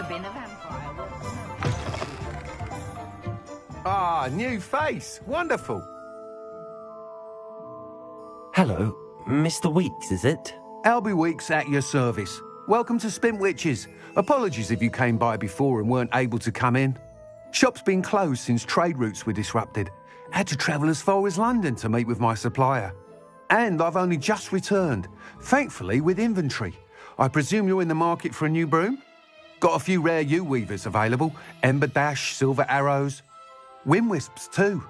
Been a vampire. Ah, new face. Wonderful. Hello, Mr. Weeks, is it? Albie Weeks at your service. Welcome to Spintwitches. Apologies if you came by before and weren't able to come in. Shop's been closed since trade routes were disrupted. Had to travel as far as London to meet with my supplier. And I've only just returned, thankfully with inventory. I presume you're in the market for a new broom? Got a few rare U-weavers available. Ember Dash, Silver Arrows. Wind Wisps too.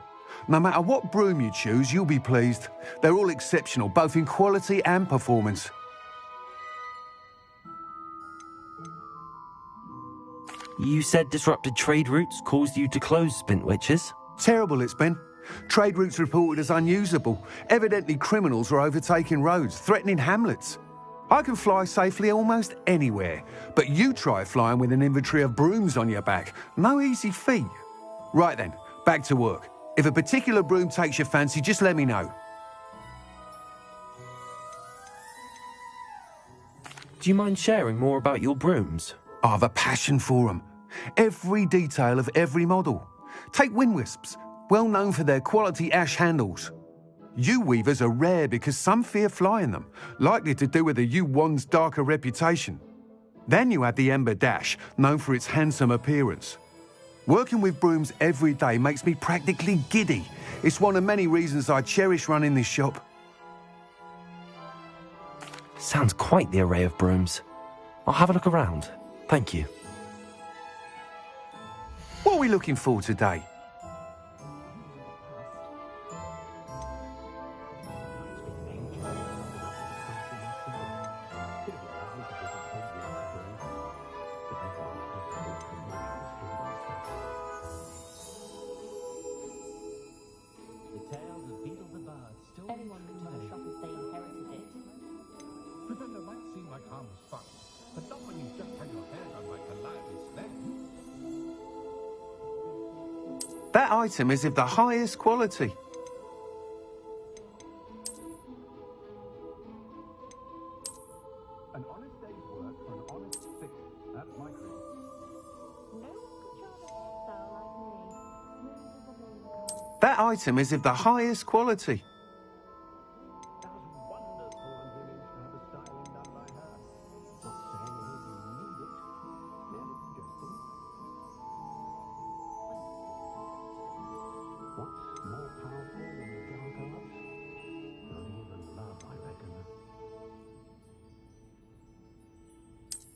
No matter what broom you choose, you'll be pleased. They're all exceptional, both in quality and performance. You said disrupted trade routes caused you to close Spintwitches? Terrible it's been. Trade routes reported as unusable. Evidently criminals are overtaking roads, threatening hamlets. I can fly safely almost anywhere, but you try flying with an inventory of brooms on your back. No easy feat. Right then, back to work. If a particular broom takes your fancy, just let me know. Do you mind sharing more about your brooms? I have a passion for them. Every detail of every model. Take Wind Wisps, well known for their quality ash handles. U-weavers are rare because some fear flying them, likely to do with the U-wand's darker reputation. Then you add the Ember Dash, known for its handsome appearance. Working with brooms every day makes me practically giddy. It's one of many reasons I cherish running this shop. Sounds quite the array of brooms. I'll have a look around. Thank you. What are we looking for today? That item is of the highest quality. An honest day's work for an honest fix. That's my creed. That item is of the highest quality.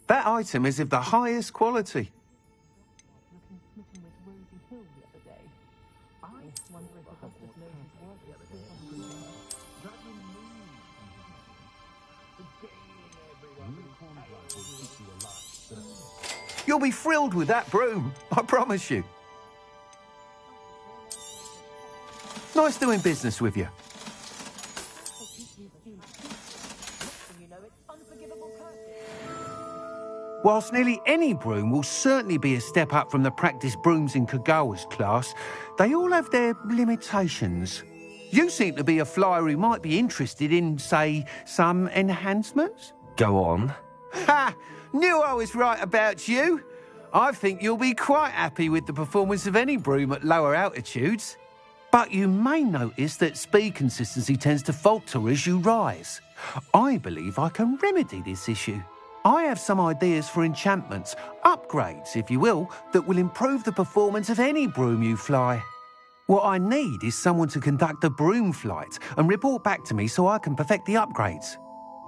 That item is of the highest quality. You'll be thrilled with that broom, I promise you. Nice doing business with you. Whilst nearly any broom will certainly be a step up from the practice brooms in Kagawa's class, they all have their limitations. You seem to be a flyer who might be interested in, say, some enhancements? Go on. Ha! Knew I was right about you. I think you'll be quite happy with the performance of any broom at lower altitudes. But you may notice that speed consistency tends to falter as you rise. I believe I can remedy this issue. I have some ideas for enchantments, upgrades, if you will, that will improve the performance of any broom you fly. What I need is someone to conduct a broom flight and report back to me so I can perfect the upgrades.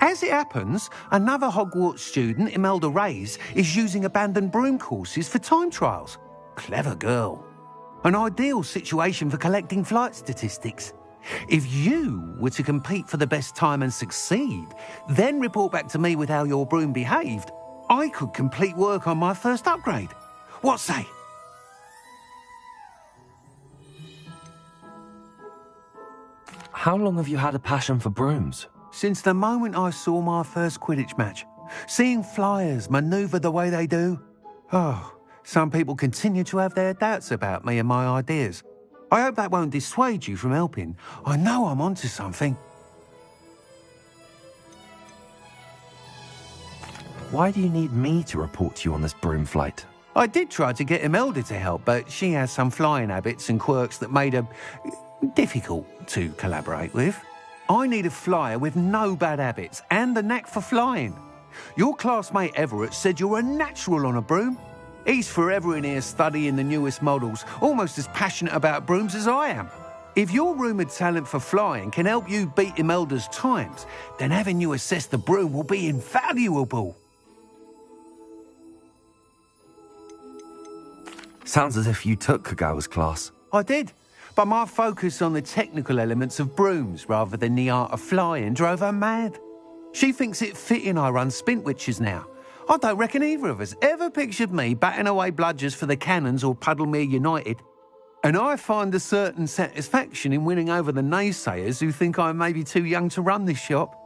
As it happens, another Hogwarts student, Imelda Reyes, is using abandoned broom courses for time trials. Clever girl. An ideal situation for collecting flight statistics. If you were to compete for the best time and succeed, then report back to me with how your broom behaved, I could complete work on my first upgrade. What say? How long have you had a passion for brooms? Since the moment I saw my first Quidditch match, seeing flyers manoeuvre the way they do. Oh, some people continue to have their doubts about me and my ideas. I hope that won't dissuade you from helping. I know I'm onto something. Why do you need me to report to you on this broom flight? I did try to get Imelda to help, but she has some flying habits and quirks that made her difficult to collaborate with. I need a flyer with no bad habits and the knack for flying. Your classmate Everett said you're a natural on a broom. He's forever in here studying the newest models, almost as passionate about brooms as I am. If your rumoured talent for flying can help you beat Imelda's times, then having you assess the broom will be invaluable. Sounds as if you took Kagawa's class. I did, but my focus on the technical elements of brooms rather than the art of flying drove her mad. She thinks it fitting I run Spintwitches now. I don't reckon either of us ever pictured me batting away bludgers for the Cannons or Puddlemere United. And I find a certain satisfaction in winning over the naysayers who think I may be too young to run this shop.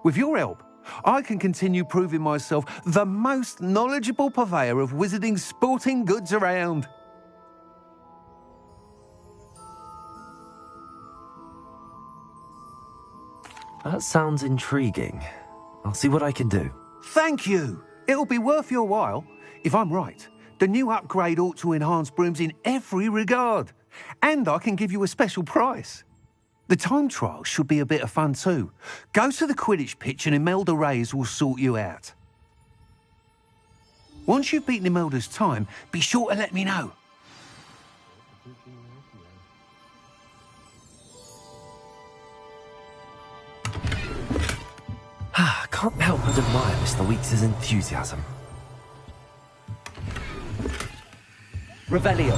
With your help, I can continue proving myself the most knowledgeable purveyor of wizarding sporting goods around. That sounds intriguing. I'll see what I can do. Thank you. It'll be worth your while. If I'm right, the new upgrade ought to enhance brooms in every regard. And I can give you a special price. The time trial should be a bit of fun too. Go to the Quidditch pitch and Imelda Reyes will sort you out. Once you've beaten Imelda's time, be sure to let me know. I can't help but admire Mr. Weeks' enthusiasm. Revelio.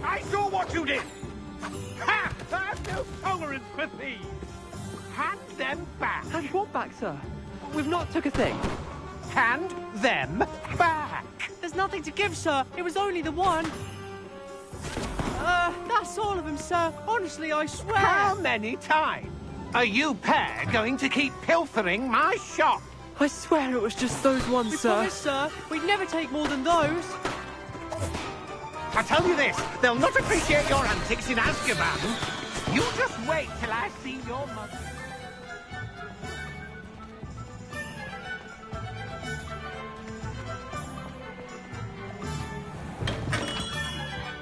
I saw what you did! Ha! I've no tolerance for thieves! Hand them back! Hand what back, sir? We've not took a thing. Hand them back! There's nothing to give, sir. It was only the one. That's all of them, sir. Honestly, I swear. How many times are you pair going to keep pilfering my shop? I swear it was just those ones, We sir. promise, sir. We'd never take more than those. I tell you this, they'll not appreciate your antics in Azkaban. You just wait till I see your mother.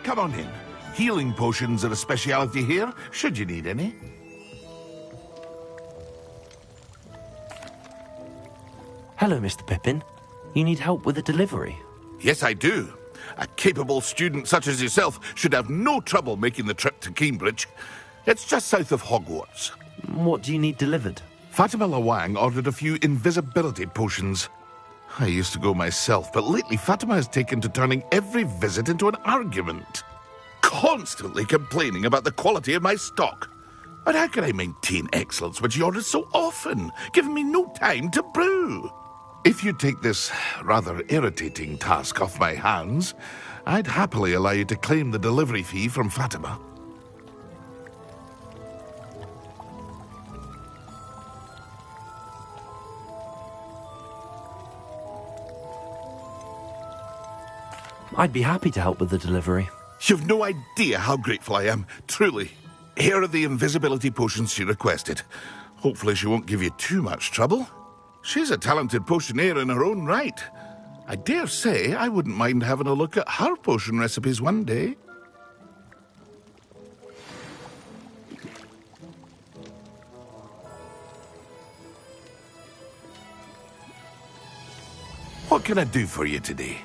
Come on in. Healing potions are a speciality here, should you need any. Hello, Mr. Pippin. You need help with a delivery? Yes, I do. A capable student such as yourself should have no trouble making the trip to Cambridge. It's just south of Hogwarts. What do you need delivered? Fatima Lawang ordered a few invisibility potions. I used to go myself, but lately Fatima has taken to turning every visit into an argument. Constantly complaining about the quality of my stock. But how can I maintain excellence when she orders so often, giving me no time to brew? If you take this rather irritating task off my hands, I'd happily allow you to claim the delivery fee from Fatima. I'd be happy to help with the delivery. You've no idea how grateful I am, truly. Here are the invisibility potions she requested. Hopefully she won't give you too much trouble. She's a talented potioneer in her own right. I dare say I wouldn't mind having a look at her potion recipes one day. What can I do for you today?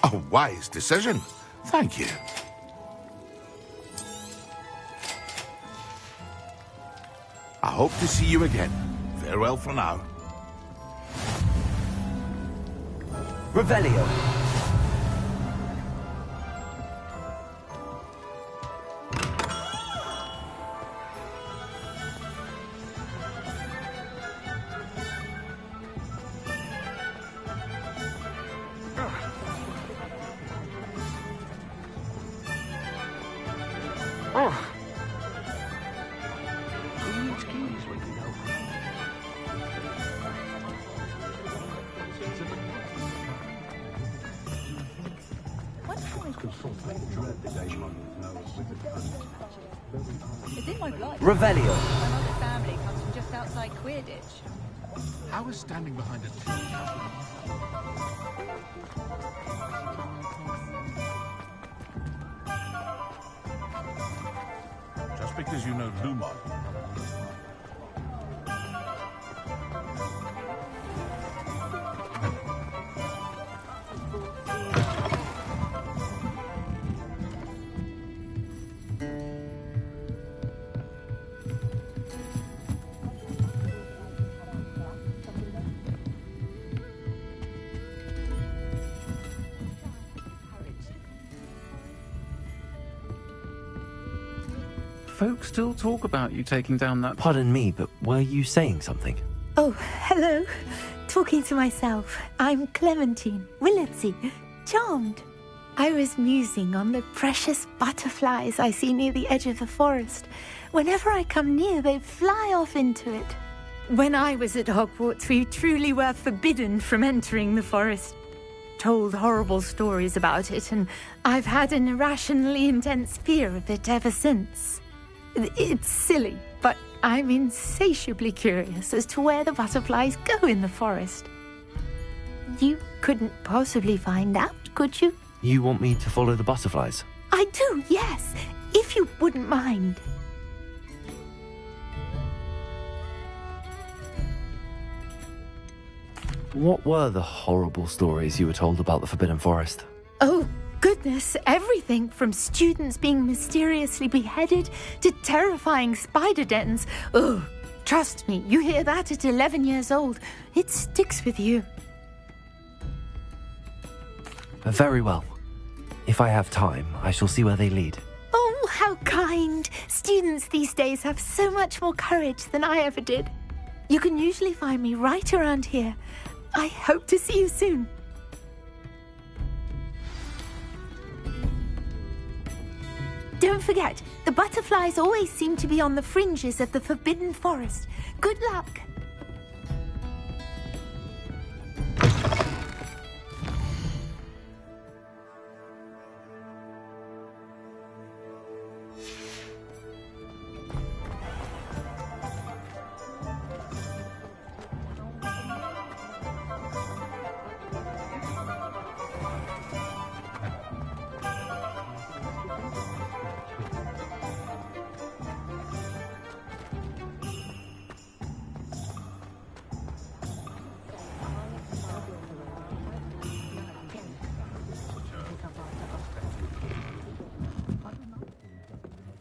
A wise decision. Thank you. hope to see you again. Farewell for now. Revelio. It's in my blood. Revelio. My mother's family comes from just outside Queerditch. I was standing behind a just because you know Lumon. Folks still talk about you taking down that... Pardon me, but were you saying something? Oh, hello. Talking to myself. I'm Clementine, Willetsy, charmed. I was musing on the precious butterflies I see near the edge of the forest. Whenever I come near, they fly off into it. When I was at Hogwarts, we truly were forbidden from entering the forest. Told horrible stories about it, and I've had an irrationally intense fear of it ever since. It's silly, but I'm insatiably curious as to where the butterflies go in the forest. You couldn't possibly find out, could you? You want me to follow the butterflies? I do, yes, if you wouldn't mind. What were the horrible stories you were told about the Forbidden Forest? Oh, goodness, everything from students being mysteriously beheaded to terrifying spider dens. Oh, trust me, you hear that at 11 years old. It sticks with you. Very well. If I have time, I shall see where they lead. Oh, how kind. Students these days have so much more courage than I ever did. You can usually find me right around here. I hope to see you soon. Don't forget, the butterflies always seem to be on the fringes of the Forbidden Forest. Good luck.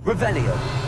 Revelio.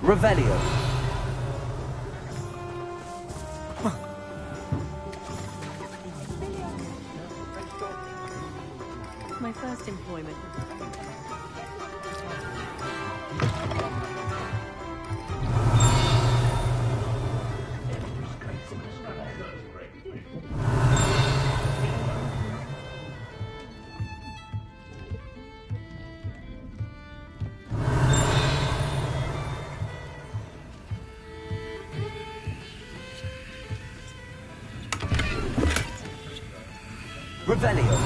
Revelio. was my first employment. Revelio.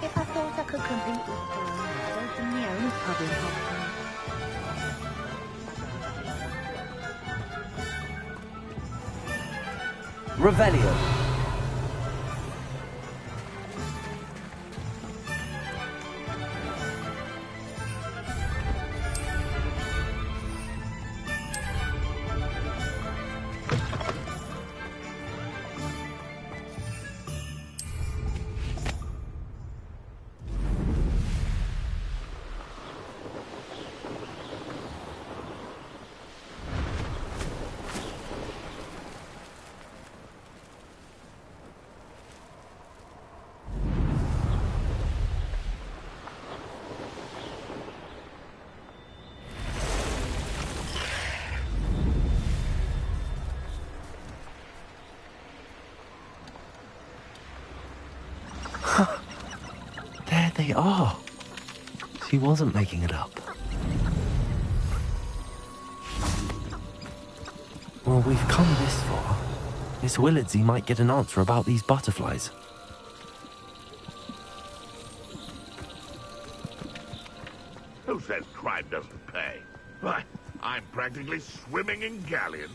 If I thought I could compete with Paul, I'd open my own pub in Hong Kong. Revelio. There they are. She wasn't making it up. Well, we've come this far. Miss Willardsey might get an answer about these butterflies. Who says crime doesn't pay? Why, I'm practically swimming in galleons.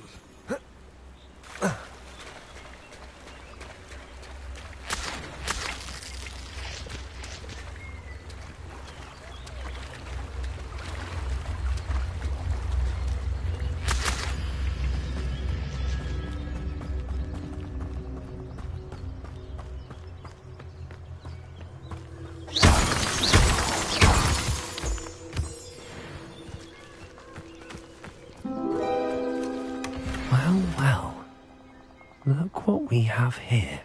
Well, well. Look what we have here.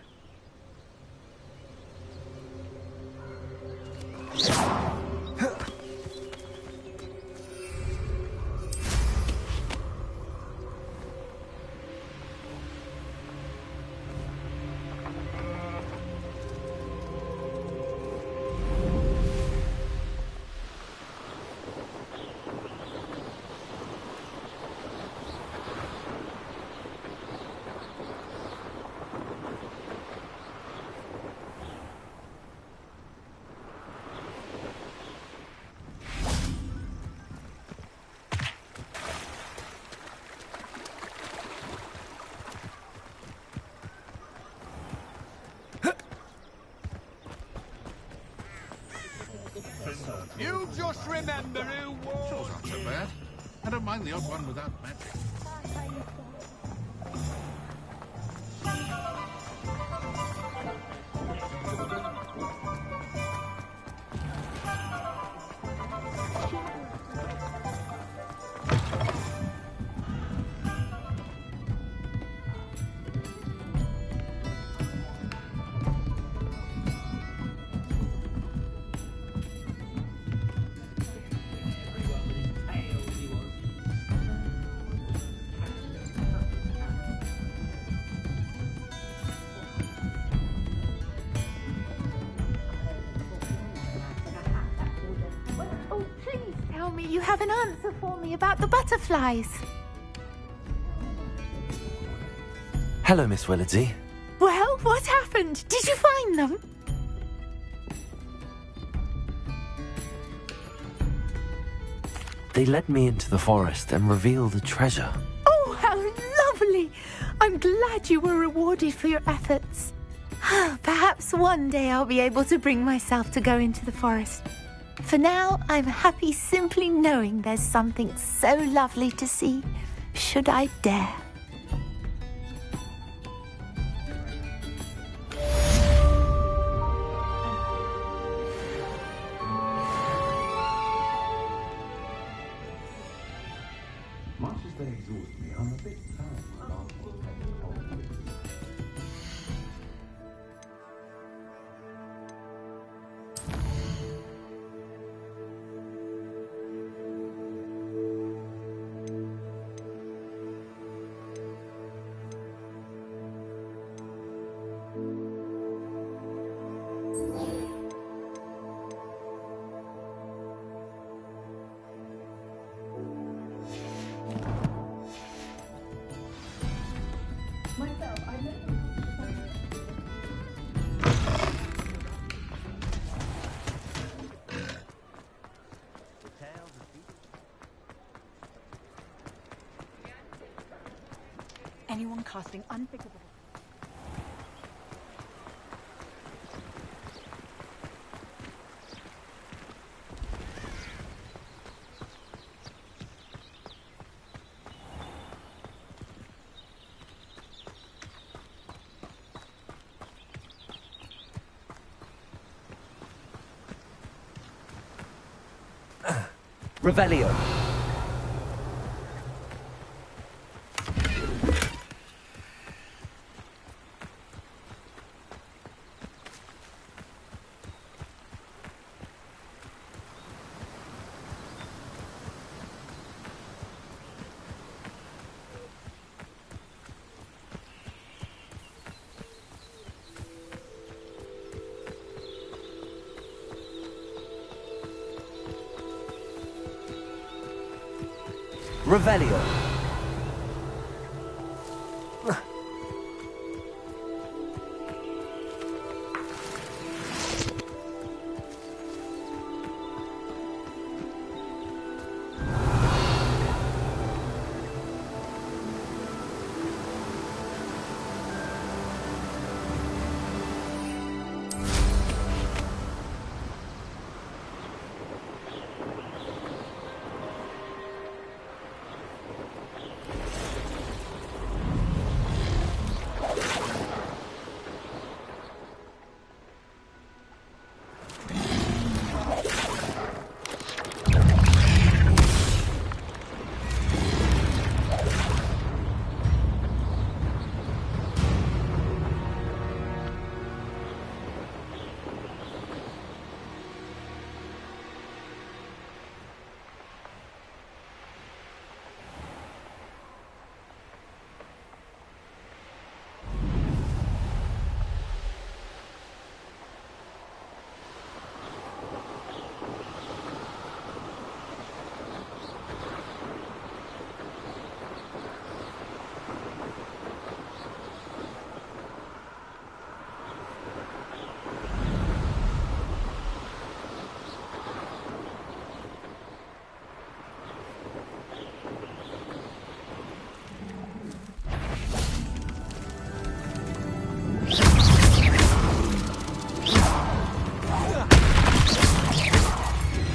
You just remember who was. Sure, not so bad. I don't mind the odd one without magic. Oh, please tell me you have an answer for me about the butterflies. Hello, Miss Willardsey. Well, what happened? Did you find them? They led me into the forest and revealed a treasure. Oh, how lovely! I'm glad you were rewarded for your efforts. Perhaps one day I'll be able to bring myself to go into the forest. For now, I'm happy simply knowing there's something so lovely to see, should I dare. Much as they exhaust me, I'm a big fan of artful technical. Anyone casting unpickable. Revelio. Revelio.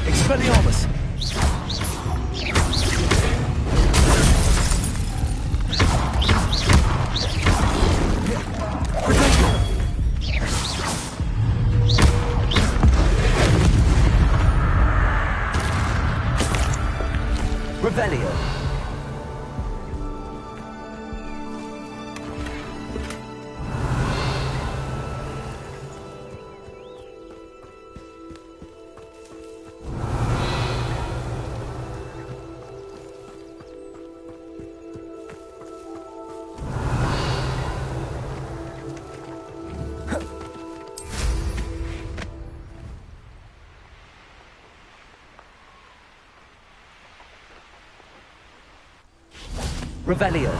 Expelliarmus! Revelio. Revelio.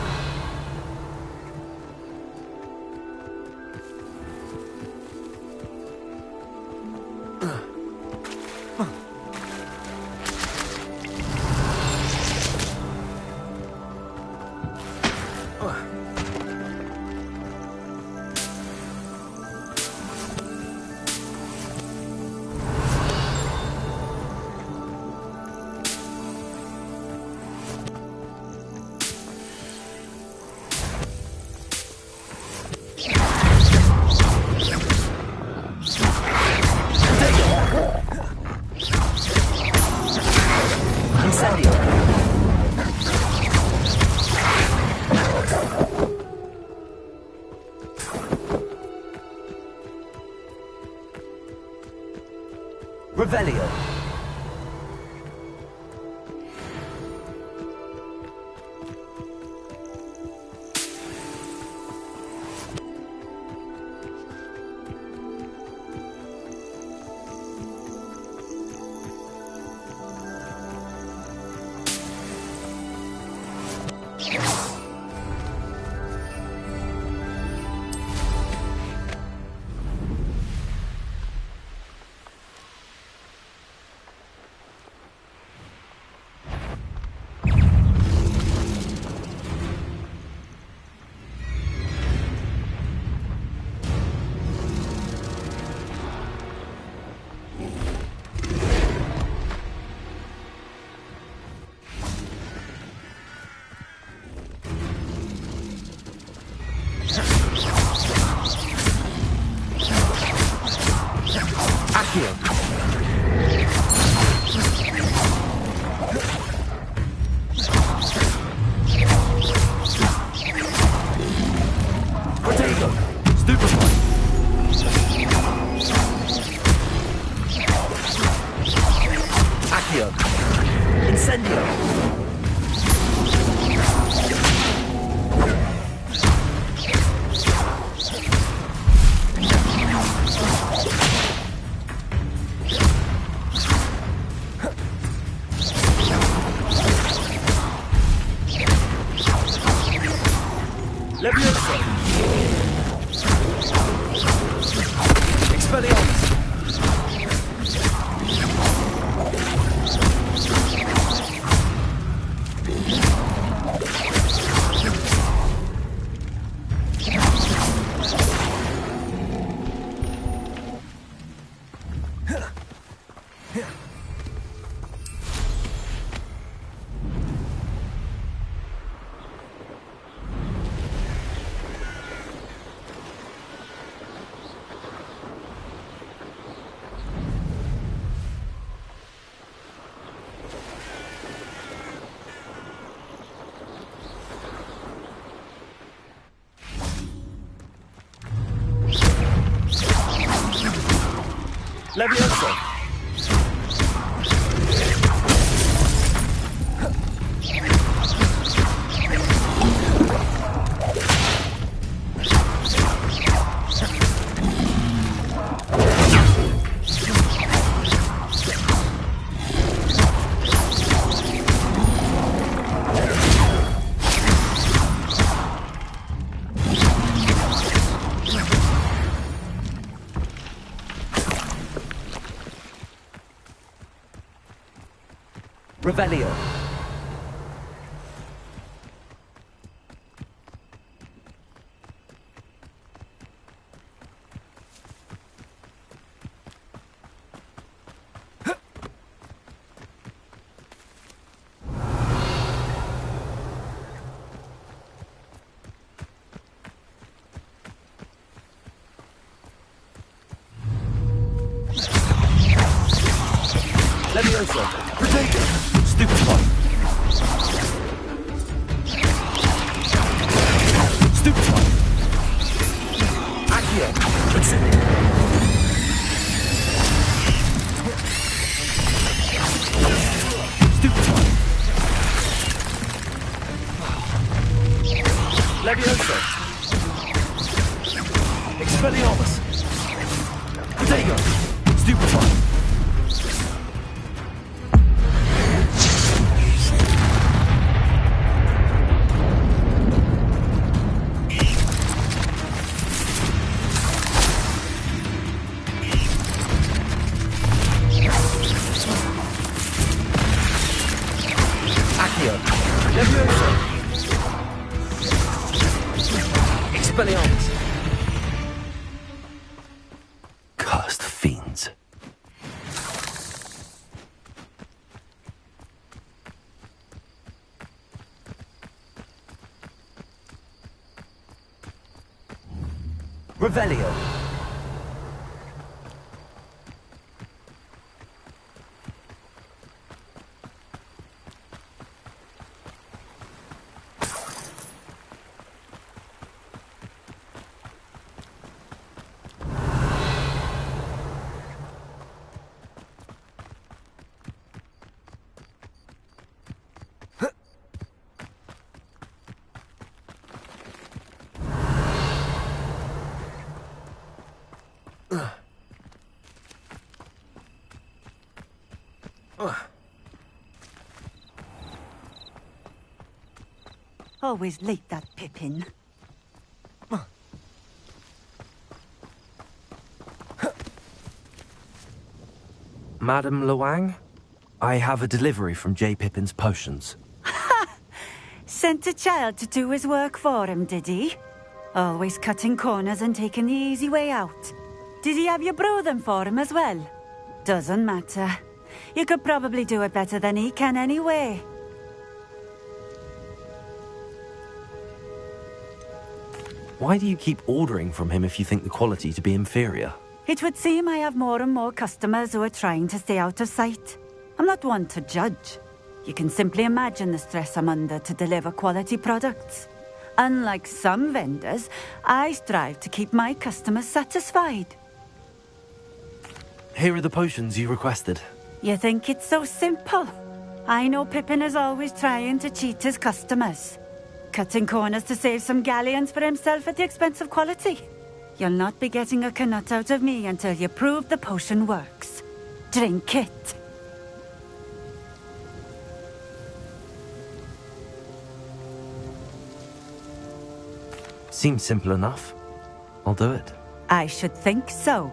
Revelio. Levioso. Revelio. Levioso. Protego. Stupefy. Stupefy. Accio. Incendio. Stupefy. Levioso. Expelliarmus. Protego. Stupefy. Expelliarmus. Cursed fiends. Revelio. Always late, that Pippin. Madam Luang, I have a delivery from J. Pippin's Potions. Sent a child to do his work for him, did he? Always cutting corners and taking the easy way out. Did he have you brew them for him as well? Doesn't matter. You could probably do it better than he can anyway. Why do you keep ordering from him if you think the quality to be inferior? It would seem I have more and more customers who are trying to stay out of sight. I'm not one to judge. You can simply imagine the stress I'm under to deliver quality products. Unlike some vendors, I strive to keep my customers satisfied. Here are the potions you requested. You think it's so simple? I know Pippin is always trying to cheat his customers. Cutting corners to save some galleons for himself at the expense of quality. You'll not be getting a canut out of me until you prove the potion works. Drink it. Seems simple enough. I'll do it. I should think so.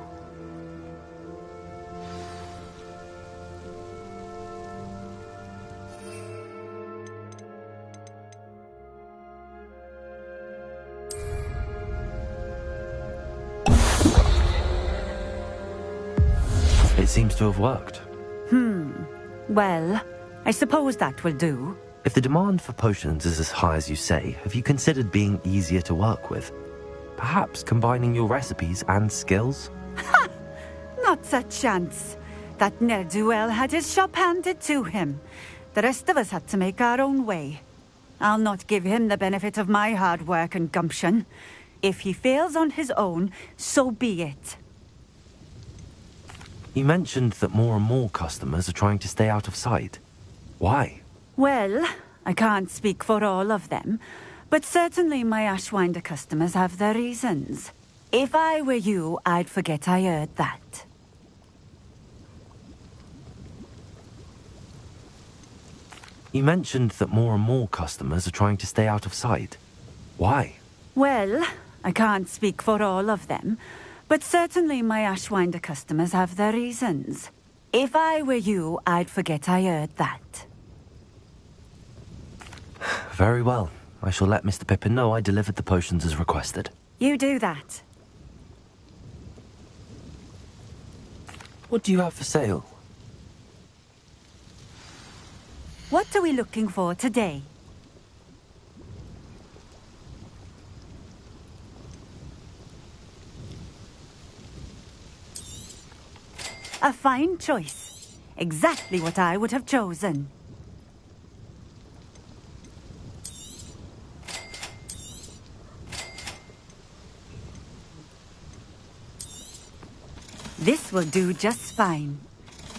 It seems to have worked. Well, I suppose that will do. If the demand for potions is as high as you say, have you considered being easier to work with? Perhaps combining your recipes and skills? Not a chance. That ne'er-do-well had his shop handed to him. The rest of us had to make our own way. I'll not give him the benefit of my hard work and gumption. If he fails on his own, so be it. You mentioned that more and more customers are trying to stay out of sight. Why? Well, I can't speak for all of them, but certainly my Ashwinder customers have their reasons. If I were you, I'd forget I heard that. You mentioned that more and more customers are trying to stay out of sight. Why? Well, I can't speak for all of them, but certainly my Ashwinder customers have their reasons. If I were you, I'd forget I heard that. Very well. I shall let Mr. Pippin know I delivered the potions as requested. You do that. What do you have for sale? What are we looking for today? A fine choice. Exactly what I would have chosen. This will do just fine.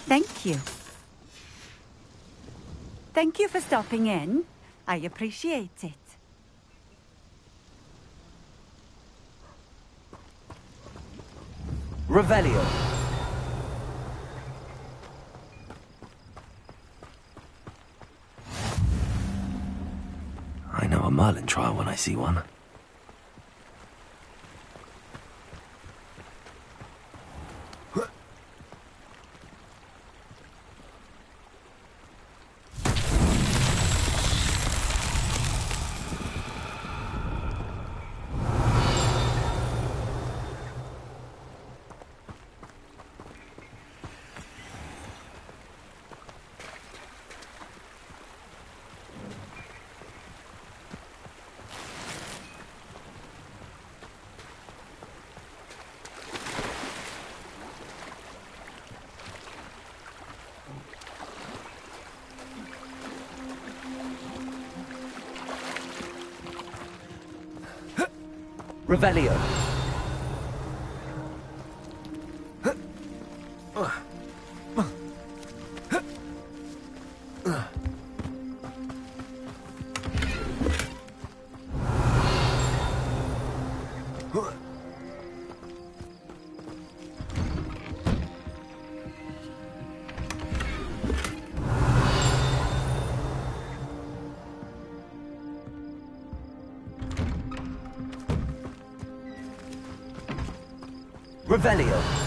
Thank you. Thank you for stopping in. I appreciate it. Revelio. I know a Merlin trial when I see one. Revelio. Revelio.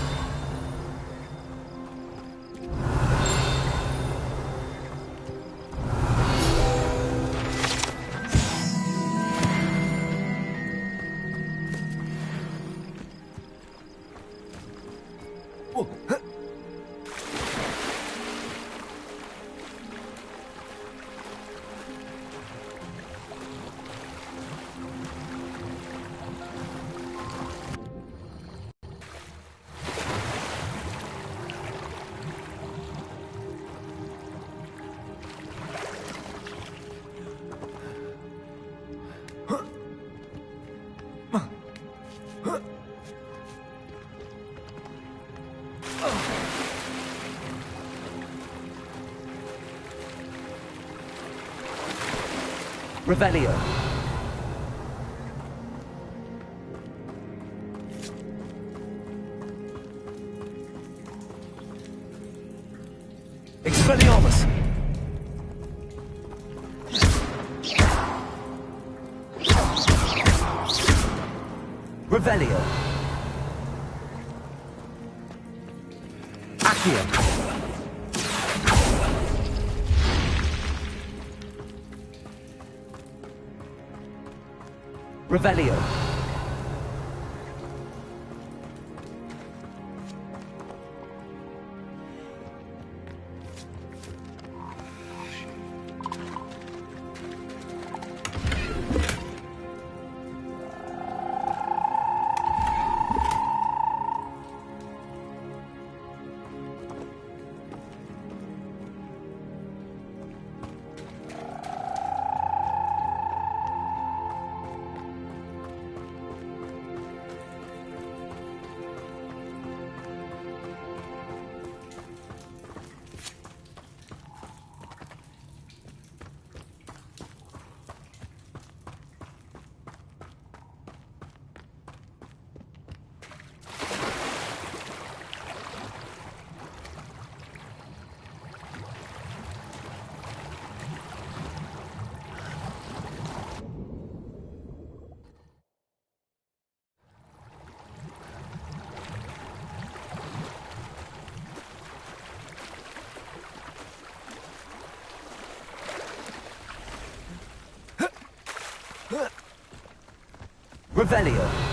Revelio. Expelliarmus. Revelio. Accio. Revelio. Revelio.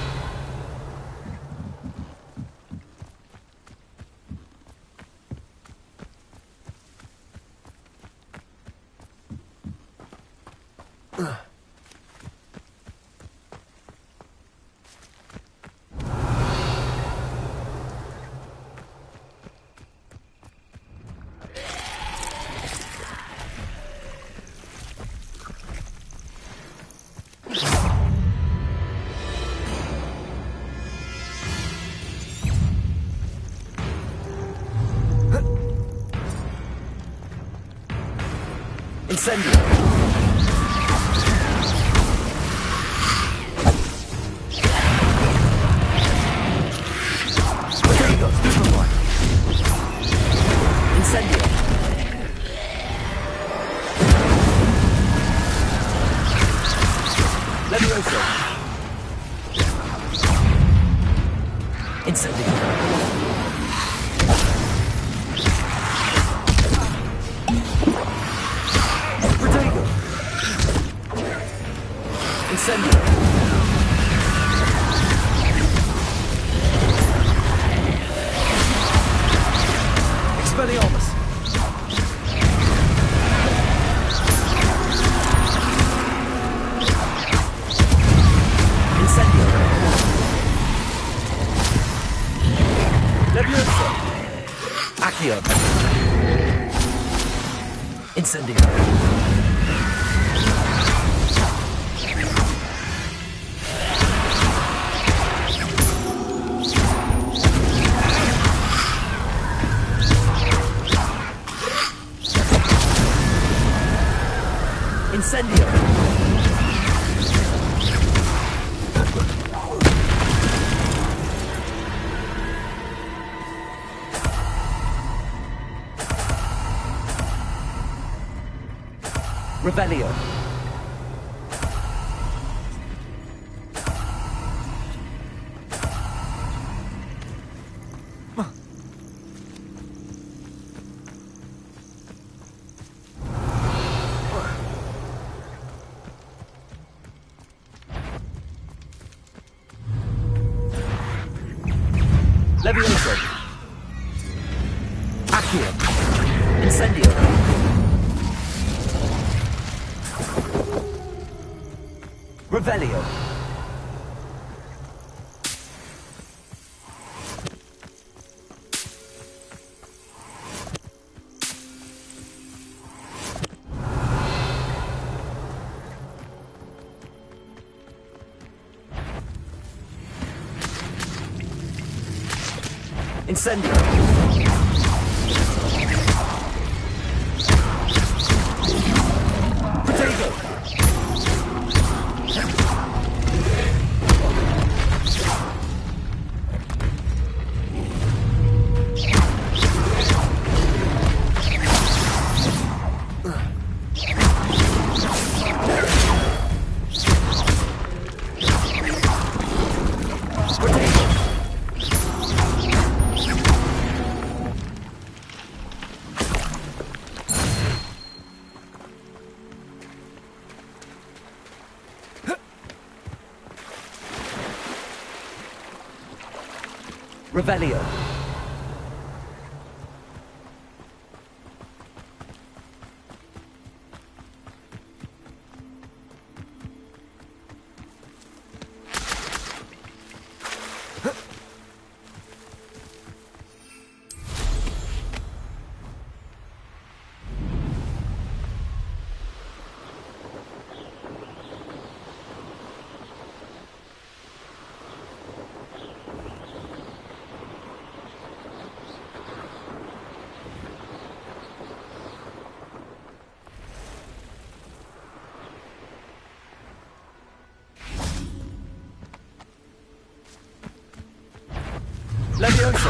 Incendio. Potato, Superboy. Incendio. Levioso. Incendio. Incendio. Expelliarmus. Incendio. Levioso. Accio. Incendio. Incendio. Revelio. Levioso. Accio. Incendio. Revelio. Incendio. Protego. Revelio. Levioso.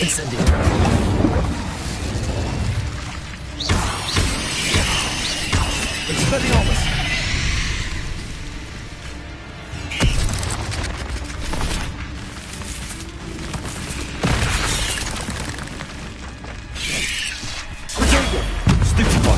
Incendio. Expelliarmus. Protego. Stupefy.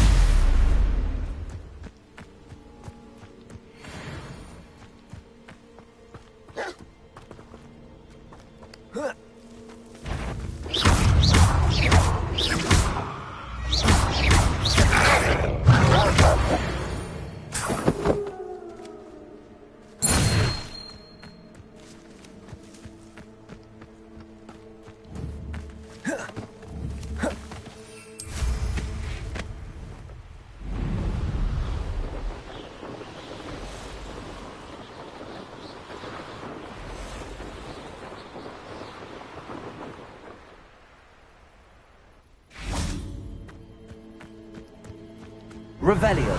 Revelio.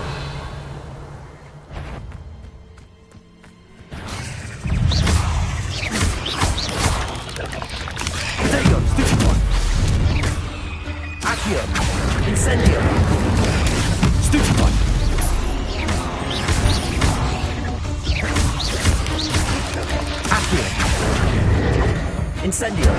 Protego. Stupefy. Accio. Incendio. Stupefy. Accio. Incendio.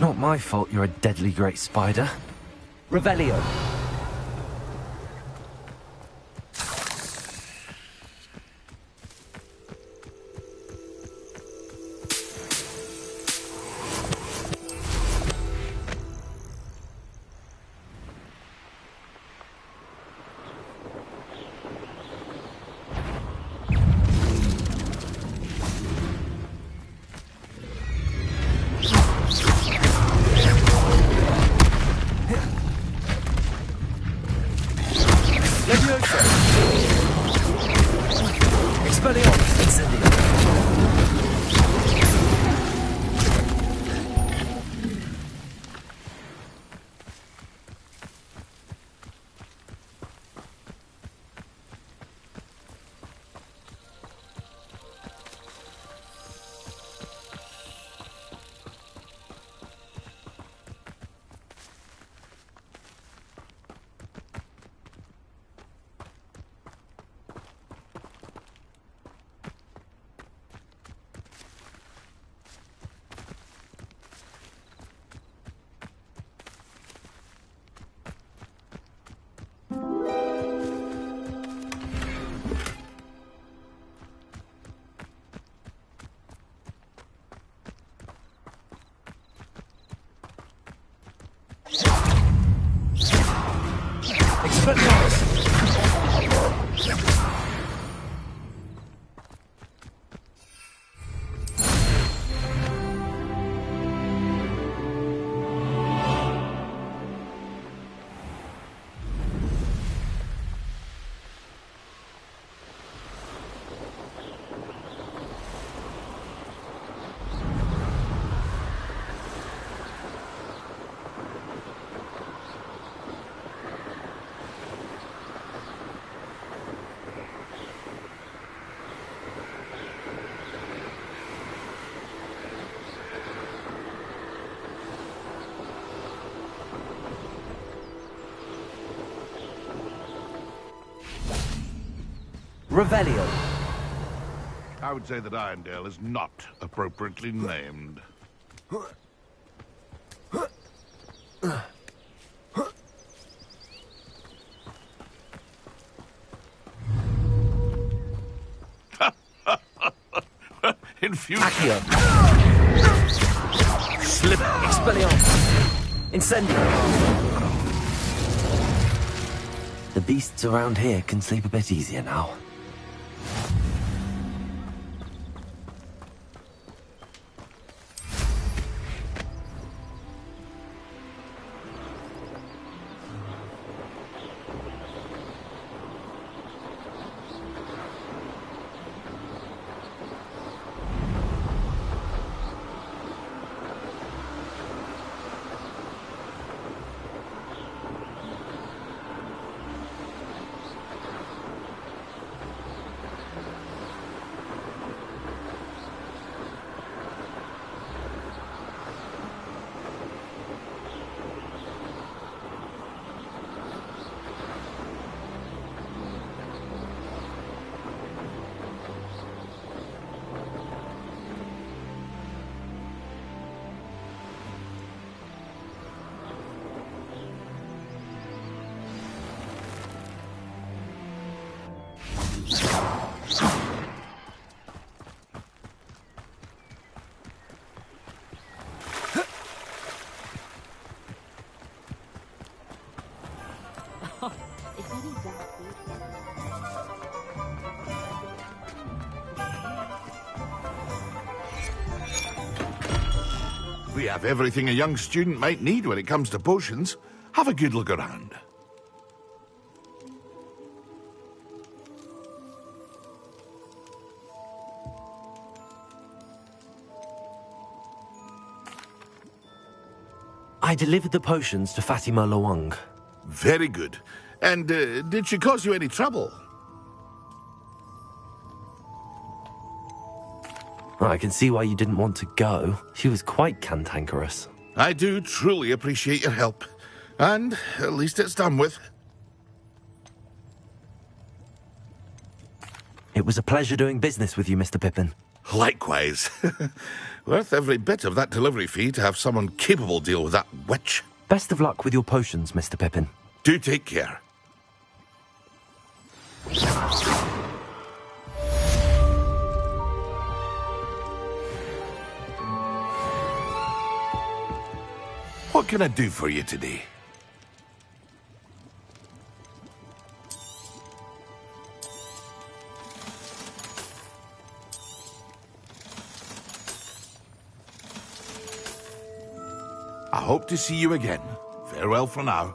Not my fault you're a deadly great spider. Revelio. Revelio. I would say that Irondale is not appropriately named. Infusion. Accio. Slip. Expelliarmus. Incendio. The beasts around here can sleep a bit easier now. We have everything a young student might need when it comes to potions. Have a good look around. I delivered the potions to Fatima Lawang. Very good. And did she cause you any trouble? I can see why you didn't want to go. She was quite cantankerous. I do truly appreciate your help. And at least it's done with. It was a pleasure doing business with you, Mr. Pippin. Likewise. Worth every bit of that delivery fee to have someone capable deal with that witch. Best of luck with your potions, Mr. Pippin. Do take care. What can I do for you today? I hope to see you again. Farewell for now.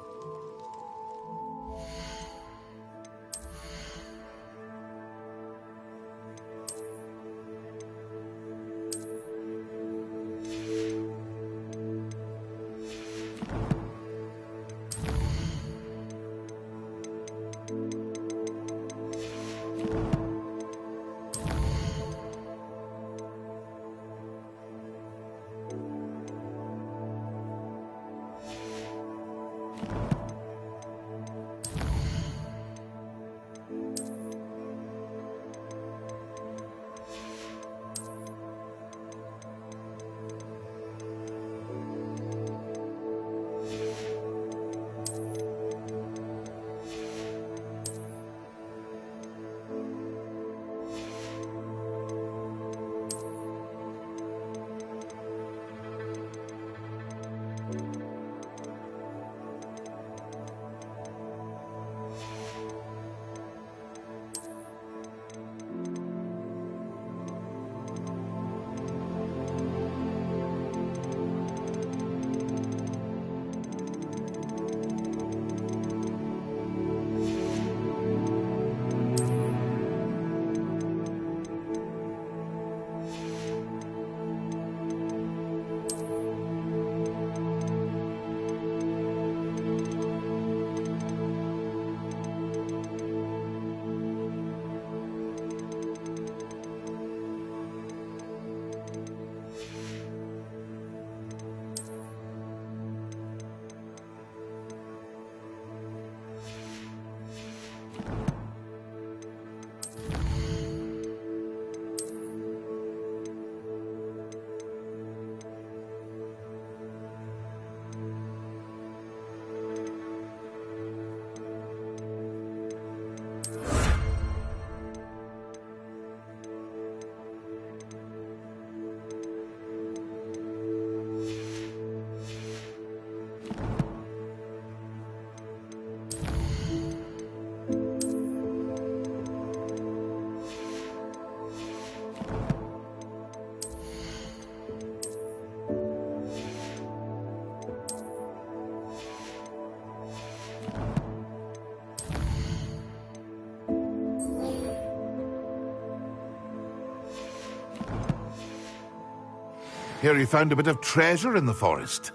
Hear you found a bit of treasure in the forest.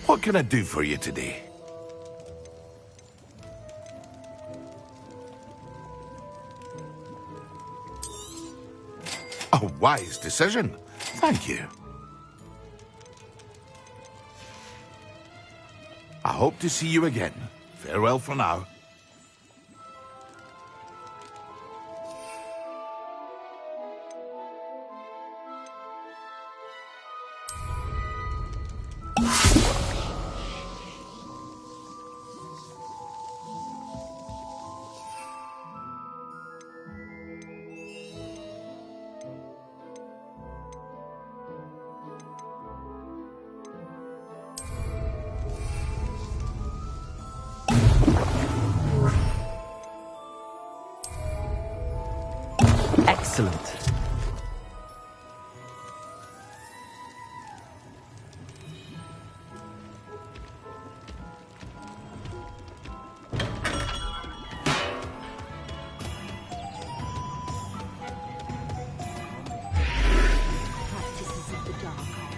What can I do for you today? A wise decision. Thank you. I hope to see you again. Farewell for now. Excellent. Practices of the dark arts.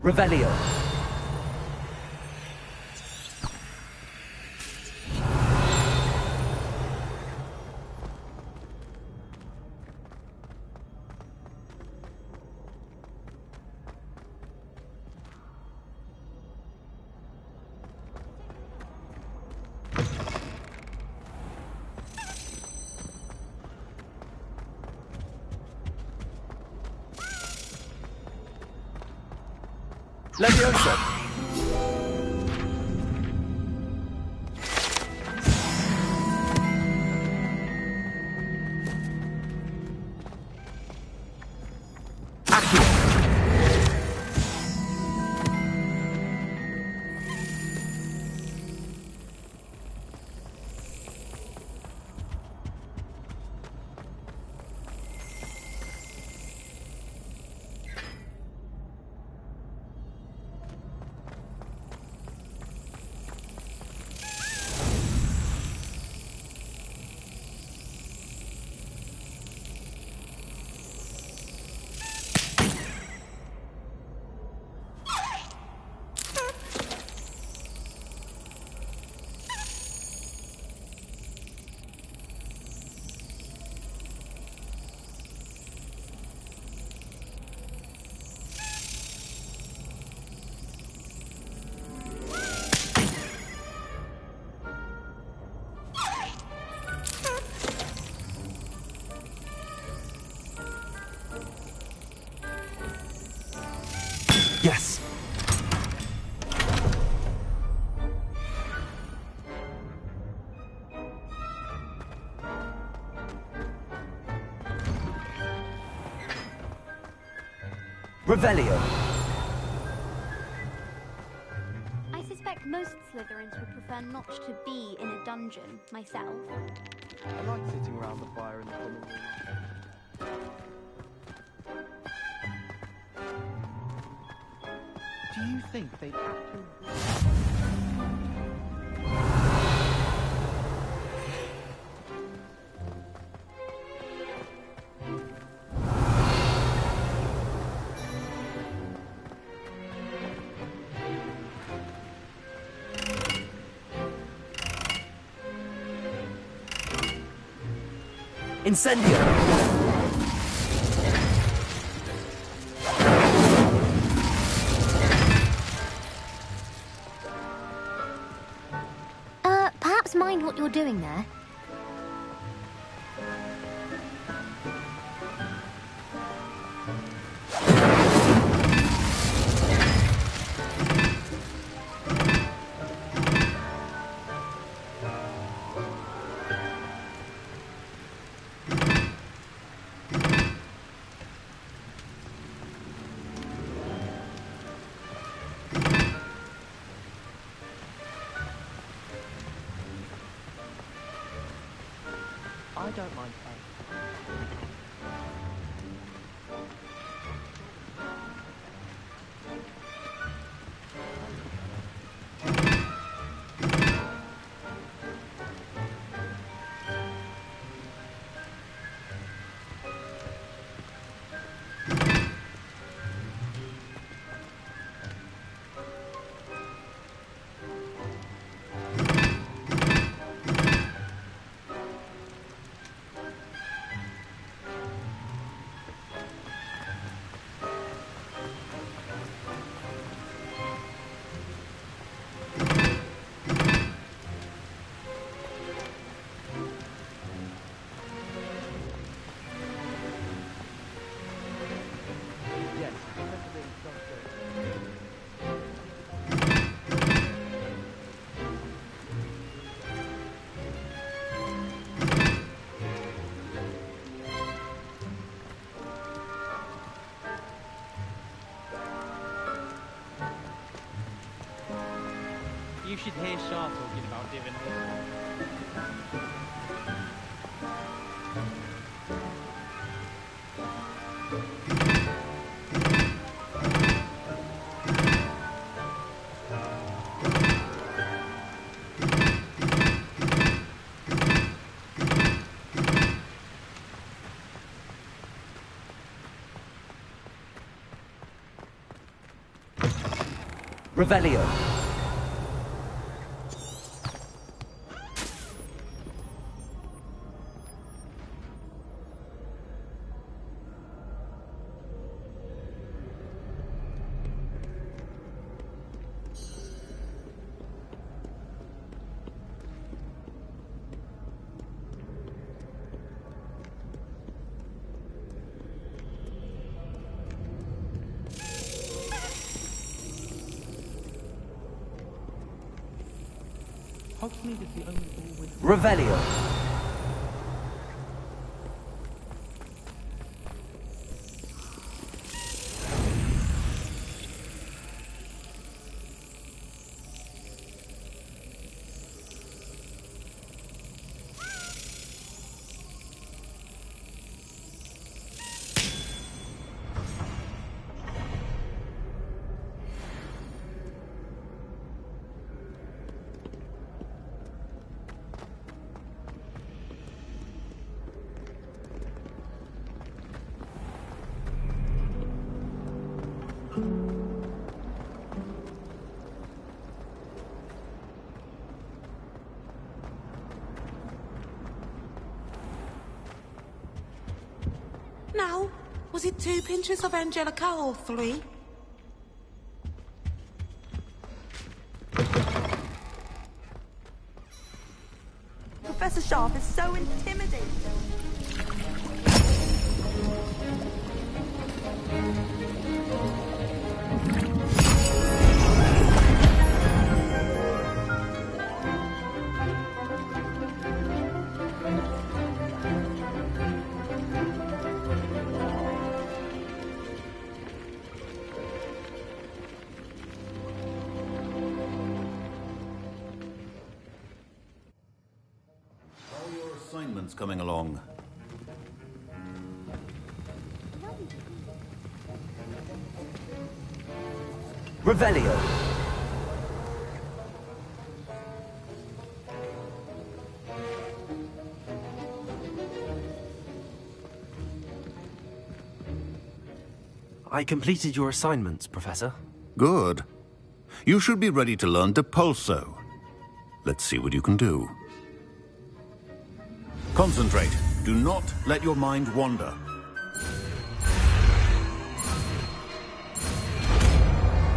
Revelio. Leviosa. Yes. Revelio. I suspect most Slytherins would prefer not to be in a dungeon, myself. I like sitting around the fire in the common room. Do you think they'd actually... Incendio! Perhaps mind what you're doing there? I don't mind paying. Yes, Professor Bean does go. You should hear Shah talking about divination. Revelio. Hogsmeade is the only ball with... Revelio. Now, was it 2 pinches of Angelica or 3? Professor Sharp is so intimidating. Assignments coming along. Revelio. I completed your assignments, Professor. Good. You should be ready to learn Depulso. Let's see what you can do. Concentrate. Do not let your mind wander. The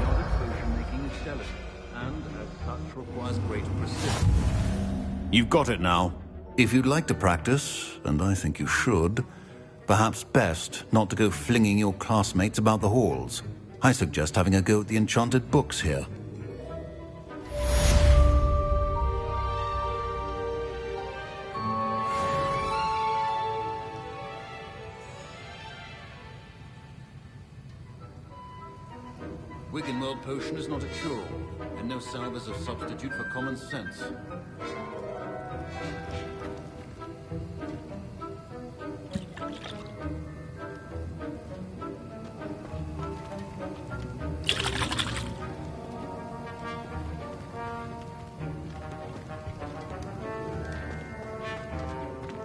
art of potion making is delicate, and as such requires great precision. You've got it now. If you'd like to practice, and I think you should, perhaps best not to go flinging your classmates about the halls. I suggest having a go at the enchanted books here. Wiggenweld potion is not a cure-all, and no salve is a substitute for common sense.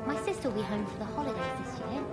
My sister will be home for the holidays this year.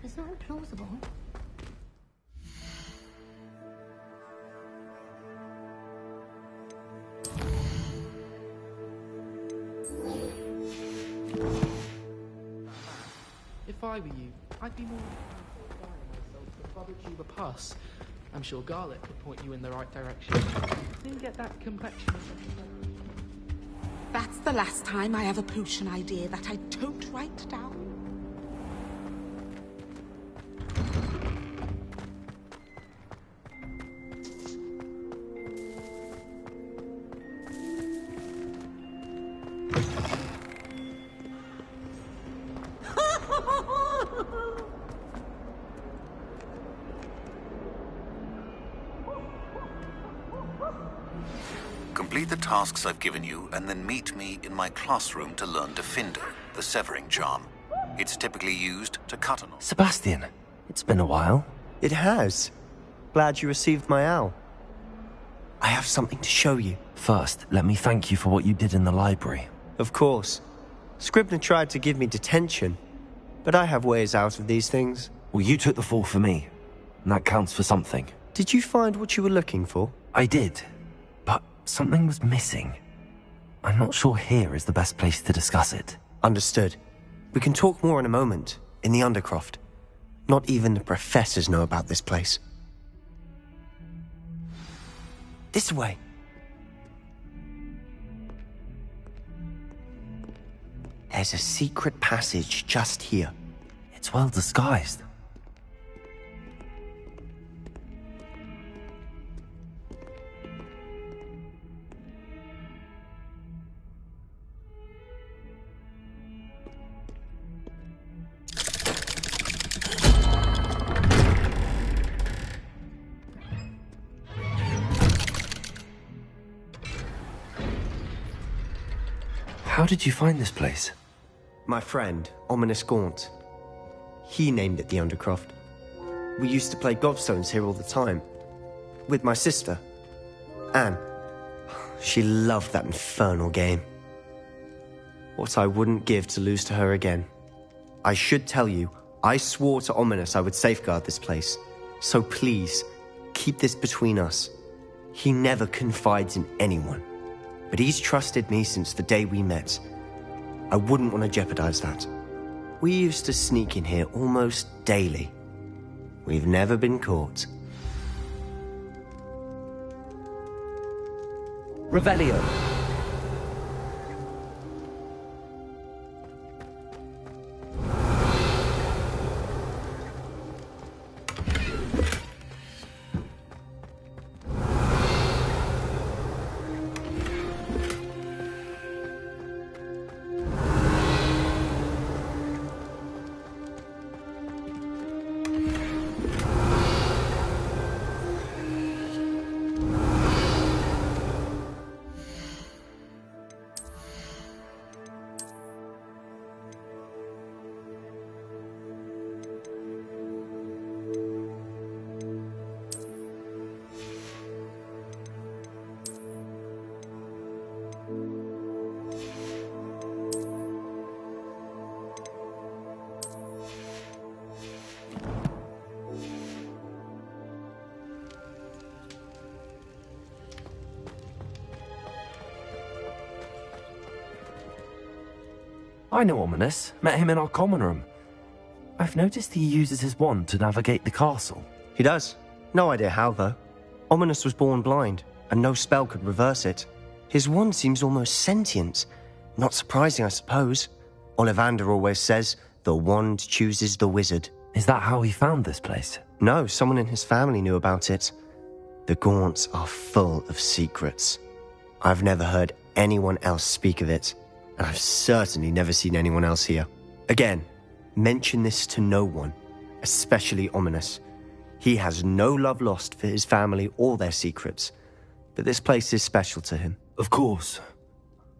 It's not implausible. If I were you, I'd be more requiring myself to bubble tube a pus. I'm sure garlic could point you in the right direction. Then get that complexion. That's the last time I have a potion idea that I don't write down. Complete the tasks I've given you, and then meet me in my classroom to learn Defindo, the severing charm. It's typically used to cut an... Sebastian, it's been a while. It has. Glad you received my owl. I have something to show you. First, let me thank you for what you did in the library. Of course. Scribner tried to give me detention, but I have ways out of these things. Well, you took the fall for me, and that counts for something. Did you find what you were looking for? I did, but something was missing. I'm not sure here is the best place to discuss it. Understood. We can talk more in a moment, in the Undercroft. Not even the professors know about this place. This way. There's a secret passage just here. It's well disguised. How did you find this place? My friend, Ominous Gaunt. He named it the Undercroft. We used to play gobstones here all the time. With my sister, Anne. She loved that infernal game. What I wouldn't give to lose to her again. I should tell you, I swore to Ominous I would safeguard this place. So please, keep this between us. He never confides in anyone. But he's trusted me since the day we met. I wouldn't want to jeopardize that. We used to sneak in here almost daily. We've never been caught. Revelio. I know Ominous. Met him in our common room. I've noticed he uses his wand to navigate the castle. He does. No idea how, though. Ominous was born blind, and no spell could reverse it. His wand seems almost sentient. Not surprising, I suppose. Ollivander always says, the wand chooses the wizard. Is that how he found this place? No, someone in his family knew about it. The Gaunts are full of secrets. I've never heard anyone else speak of it, and I've certainly never seen anyone else here. Again, mention this to no one, especially Ominous. He has no love lost for his family or their secrets, but this place is special to him. Of course.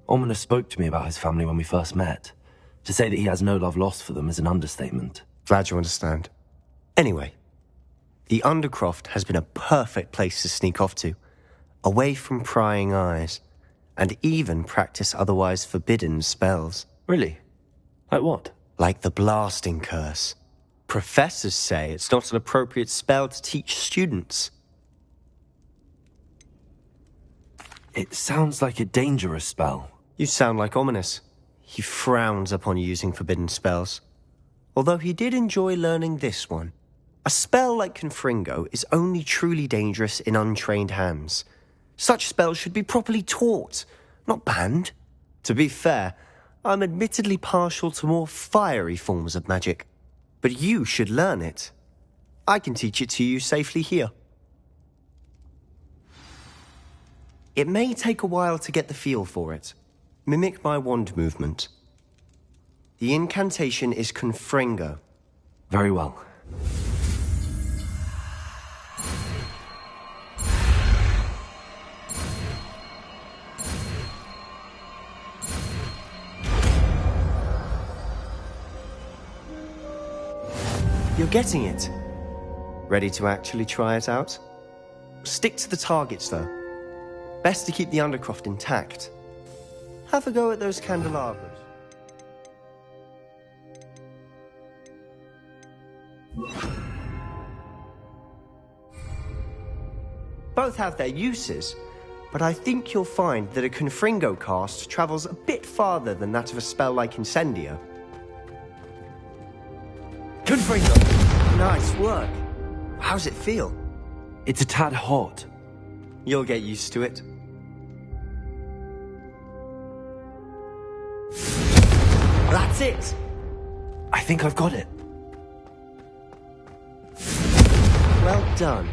Ominous spoke to me about his family when we first met. To say that he has no love lost for them is an understatement. Glad you understand. Anyway, the Undercroft has been a perfect place to sneak off to, away from prying eyes, and even practice otherwise forbidden spells. Really? Like what? Like the blasting curse. Professors say it's not an appropriate spell to teach students. It sounds like a dangerous spell. You sound like Ominous. He frowns upon using forbidden spells. Although he did enjoy learning this one. A spell like Confringo is only truly dangerous in untrained hands. Such spells should be properly taught, not banned. To be fair, I'm admittedly partial to more fiery forms of magic. But you should learn it. I can teach it to you safely here. It may take a while to get the feel for it. Mimic my wand movement. The incantation is Confringo. Very well. You're getting it. Ready to actually try it out? Stick to the targets, though. Best to keep the Undercroft intact. Have a go at those candelabras. Both have their uses, but I think you'll find that a Confringo cast travels a bit farther than that of a spell like Incendio. Confringo! Nice work. How's it feel? It's a tad hot. You'll get used to it. That's it! I think I've got it. Well done.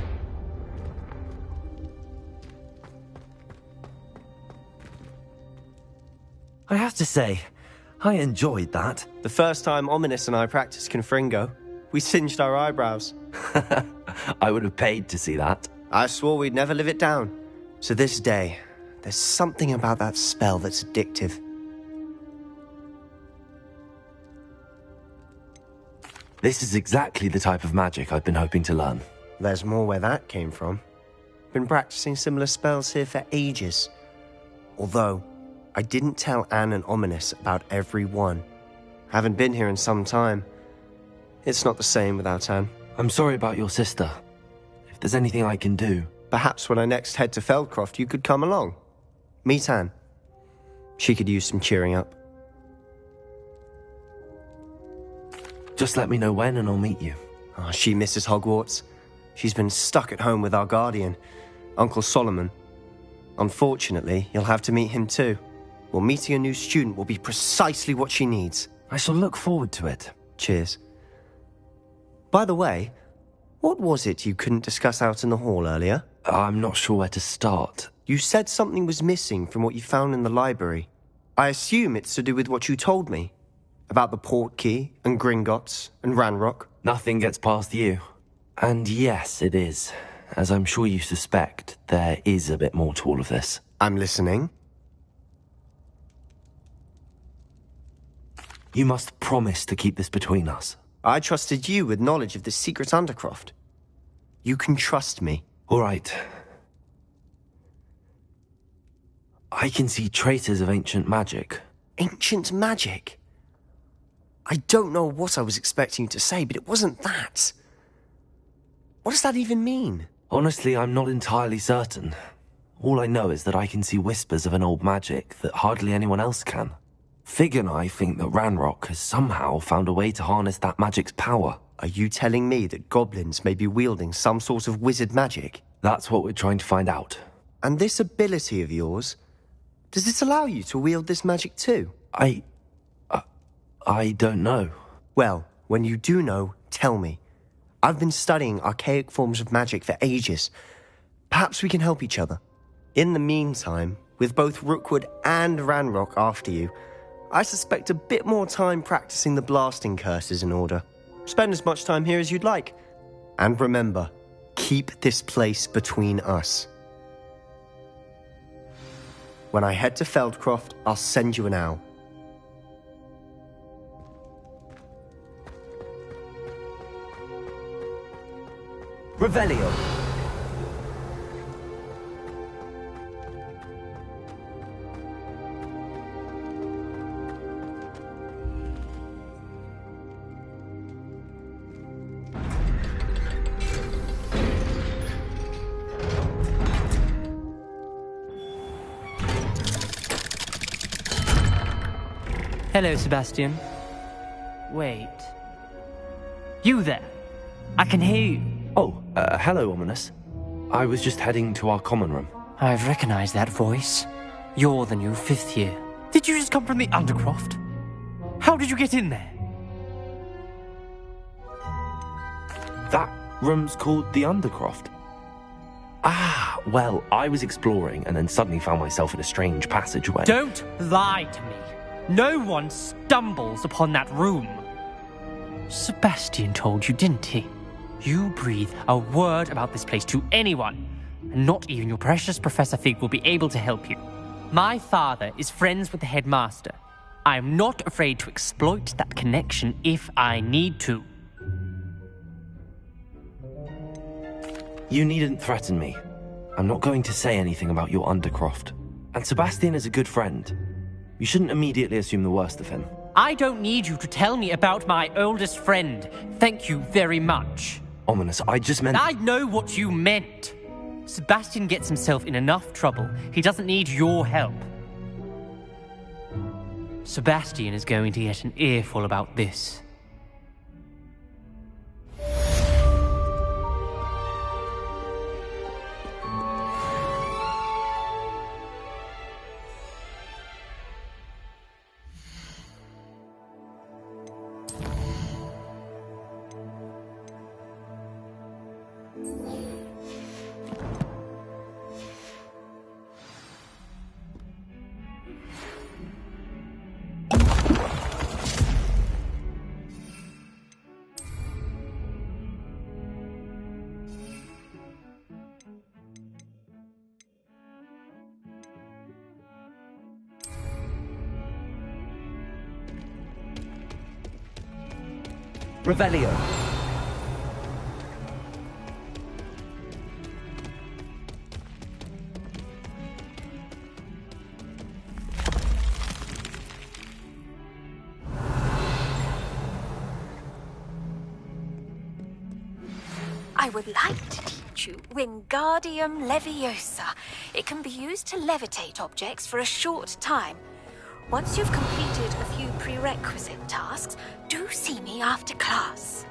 I have to say, I enjoyed that. The first time Ominous and I practiced Confringo, we singed our eyebrows. I would have paid to see that. I swore we'd never live it down. To this day, there's something about that spell that's addictive. This is exactly the type of magic I've been hoping to learn. There's more where that came from. Been practicing similar spells here for ages. Although, I didn't tell Anne and Ominous about every one. Haven't been here in some time. It's not the same without Anne. I'm sorry about your sister. If there's anything I can do... Perhaps when I next head to Feldcroft, you could come along. Meet Anne. She could use some cheering up. Just let me know when and I'll meet you. Oh, she misses Hogwarts. She's been stuck at home with our guardian, Uncle Solomon. Unfortunately, you'll have to meet him too. Well, meeting a new student will be precisely what she needs. I shall look forward to it. Cheers. By the way, what was it you couldn't discuss out in the hall earlier? I'm not sure where to start. You said something was missing from what you found in the library. I assume it's to do with what you told me. About the Portkey, and Gringotts, and Ranrock. Nothing gets past you. And yes, it is. As I'm sure you suspect, there is a bit more to all of this. I'm listening. You must promise to keep this between us. I trusted you with knowledge of the secret Undercroft. You can trust me. All right. I can see traces of ancient magic. Ancient magic? I don't know what I was expecting you to say, but it wasn't that. What does that even mean? Honestly, I'm not entirely certain. All I know is that I can see whispers of an old magic that hardly anyone else can. Fig and I think that Ranrock has somehow found a way to harness that magic's power. Are you telling me that goblins may be wielding some sort of wizard magic? That's what we're trying to find out. And this ability of yours, does it allow you to wield this magic too? I don't know. Well, when you do know, tell me. I've been studying archaic forms of magic for ages. Perhaps we can help each other. In the meantime, with both Rookwood and Ranrock after you, I suspect a bit more time practicing the blasting curse is in order. Spend as much time here as you'd like. And remember, keep this place between us. When I head to Feldcroft, I'll send you an owl. Revelio. Hello, Sebastian. Wait. You there? I can hear you. Oh, hello, Ominous. I was just heading to our common room. I've recognized that voice. You're the new 5th year. Did you just come from the Undercroft? How did you get in there? That room's called the Undercroft. Ah, well, I was exploring and then suddenly found myself in a strange passageway. Don't lie to me. No one stumbles upon that room. Sebastian told you, didn't he? You breathe a word about this place to anyone, and not even your precious Professor Fig will be able to help you. My father is friends with the headmaster. I am not afraid to exploit that connection if I need to. You needn't threaten me. I'm not going to say anything about your Undercroft. And Sebastian is a good friend. You shouldn't immediately assume the worst of him. I don't need you to tell me about my oldest friend. Thank you very much. Ominous, I just meant... I know what you meant. Sebastian gets himself in enough trouble. He doesn't need your help. Sebastian is going to get an earful about this. Revelio. I would like to teach you Wingardium Leviosa. It can be used to levitate objects for a short time. Once you've completed a few prerequisite tasks, do see me after class.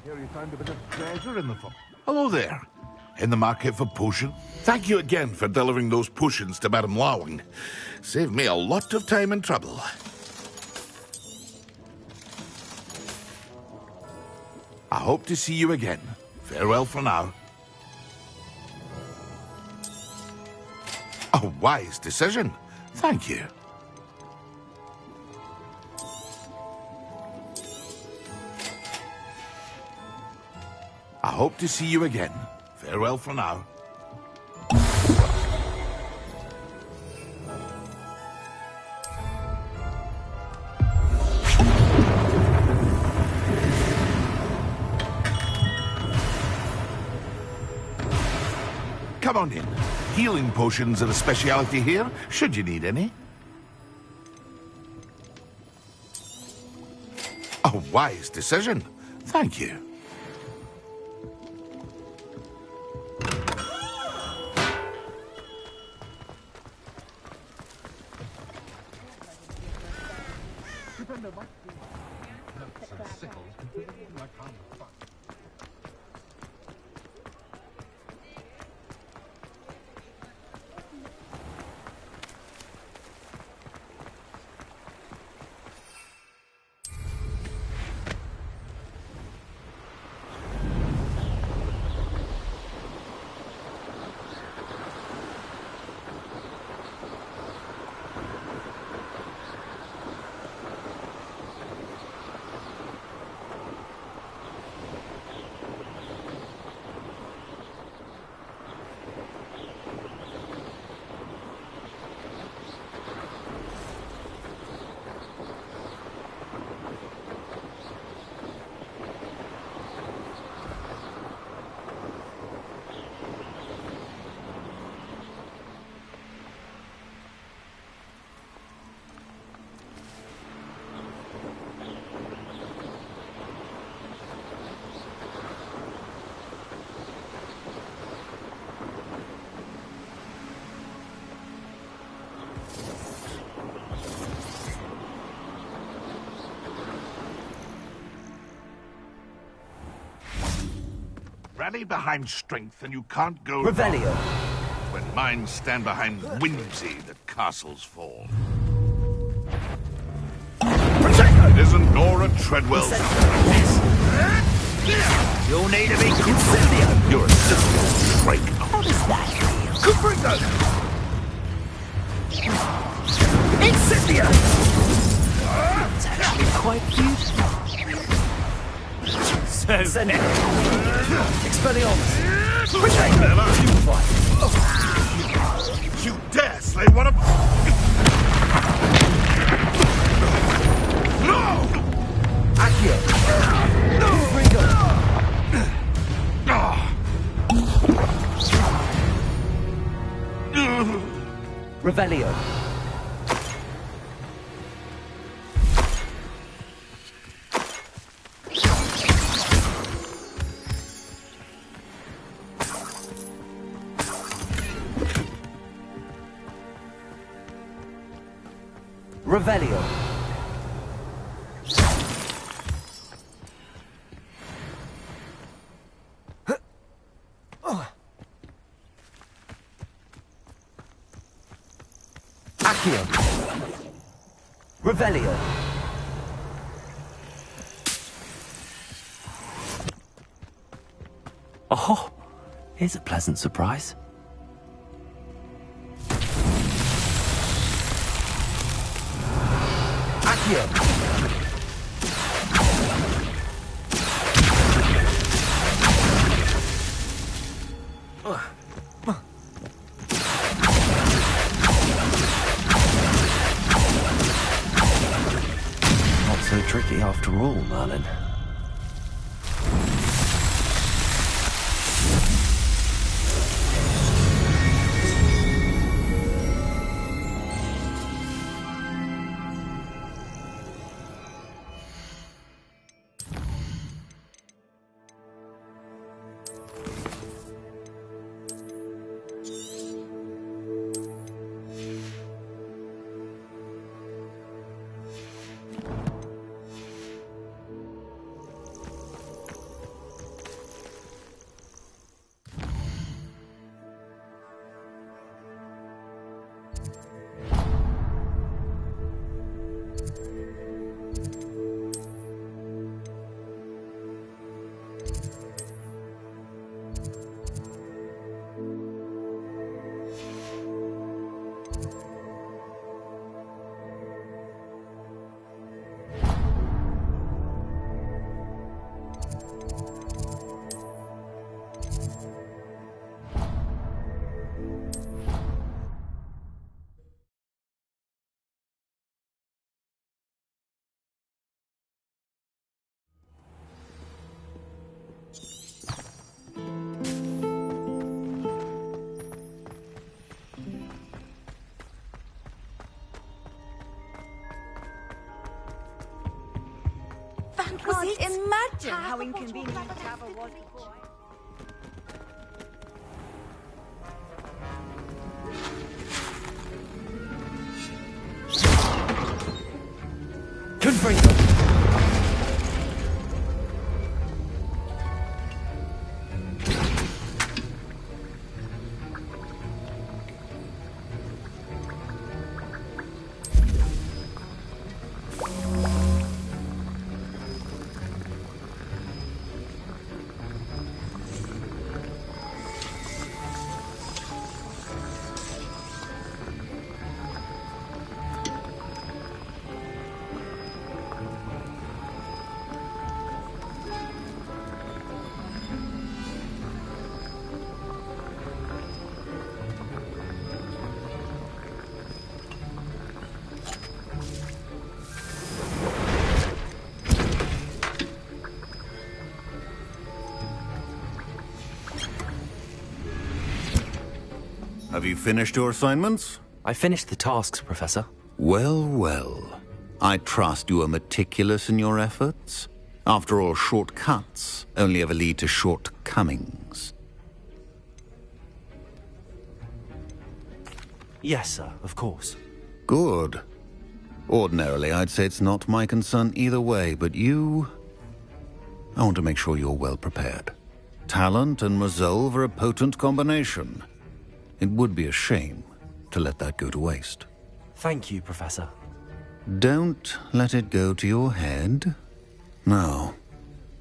Here you found a bit of treasure in the fog. Hello there. In the market for potion? Thank you again for delivering those potions to Madame Lawing. Saved me a lot of time and trouble. I hope to see you again. Farewell for now. A wise decision. Thank you. I hope to see you again. Farewell for now. Come on in. Healing potions are a speciality here, should you need any. A wise decision. Thank you. Rally behind strength and you can't go Revelio. wrong. when minds stand behind whimsy that castles fall. It isn't Nora Treadwell's... Yes. You'll need to be Incendio. You're a simple freak. How does that feel? Confringo! Incendio! It's actually quite cute. So... Expelliarmus. You dare slay one of... No! Accio. Revelio. Revelio. Accio. Revelio. Oh, here's a pleasant surprise. Accio. Not so tricky after all, Merlin. Can't imagine how inconvenient travel was before. Confringo. Have you finished your assignments? I finished the tasks, Professor. Well, well. I trust you are meticulous in your efforts. After all, shortcuts only ever lead to shortcomings. Yes, sir, of course. Good. Ordinarily, I'd say it's not my concern either way, but you... I want to make sure you're well prepared. Talent and resolve are a potent combination. It would be a shame to let that go to waste. Thank you, Professor. Don't let it go to your head. Now,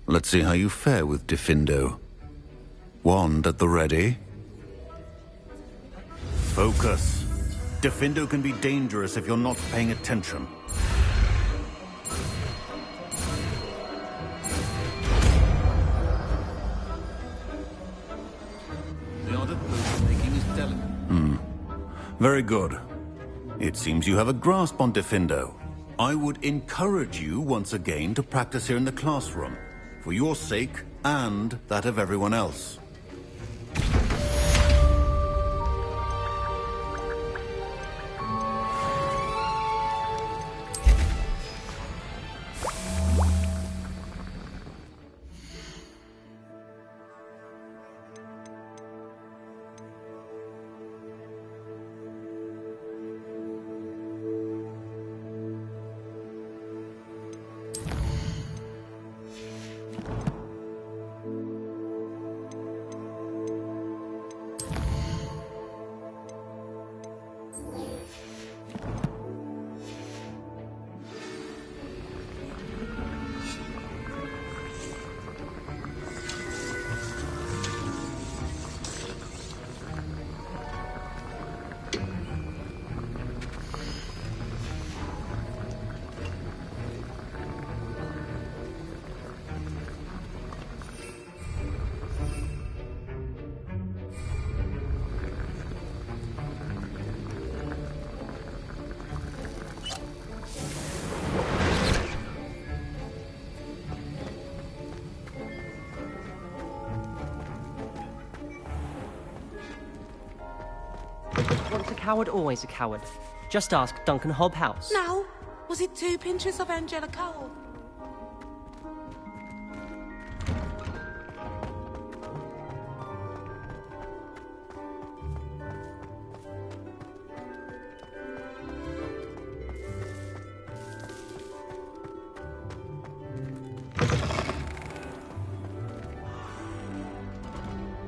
let's see how you fare with Diffindo. Wand at the ready. Focus. Diffindo can be dangerous if you're not paying attention. The art of potion making is delicate. Very good. It seems you have a grasp on Diffindo. I would encourage you once again to practice here in the classroom, for your sake and that of everyone else. Once a coward, always a coward. Just ask Duncan Hobhouse. Now, was it 2 pinches of Angelica Hall?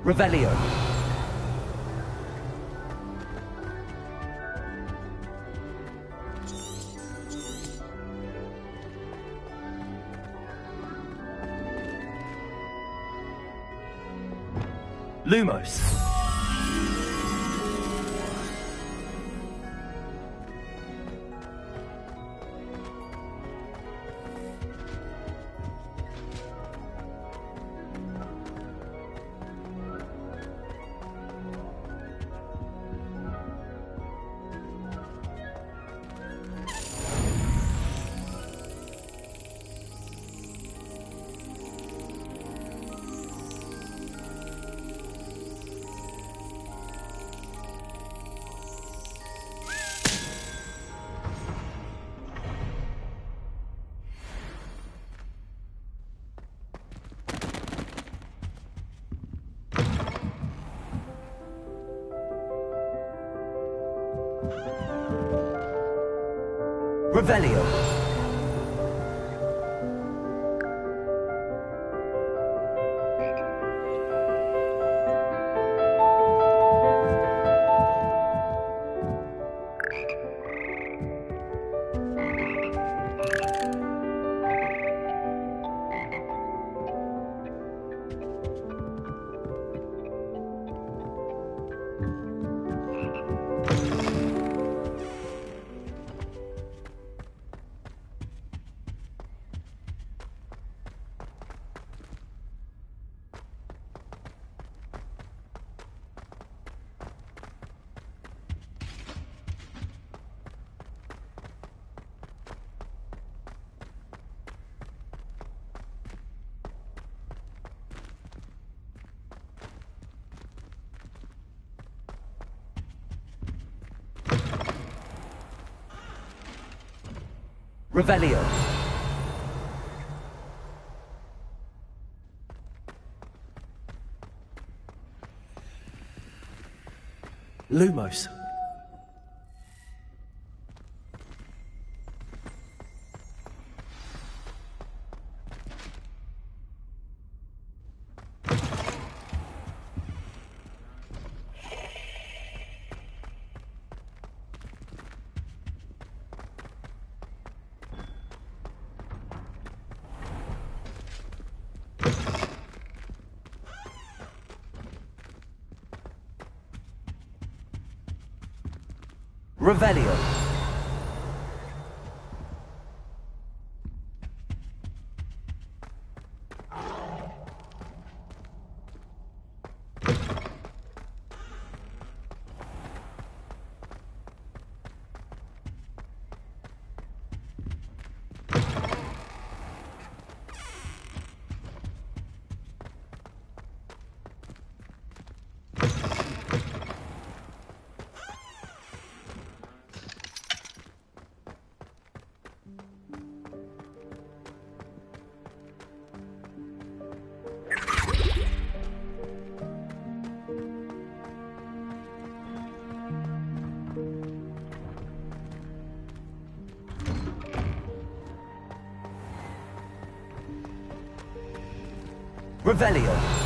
Revelio. Lumos. Revelio. Revelio. Lumos. Revelio. Revelio.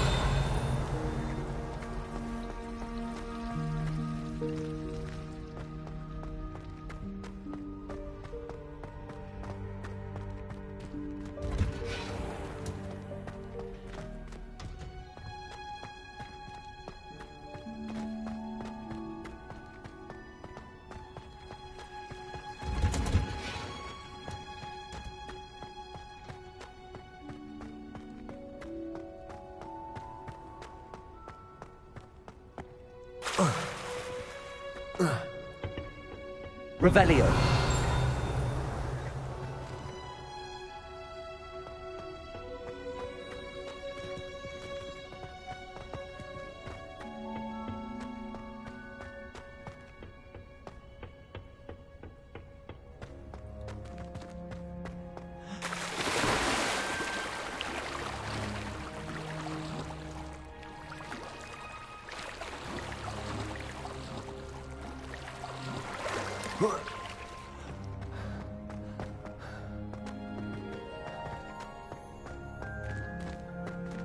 Revelio.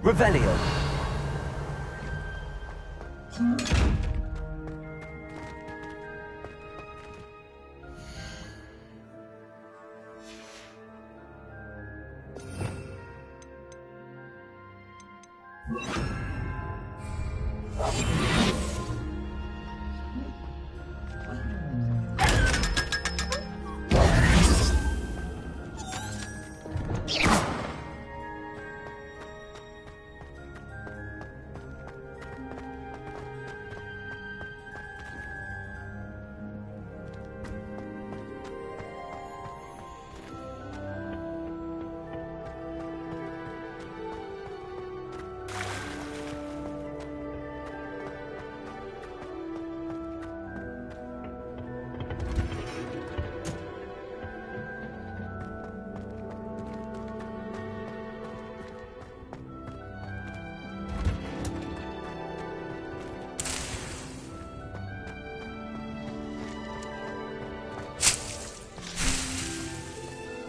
Revelio.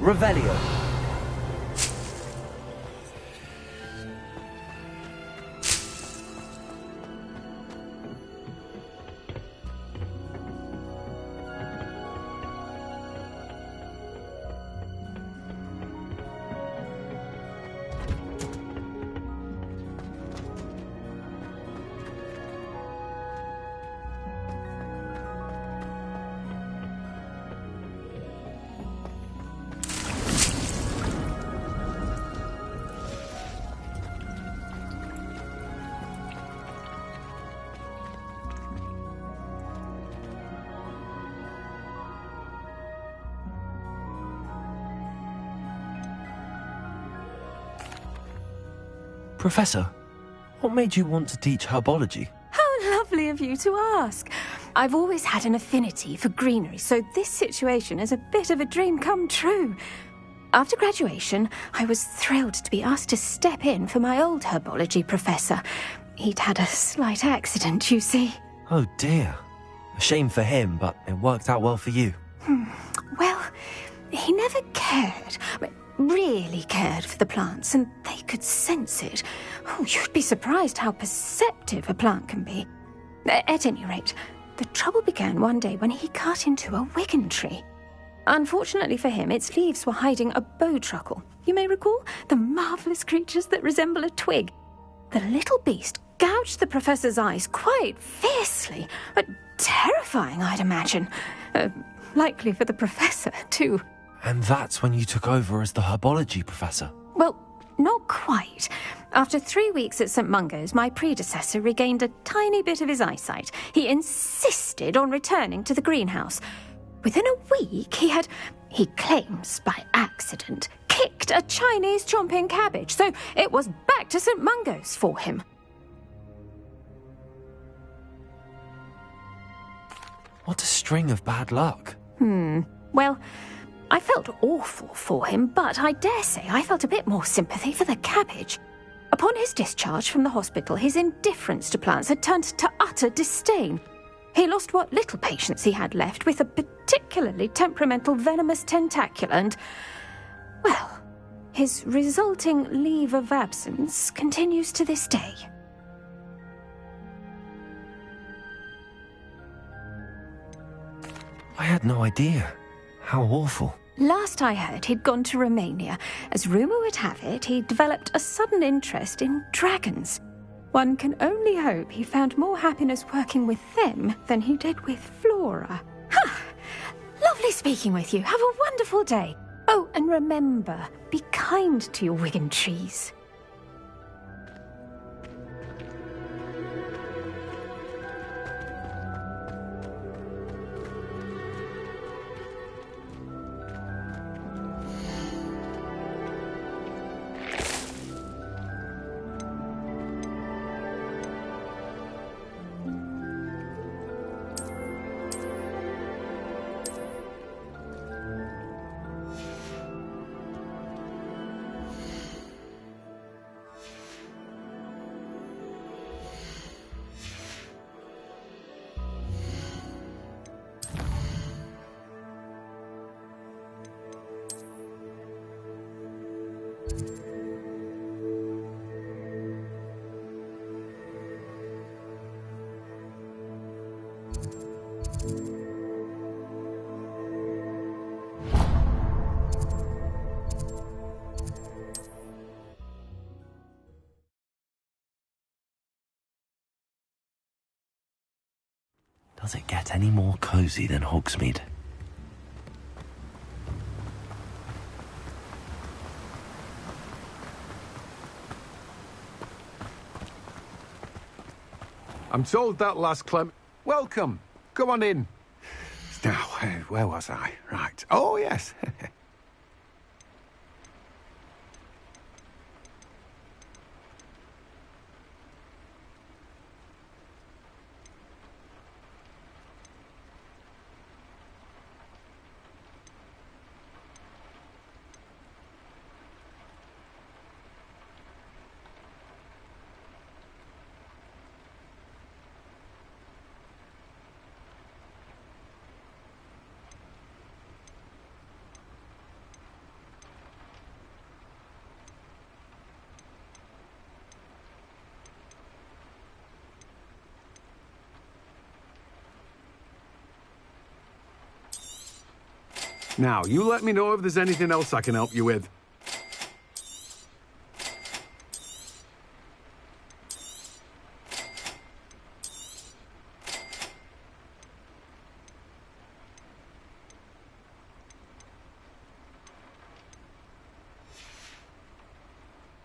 Revelio. Professor, what made you want to teach herbology? How lovely of you to ask. I've always had an affinity for greenery, so this situation is a bit of a dream come true. After graduation, I was thrilled to be asked to step in for my old herbology professor. He'd had a slight accident, you see. Oh dear. A shame for him, but it worked out well for you. Well, he never cared, really cared for the plants, and they could sense it. Oh, you'd be surprised how perceptive a plant can be. At any rate, the trouble began one day when he cut into a wigan tree. Unfortunately for him, its leaves were hiding a bowtruckle. You may recall the marvellous creatures that resemble a twig. The little beast gouged the professor's eyes quite fiercely, but terrifying, I'd imagine. Likely for the professor, too. And that's when you took over as the herbology professor? Well, not quite. After 3 weeks at St. Mungo's, my predecessor regained a tiny bit of his eyesight. He insisted on returning to the greenhouse. Within a week, he claims by accident, kicked a Chinese chomping cabbage, so it was back to St. Mungo's for him. What a string of bad luck. Well, I felt awful for him, but I dare say I felt a bit more sympathy for the cabbage. Upon his discharge from the hospital, his indifference to plants had turned to utter disdain. He lost what little patience he had left with a particularly temperamental venomous tentacula and, well, his resulting leave of absence continues to this day. I had no idea. How awful. Last I heard, he'd gone to Romania. As rumour would have it, he developed a sudden interest in dragons. One can only hope he found more happiness working with them than he did with Flora. Lovely speaking with you. Have a wonderful day. Oh, and remember, be kind to your Wigan trees. Does it get any more cosy than Hogsmeade? I'm told that last Clem... Welcome. Come on in. Now, where was I? Right. Oh, yes. Now, you let me know if there's anything else I can help you with.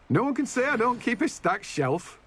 No one can say I don't keep a stacked shelf.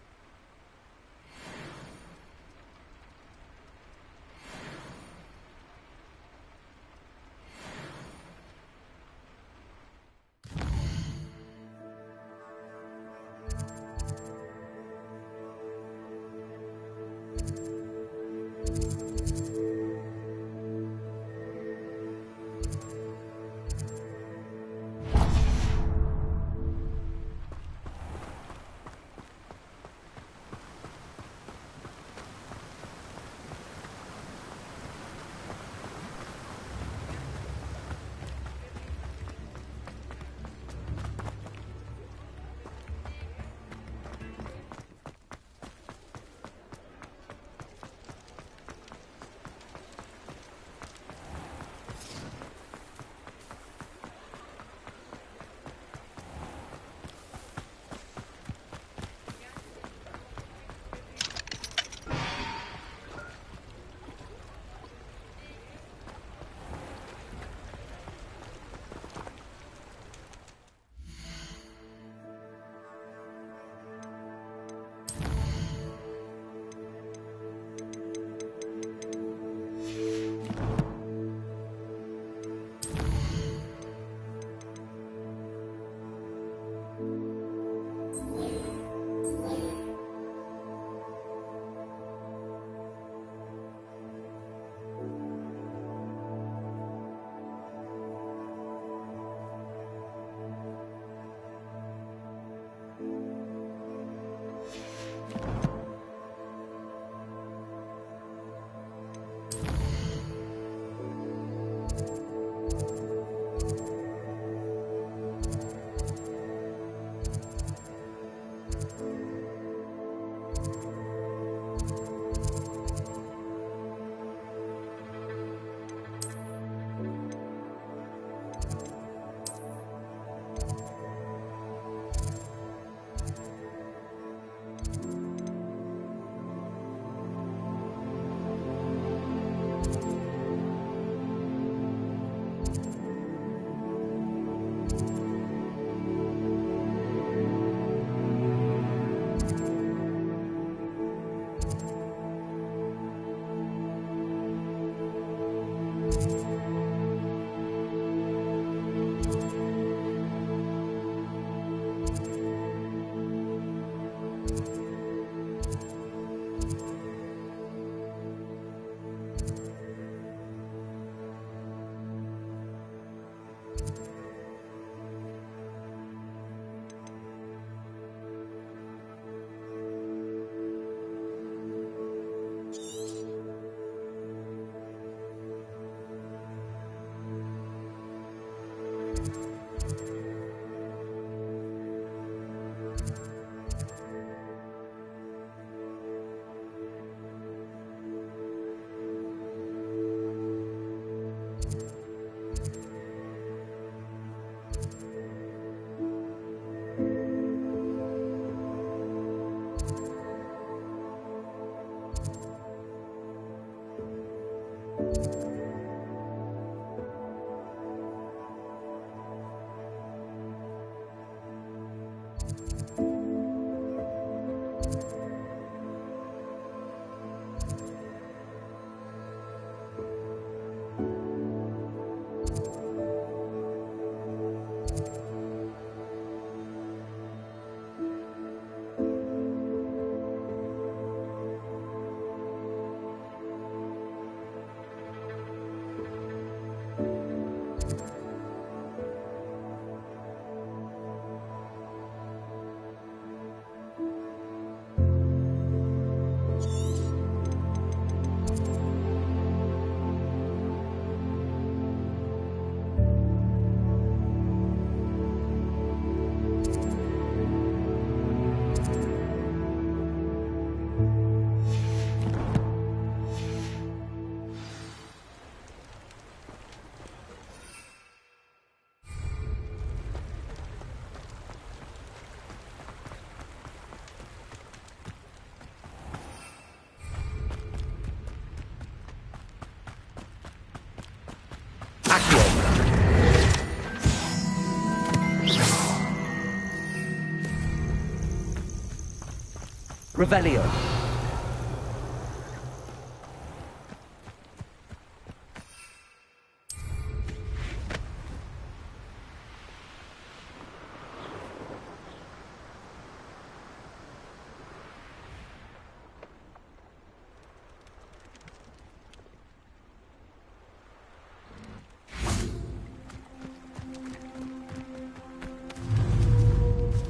Revelio.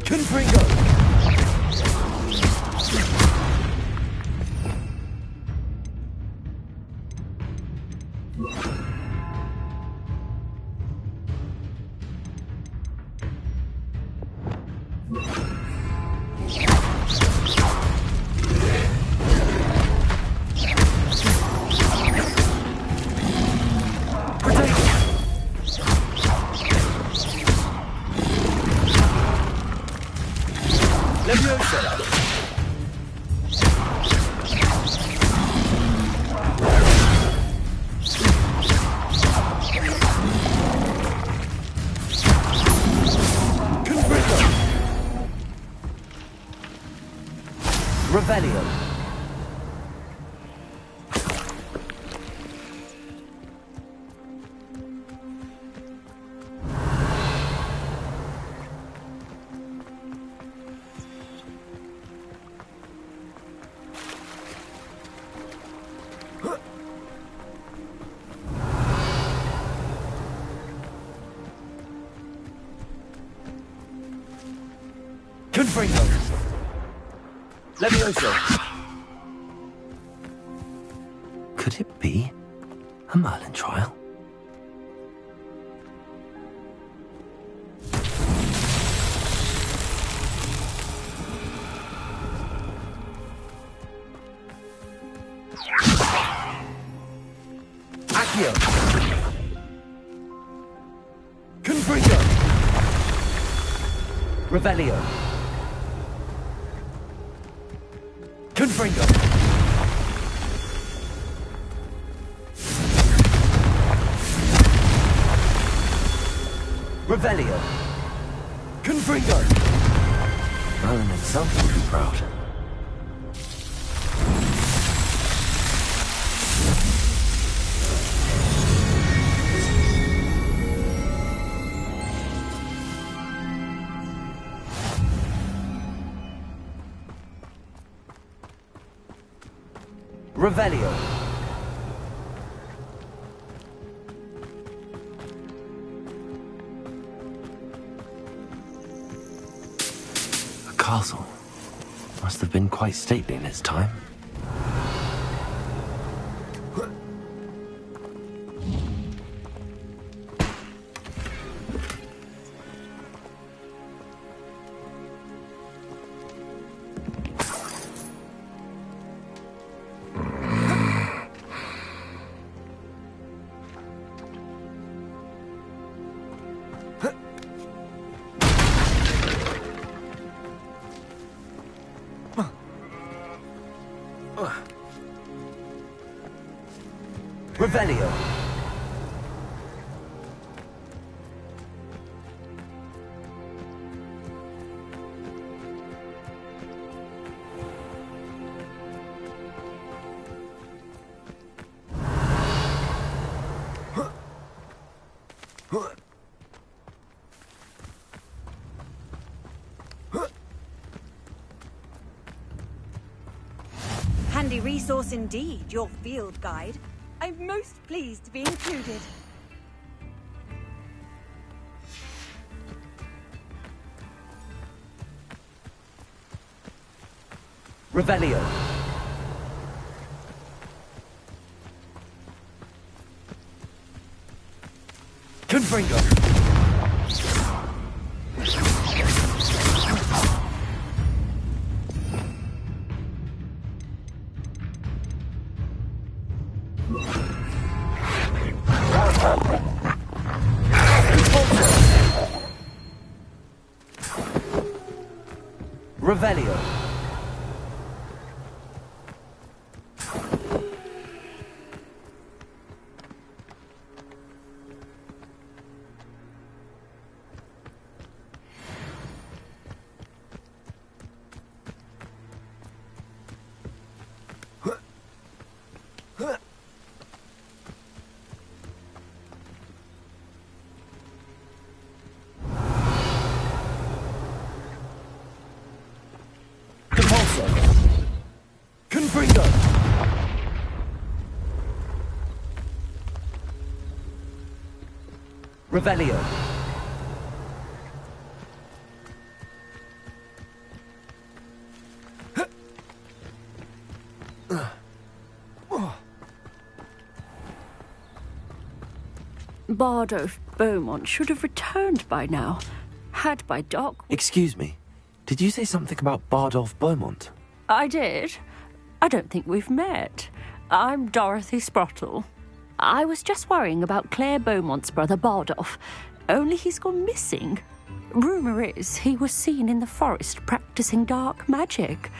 Confringo. Revelio. Confringo. Levioso. Could it be a Merlin trial? Accio. Confringo. Revelio. Confringo. Revelio. Confringo. Merlin himself would be proud. Revelio. A castle. Must have been quite stately in its time. Revelio. Handy resource indeed, your field guide. I'm most pleased to be included. Revelio. Confringo. Revelio. Revelio. Bardolph Beaumont should have returned by now. Had by Doc... Excuse me. Did you say something about Bardolph Beaumont? I did. I don't think we've met. I'm Dorothy Sprottle. I was just worrying about Claire Beaumont's brother Bardolph. Only he's gone missing. Rumour is he was seen in the forest practicing dark magic.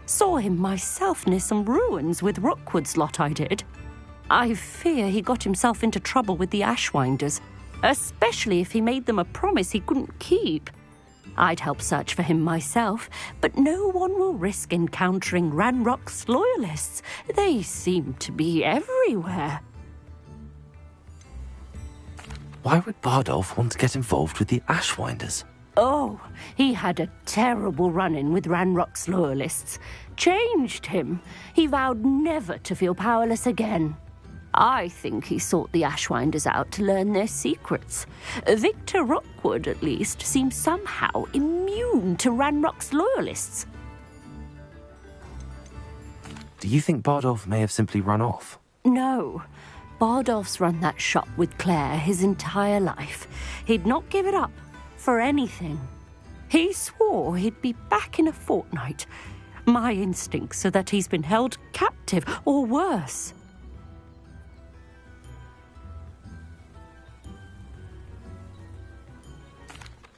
Saw him myself near some ruins with Rookwood's lot I did. I fear he got himself into trouble with the Ashwinders, especially if he made them a promise he couldn't keep. I'd help search for him myself, but no one will risk encountering Ranrock's loyalists. They seem to be everywhere. Why would Bardolph want to get involved with the Ashwinders? Oh, he had a terrible run-in with Ranrock's loyalists. Changed him. He vowed never to feel powerless again. I think he sought the Ashwinders out to learn their secrets. Victor Rookwood, at least, seems somehow immune to Ranrock's loyalists. Do you think Bardolph may have simply run off? No. Bardolph's run that shop with Claire his entire life. He'd not give it up for anything. He swore he'd be back in a fortnight. My instincts are that he's been held captive, or worse.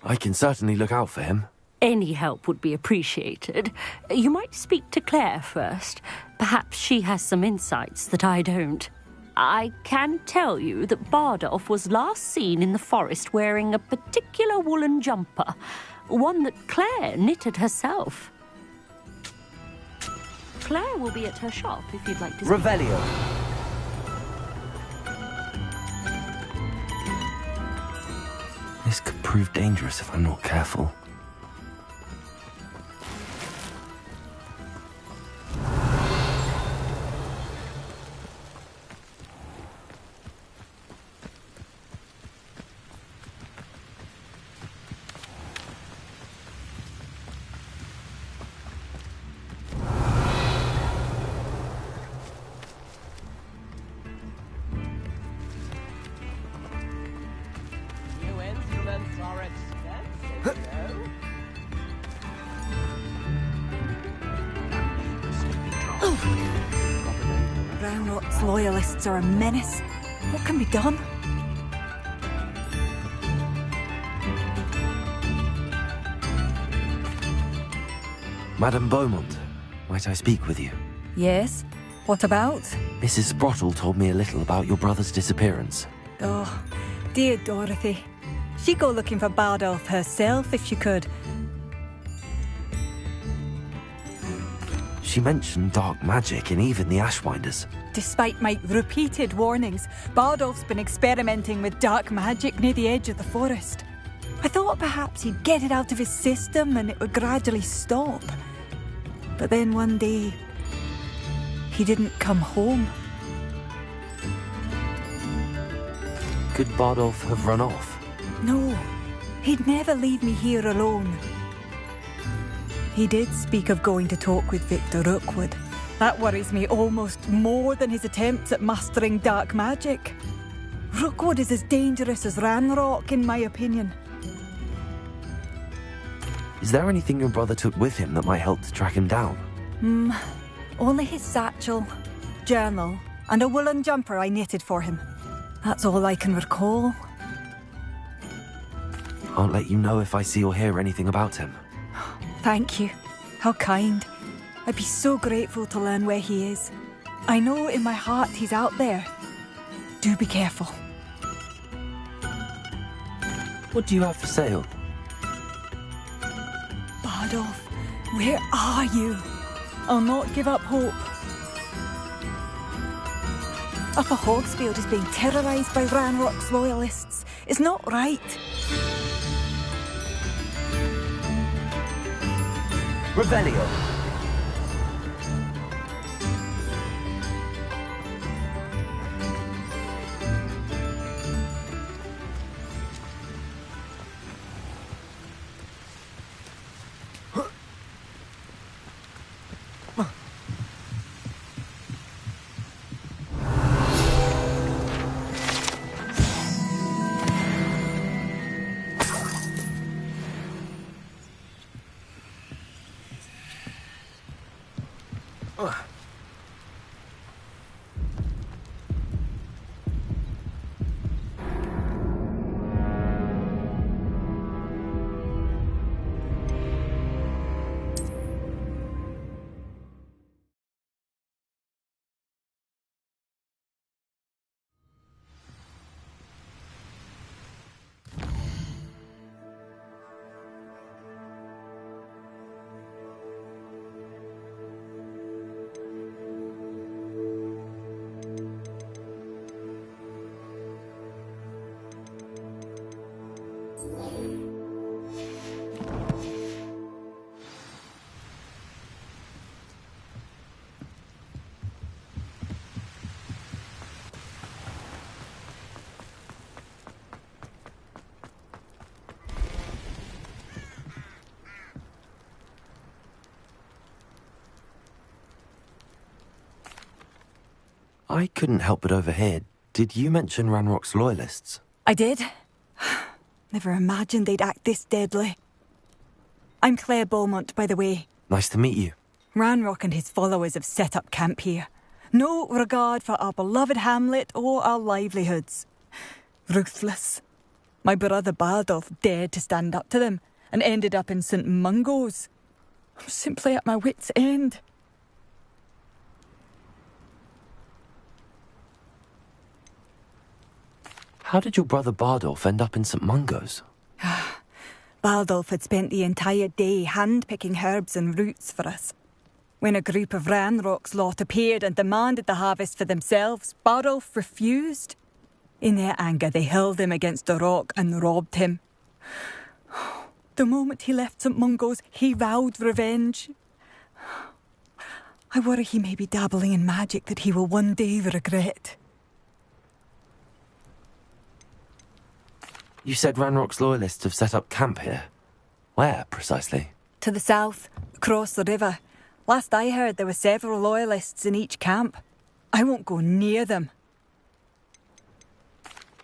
I can certainly look out for him. Any help would be appreciated. You might speak to Claire first. Perhaps she has some insights that I don't. I can tell you that Bardolph was last seen in the forest wearing a particular woolen jumper, one that Claire knitted herself. Claire will be at her shop if you'd like to see. Revelio. This could prove dangerous if I'm not careful. Ranrock's loyalists are a menace. What can be done? Madame Beaumont, might I speak with you? Yes? What about? Mrs. Sprottle told me a little about your brother's disappearance. Oh, dear Dorothy. She'd go looking for Bardolph herself if she could. She mentioned dark magic and even the Ashwinders. Despite my repeated warnings, Bardolph's been experimenting with dark magic near the edge of the forest. I thought perhaps he'd get it out of his system and it would gradually stop. But then one day, he didn't come home. Could Bardolph have run off? No, he'd never leave me here alone. He did speak of going to talk with Victor Rookwood. That worries me almost more than his attempts at mastering dark magic. Rookwood is as dangerous as Ranrock, in my opinion. Is there anything your brother took with him that might help to track him down? Only his satchel, journal, and a woolen jumper I knitted for him. That's all I can recall. I'll let you know if I see or hear anything about him. Thank you. How kind. I'd be so grateful to learn where he is. I know in my heart he's out there. Do be careful. What do you have for sale? Bardolph, where are you? I'll not give up hope. Upper Hogsfield is being terrorised by Ranrock's loyalists. It's not right. Revelio. I couldn't help but overhear. Did you mention Ranrock's loyalists? I did. Never imagined they'd act this deadly. I'm Claire Beaumont, by the way. Nice to meet you. Ranrock and his followers have set up camp here. No regard for our beloved hamlet or our livelihoods. Ruthless. My brother Bardolph dared to stand up to them and ended up in St. Mungo's. I'm simply at my wit's end. How did your brother Bardolph end up in St. Mungo's? Bardolph had spent the entire day hand-picking herbs and roots for us. When a group of Ranrock's lot appeared and demanded the harvest for themselves, Bardolph refused. In their anger, they hurled him against a rock and robbed him. The moment he left St. Mungo's, he vowed revenge. I worry he may be dabbling in magic that he will one day regret. You said Ranrock's loyalists have set up camp here. Where, precisely? To the south, across the river. Last I heard, there were several loyalists in each camp. I won't go near them.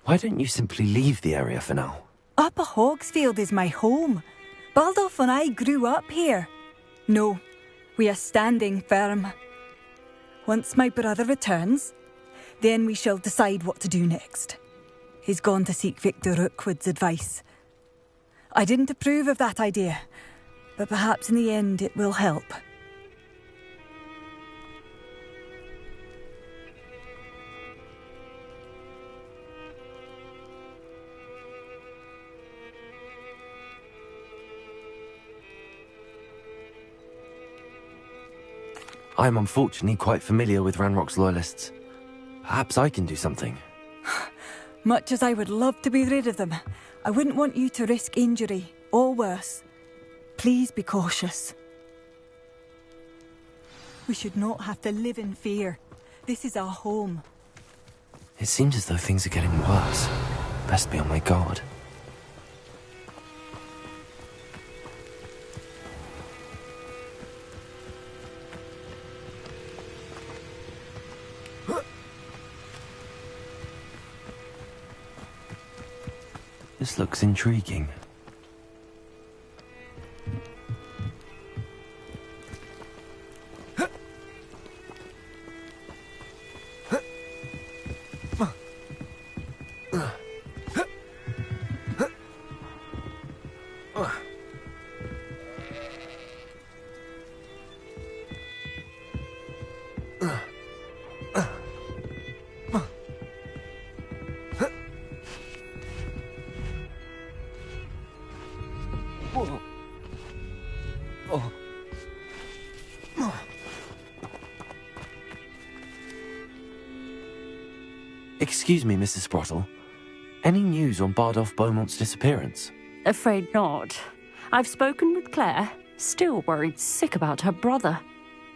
Why don't you simply leave the area for now? Upper Hogsfield is my home. Bardolph and I grew up here. No, we are standing firm. Once my brother returns, then we shall decide what to do next. He's gone to seek Victor Rookwood's advice. I didn't approve of that idea, but perhaps in the end it will help. I'm unfortunately quite familiar with Ranrock's loyalists. Perhaps I can do something. Much as I would love to be rid of them, I wouldn't want you to risk injury, or worse. Please be cautious. We should not have to live in fear. This is our home. It seems as though things are getting worse. Best be on my guard. This looks intriguing. Excuse me, Mrs. Sprottle. Any news on Bardolph Beaumont's disappearance? Afraid not. I've spoken with Claire, still worried sick about her brother.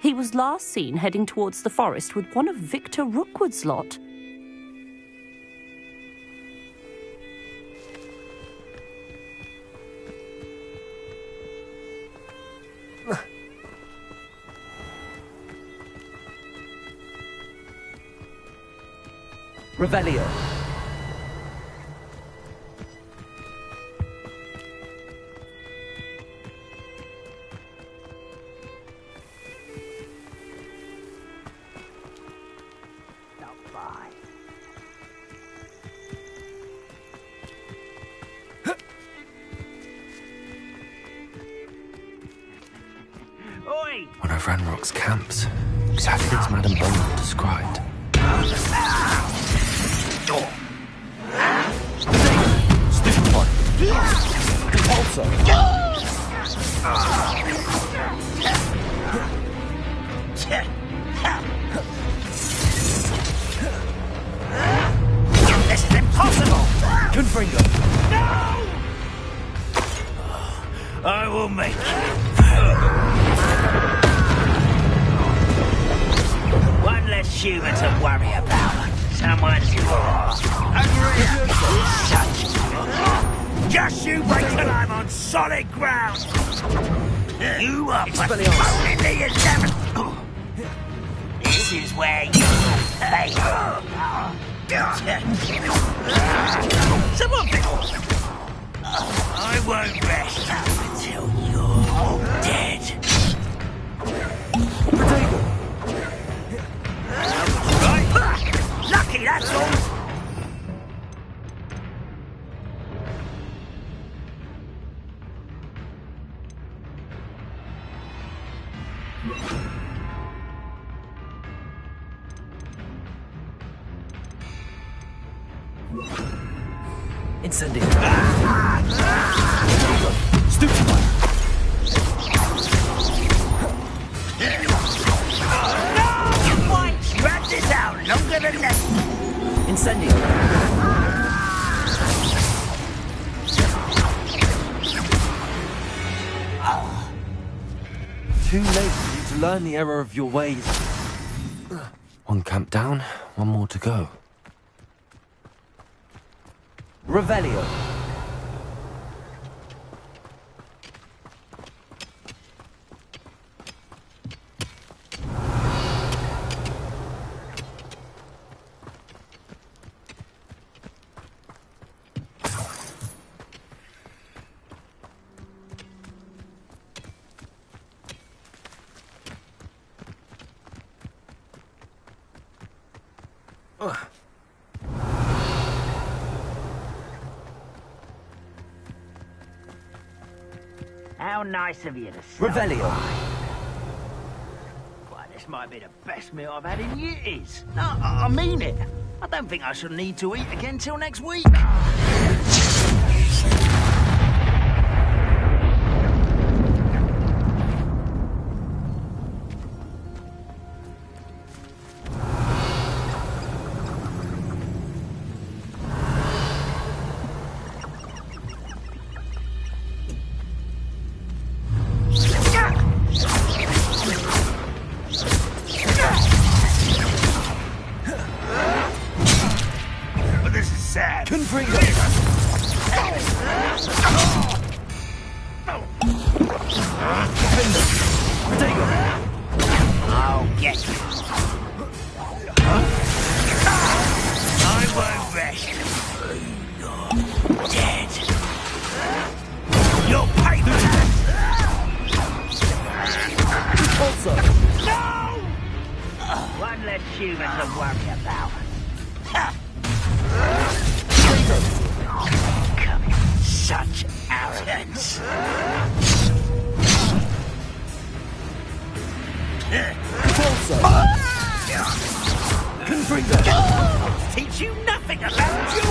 He was last seen heading towards the forest with one of Victor Rookwood's lot. Revelio. One of Ranrock's camps. Exactly as Madame Beaumont described. Stiff one. Repulsor. This is impossible! Confringo. No! I will make you. One less human to worry about. Someone's Just you wait till I'm on solid ground. You are only 11. This is where you pay. Someone I won't rest until you're dead. Right. Lucky, that's all. Incendio. Stupefy. Drag this out longer than that. Incendio. Too late for you to learn the error of your ways. One camp down, one more to go. Revelio. How nice of you to stop. Revelio. Why, this might be the best meal I've had in years. No, I mean it. I don't think I shall need to eat again till next week. I'll get you. I won't rest. You're dead. You'll pay for that. Also. No! One less human to worry about. Such arrogance. Teach you nothing about you.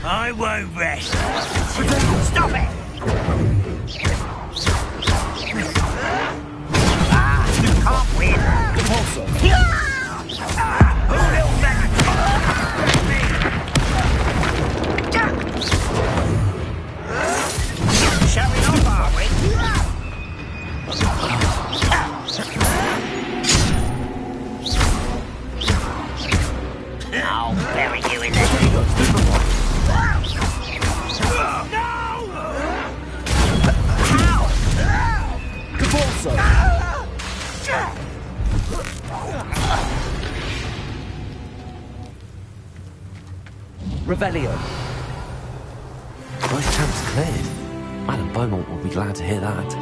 I won't rest. Stop it. Can't win. Little man. Showing off, are we? I'll bury you in the... No! How? Revelio. Both camps cleared. Madame Beaumont will be glad to hear that.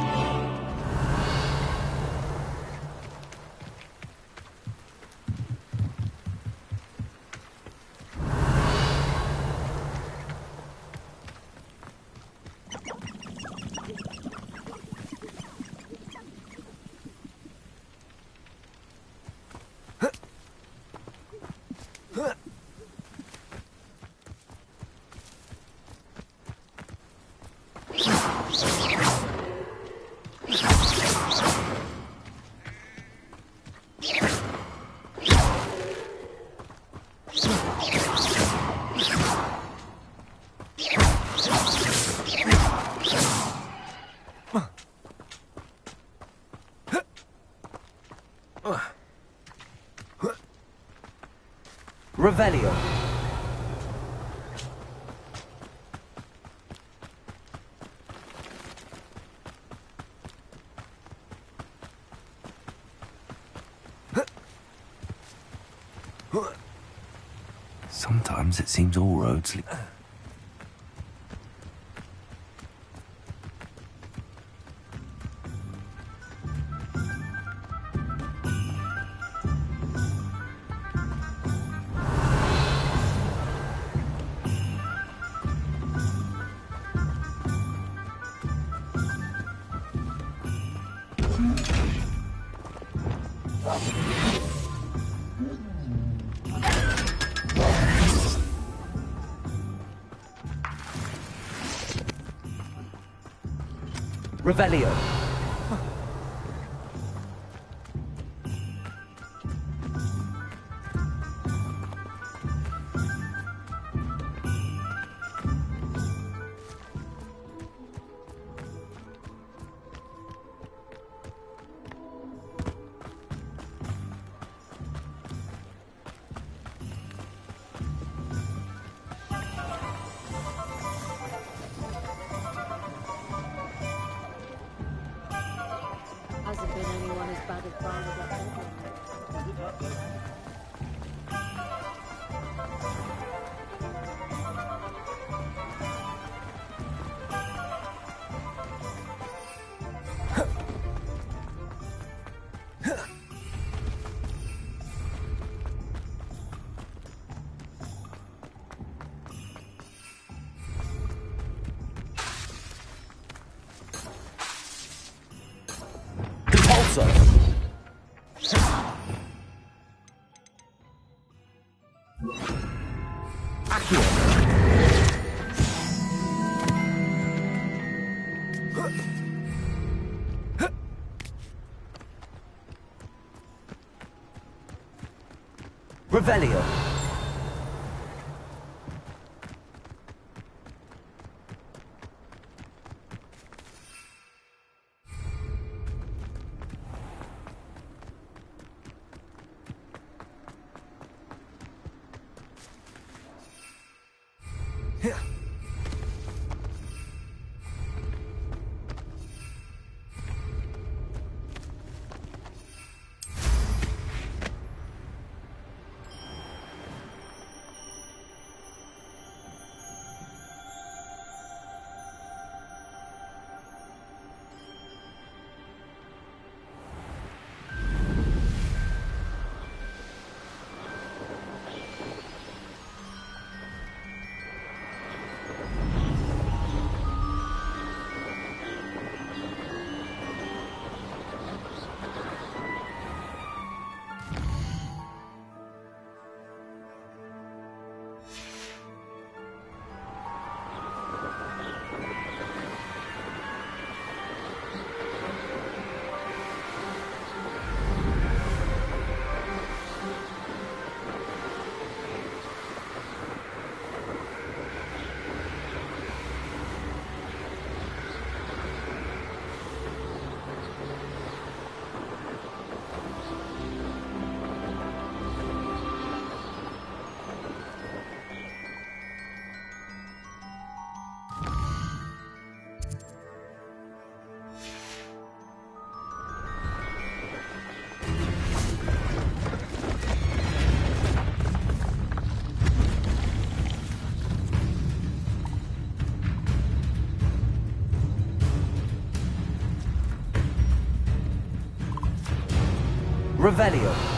Revelio. Sometimes it seems all roads lead. Revelio. Hasn't been anyone as bad as Barnabas. Revelio. Revelio.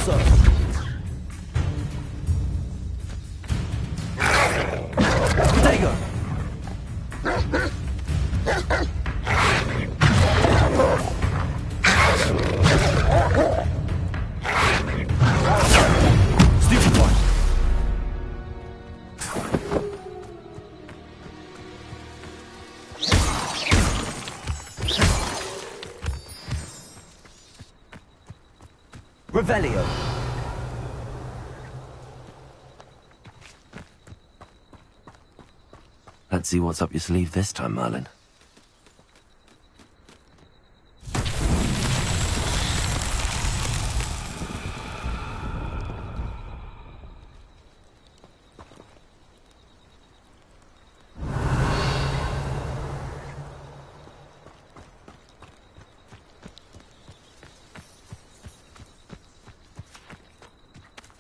Repulsor! Dagger! Stupefy! Revelio! Let's see what's up your sleeve this time, Merlin.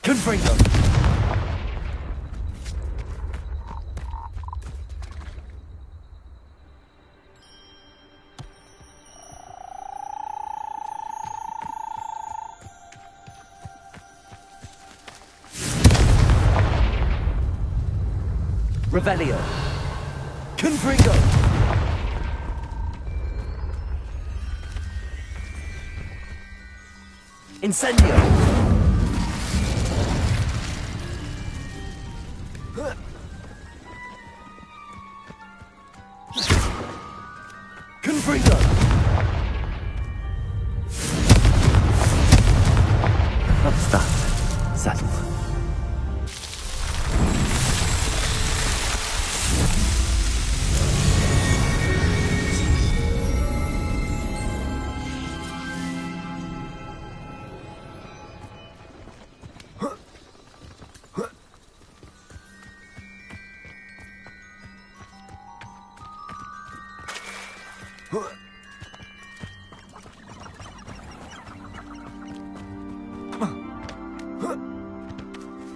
Confringo! Revelio! Confringo! Incendio! Confringo! That's that. Settled.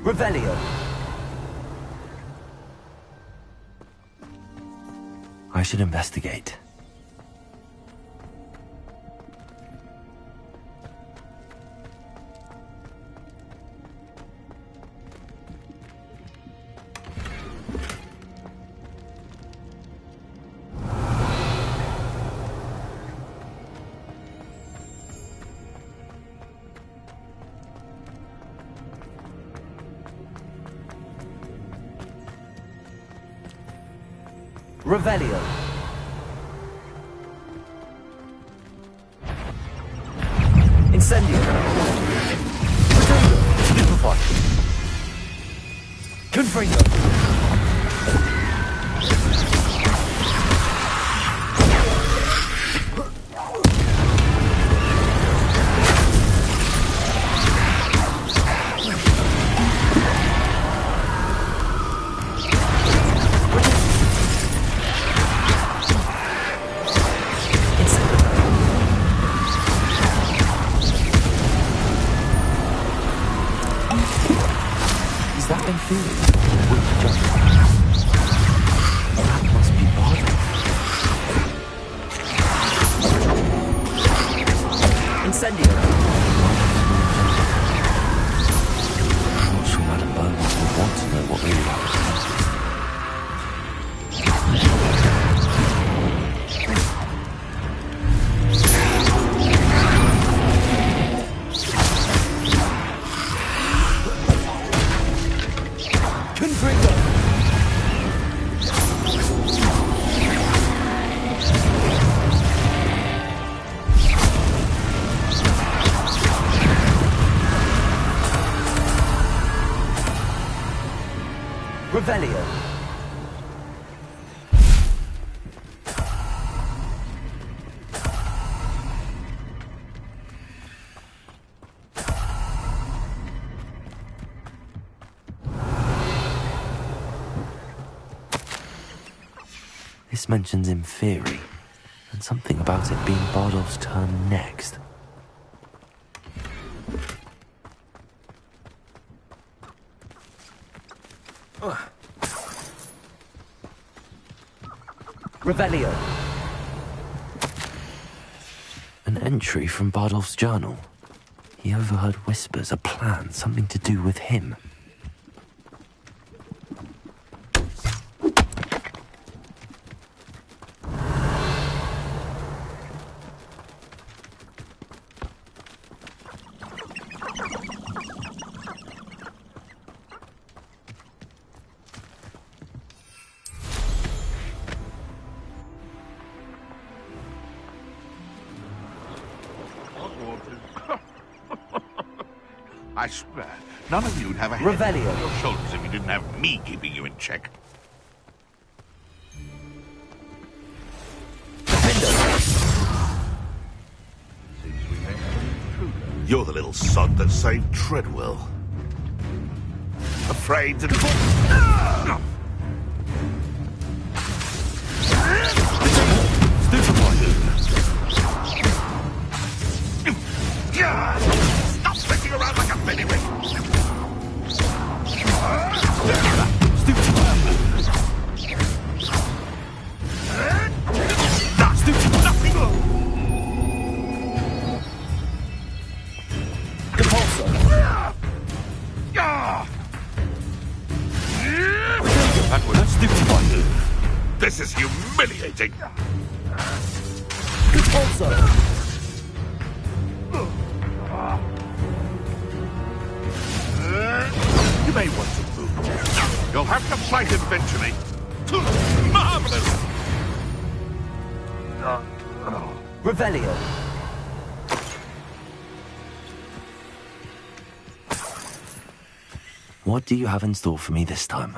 Revelio! I should investigate. Revelio! Incendio! Stupefy! Confringo! That must be Bardolph. Incendio! I'm not sure Madame Beaumont would want to know what really happened. Revelio! This mentions Inferi, and something about it being Bardolph's turn next. Revelio! An entry from Bardolph's journal. He overheard whispers, a plan, something to do with him. I swear, none of you'd have a head Revelio. on your shoulders if you didn't have me keeping you in check. You're the little sod that saved Treadwell. Afraid to... Stop messing around like a bailiwick! This is humiliating! You may want to move. You'll have to fight eventually. Marvelous! Revelio. What do you have in store for me this time?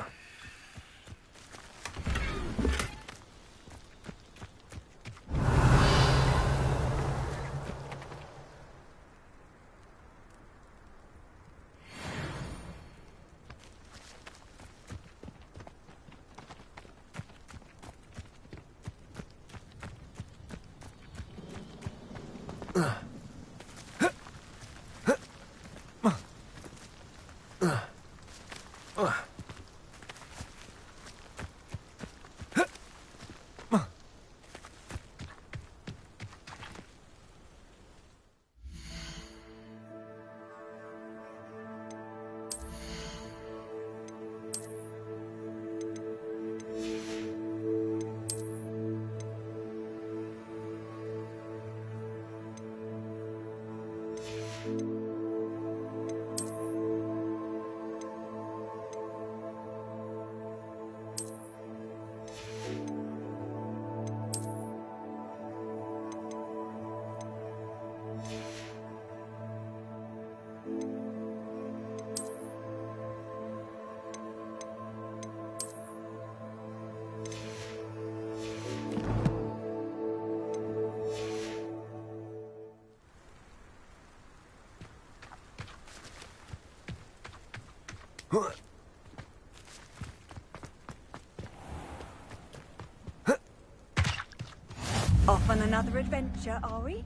Off on another adventure, are we?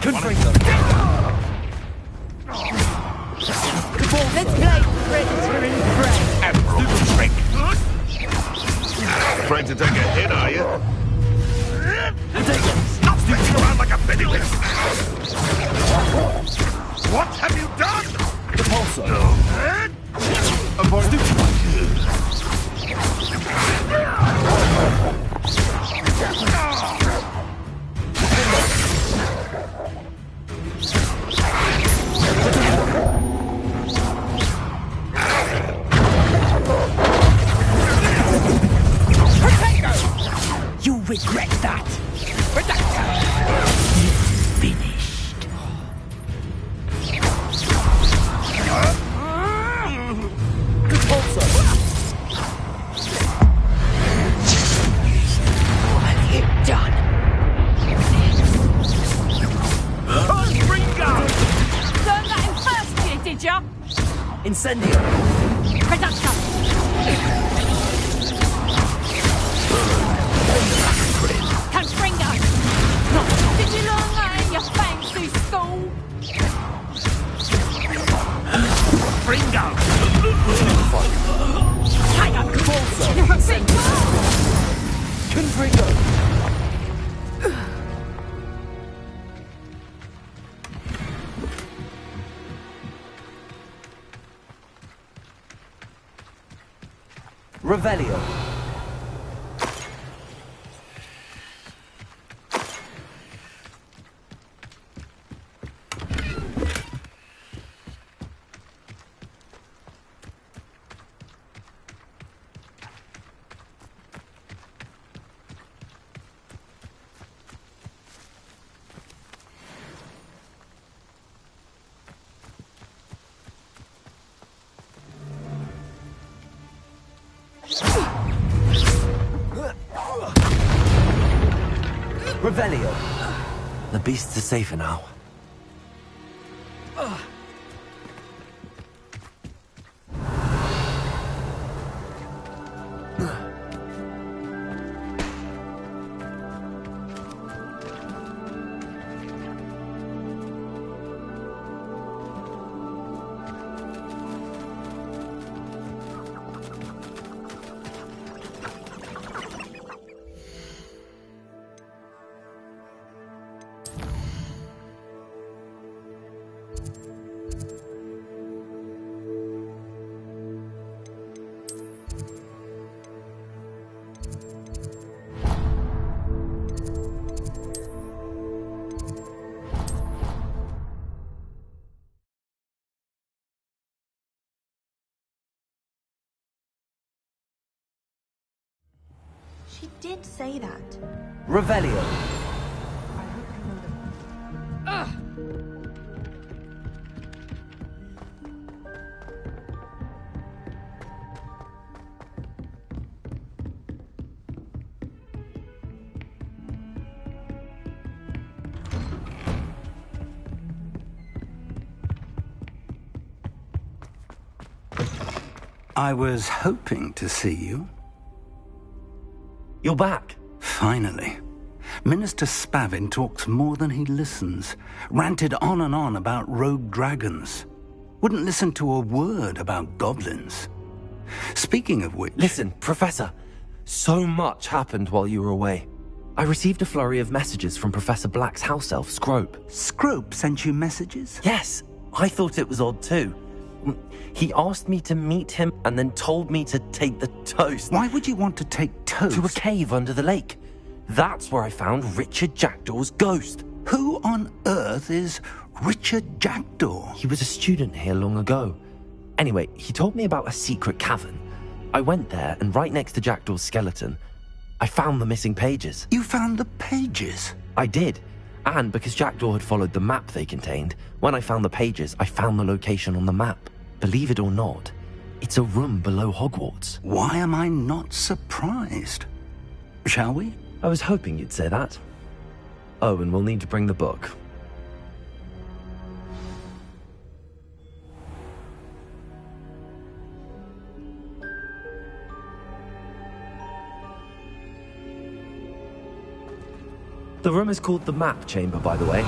Let's play predator and prey. Admirable trick! Afraid to take a hit, are you? Stop messing around like a bailiwick! What have you done? The pulsar. Avoid You regret that. Finished. What have you done? Learned that in first year, did ya? Incendio. Reduction. Confringo. Did you learn that in your fancy school? Fringo! Hang up, Cabalzo. You're a big Confringo. Revelio. Revelio. The beasts are safer now. She did say that. Revelio. I was hoping to see you. You're back. Finally. Minister Spavin talks more than he listens. Ranted on and on about rogue dragons. Wouldn't listen to a word about goblins. Speaking of which... Listen, Professor. So much happened while you were away. I received a flurry of messages from Professor Black's house elf, Scrope. Scrope sent you messages? Yes. I thought it was odd too. He asked me to meet him and then told me to take the toast. Why would you want to take toast? To a cave under the lake. That's where I found Richard Jackdaw's ghost. Who on earth is Richard Jackdaw? He was a student here long ago. Anyway, he told me about a secret cavern. I went there, and right next to Jackdaw's skeleton, I found the missing pages. You found the pages? I did. And because Jackdaw had followed the map they contained, when I found the pages, I found the location on the map. Believe it or not, it's a room below Hogwarts. Why am I not surprised? Shall we? I was hoping you'd say that. Oh, and we'll need to bring the book. The room is called the Map Chamber, by the way.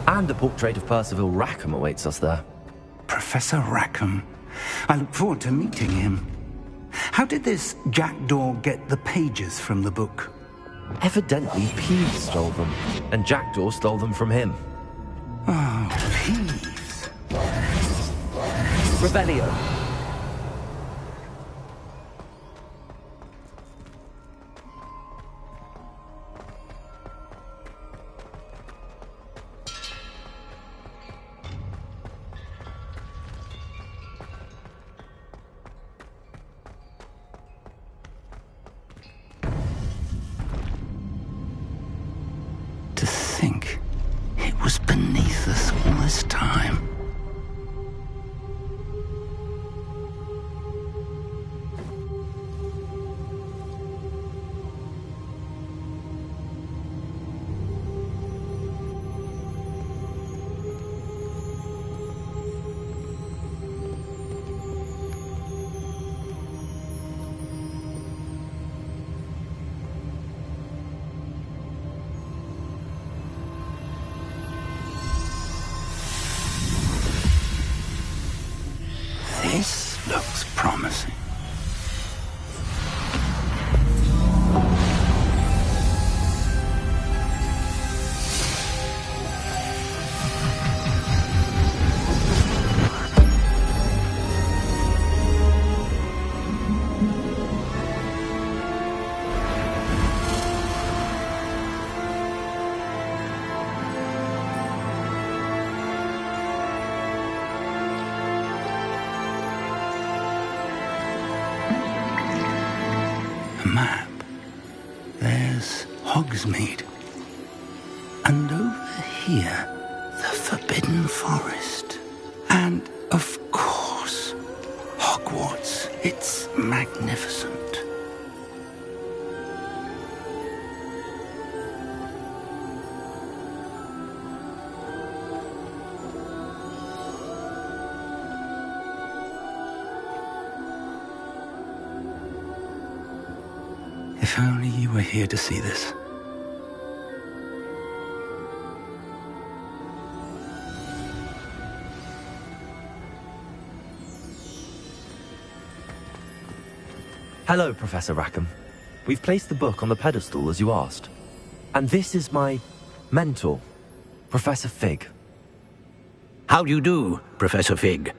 And a portrait of Percival Rackham awaits us there. Professor Rackham. I look forward to meeting him. How did this Jackdaw get the pages from the book? Evidently, Peeves stole them, and Jackdaw stole them from him. Oh, Peeves. Revelio. To think it was beneath us all this time. A map. There's Hogsmeade. And over here, the Forbidden Forest. And, of course, Hogwarts. It's magnificent. If only you were here to see this. Hello, Professor Rackham. We've placed the book on the pedestal as you asked. And this is my mentor, Professor Fig. How do you do, Professor Fig?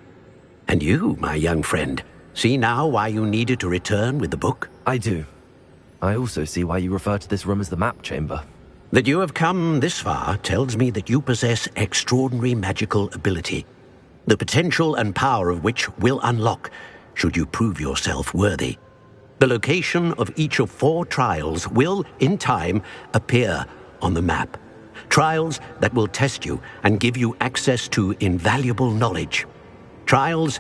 And you, my young friend, see now why you needed to return with the book? I do. I also see why you refer to this room as the map chamber. That you have come this far tells me that you possess extraordinary magical ability, the potential and power of which will unlock should you prove yourself worthy. The location of each of 4 trials will, in time, appear on the map. Trials that will test you and give you access to invaluable knowledge. Trials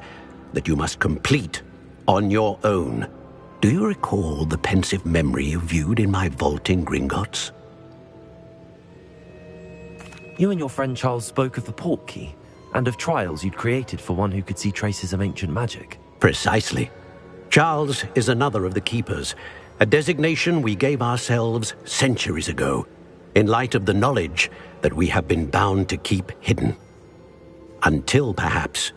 that you must complete on your own. Do you recall the pensive memory you viewed in my vault in Gringotts? You and your friend Charles spoke of the Portkey, and of trials you'd created for one who could see traces of ancient magic. Precisely. Charles is another of the Keepers, a designation we gave ourselves centuries ago, in light of the knowledge that we have been bound to keep hidden. Until, perhaps,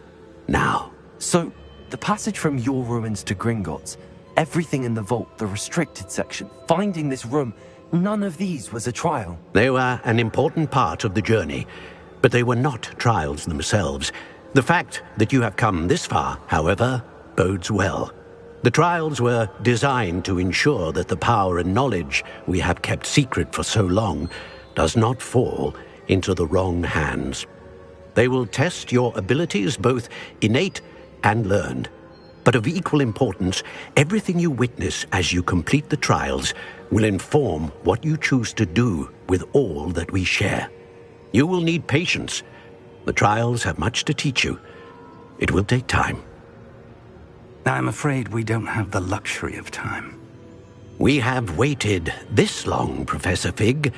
now. So, the passage from your ruins to Gringotts, everything in the vault, the restricted section, finding this room, none of these was a trial. They were an important part of the journey, but they were not trials themselves. The fact that you have come this far, however, bodes well. The trials were designed to ensure that the power and knowledge we have kept secret for so long does not fall into the wrong hands. They will test your abilities, both innate and learned. But of equal importance, everything you witness as you complete the trials will inform what you choose to do with all that we share. You will need patience. The trials have much to teach you. It will take time. I'm afraid we don't have the luxury of time. We have waited this long, Professor Fig.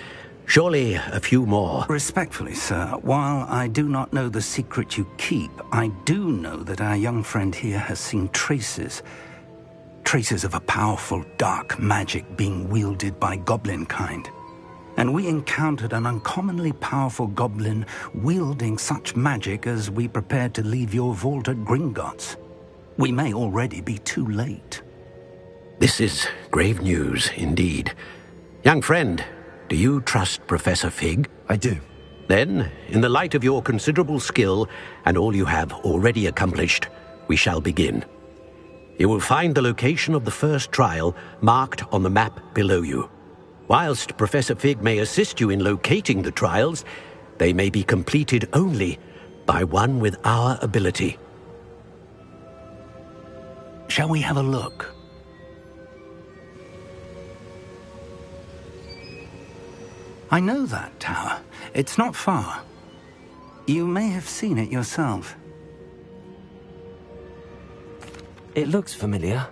Surely a few more. Respectfully, sir, while I do not know the secret you keep, I do know that our young friend here has seen traces of a powerful dark magic being wielded by goblin kind. And we encountered an uncommonly powerful goblin wielding such magic as we prepared to leave your vault at Gringotts. We may already be too late. This is grave news indeed. Young friend, do you trust Professor Fig? I do. Then, in the light of your considerable skill and all you have already accomplished, we shall begin. You will find the location of the first trial marked on the map below you. Whilst Professor Fig may assist you in locating the trials, they may be completed only by one with our ability. Shall we have a look? I know that tower. It's not far. You may have seen it yourself. It looks familiar.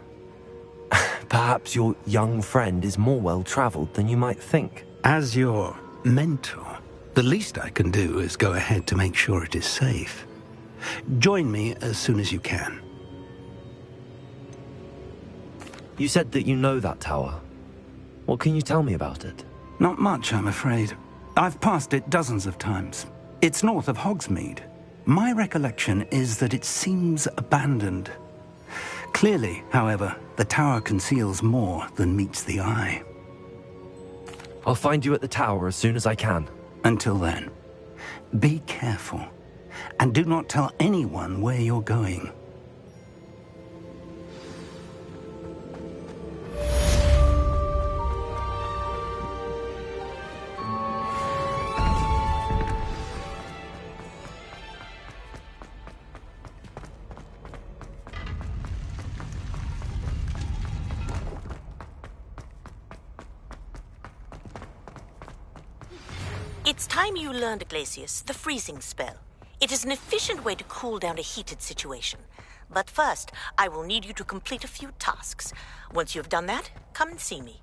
Perhaps your young friend is more well-traveled than you might think. As your mentor, the least I can do is go ahead to make sure it is safe. Join me as soon as you can. You said that you know that tower. What can you tell me about it? Not much, I'm afraid. I've passed it dozens of times. It's north of Hogsmeade. My recollection is that it seems abandoned. Clearly, however, the tower conceals more than meets the eye. I'll find you at the tower as soon as I can. Until then, be careful, and do not tell anyone where you're going. It's time you learned, Glacius, the freezing spell. It is an efficient way to cool down a heated situation. But first, I will need you to complete a few tasks. Once you have done that, come and see me.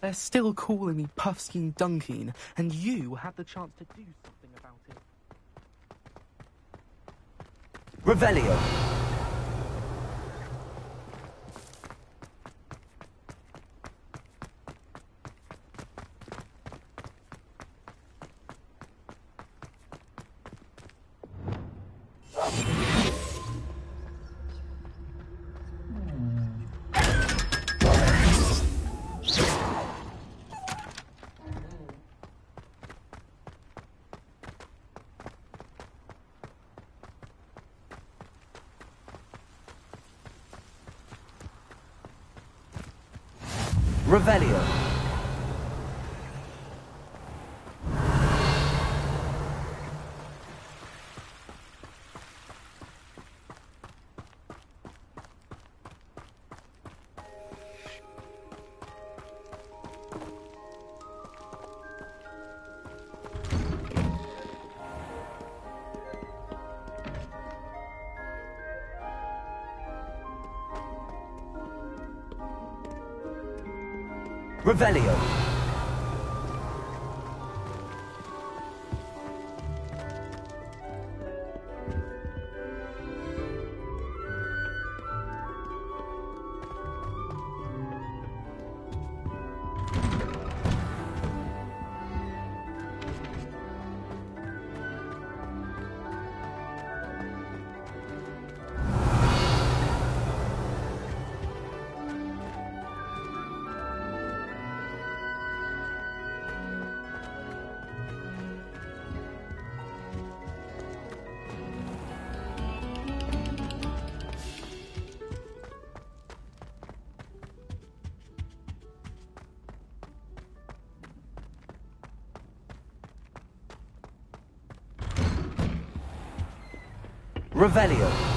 They're still calling me Puffskein Dunkeen, and you had the chance to do something about it. Revelio. Revelio. Revelio. Revelio.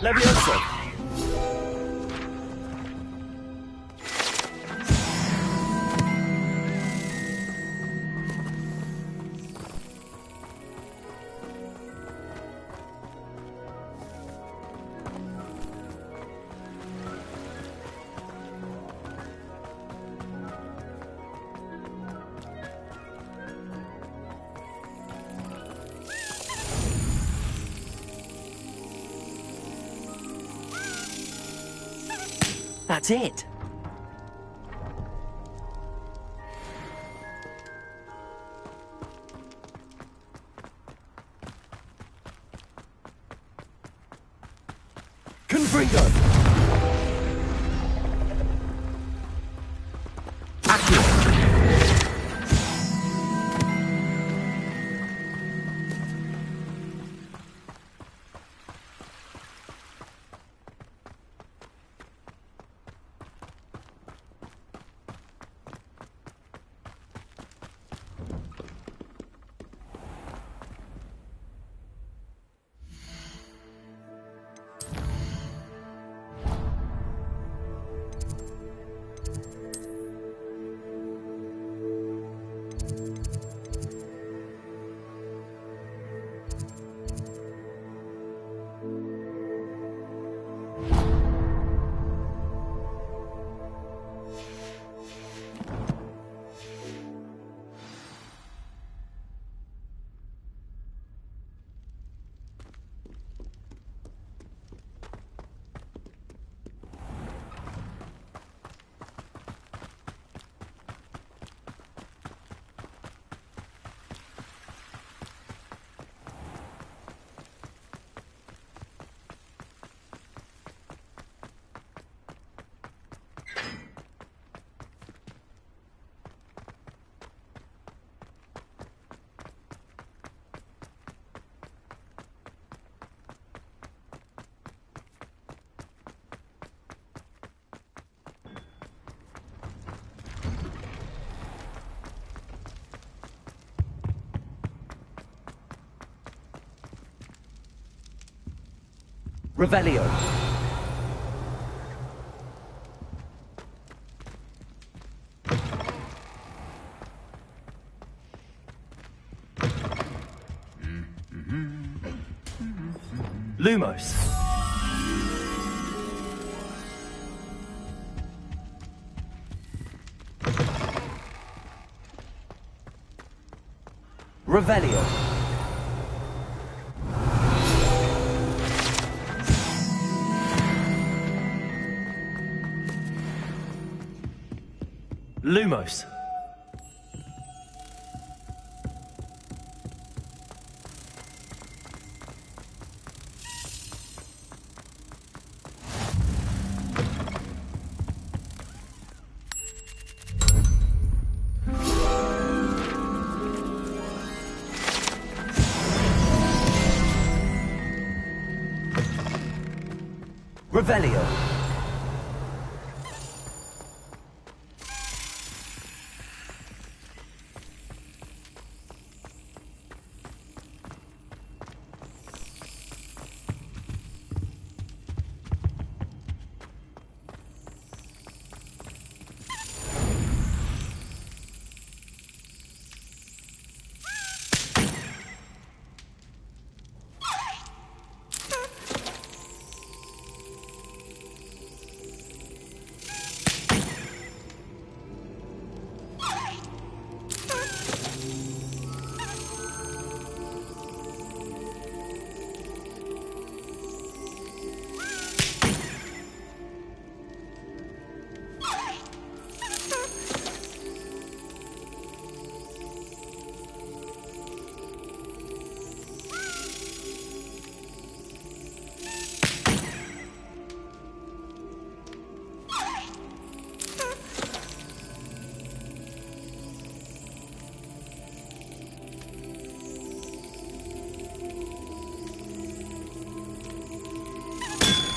Levioso! That's it. Confringo! Revelio. Lumos. Revelio. Lumos. Revelio.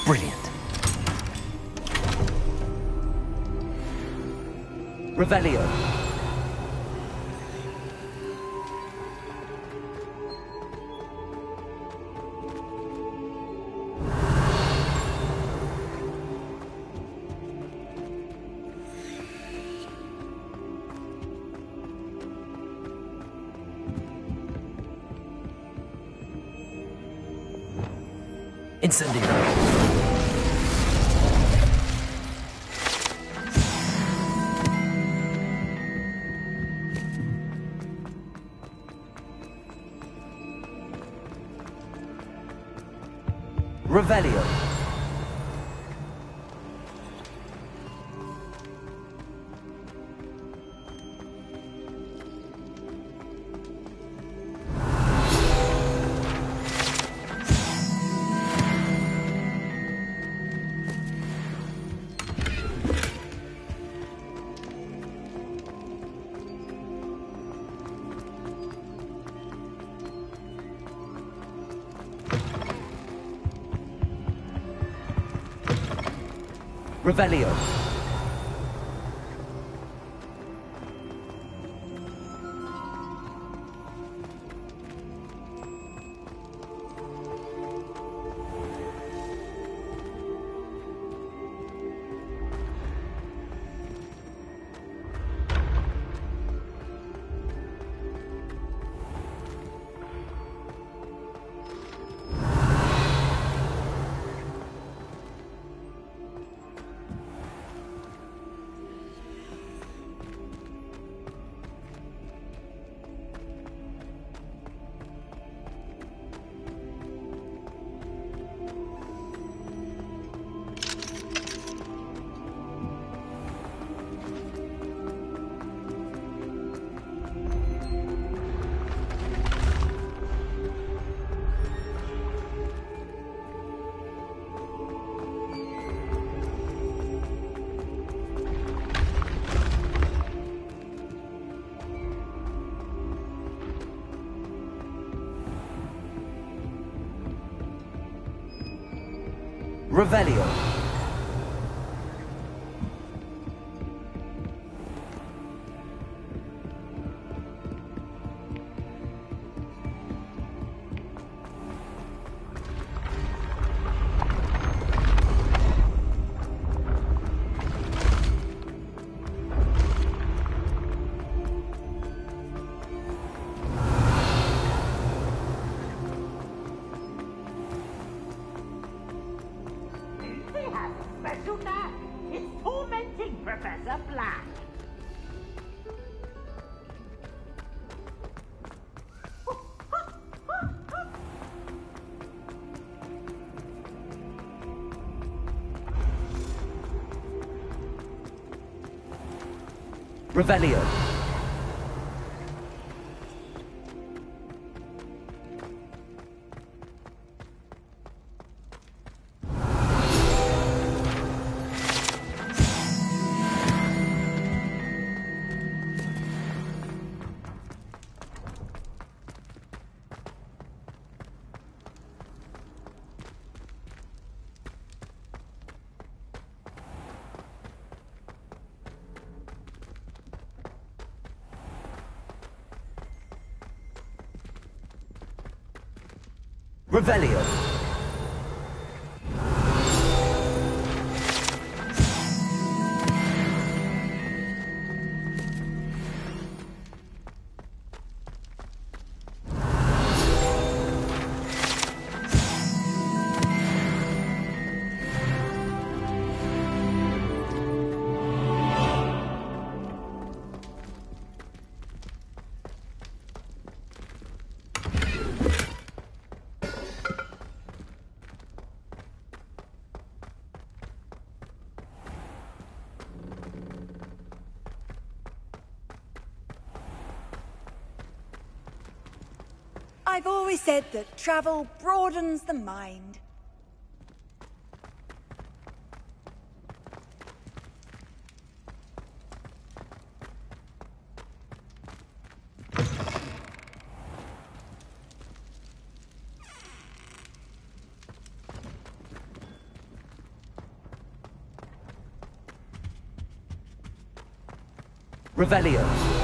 Brilliant. Revelio. Incendio. Revelio. Revelio. Revelio. It's tormenting Professor Black. Revelio. Revelio. I've always said that travel broadens the mind. Revelio.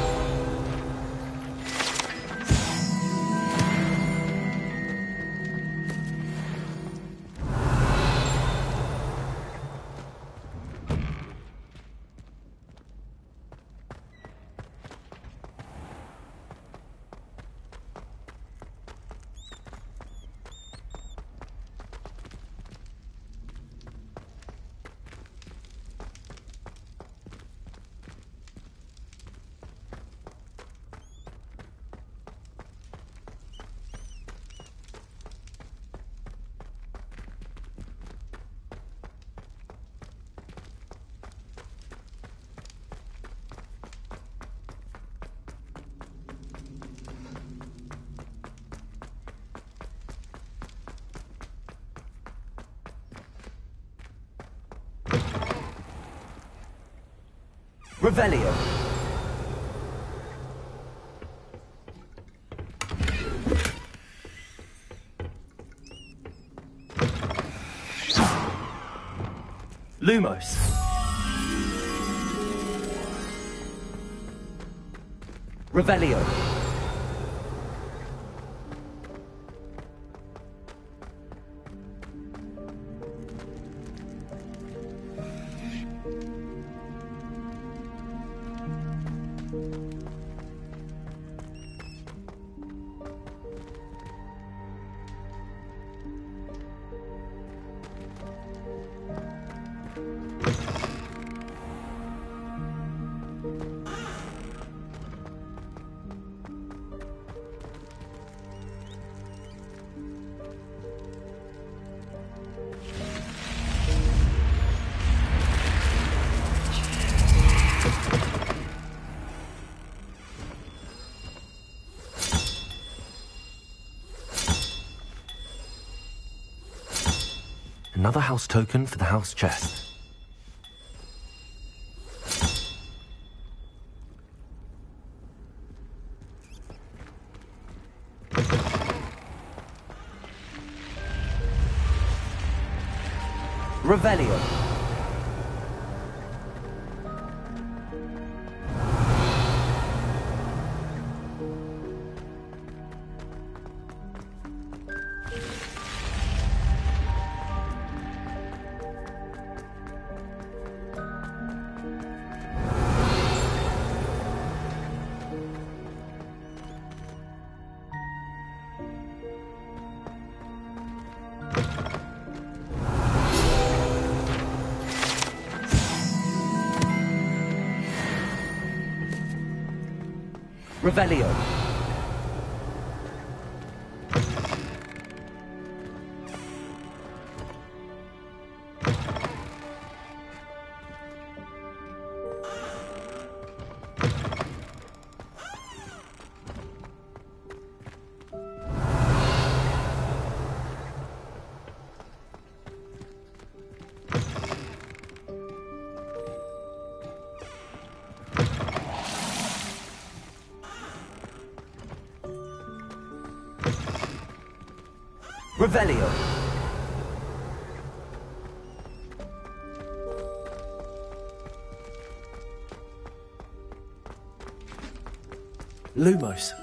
Revelio. Lumos. Revelio. Another house token for the house chest. Revelio. Revelio. Revelio. Lumos.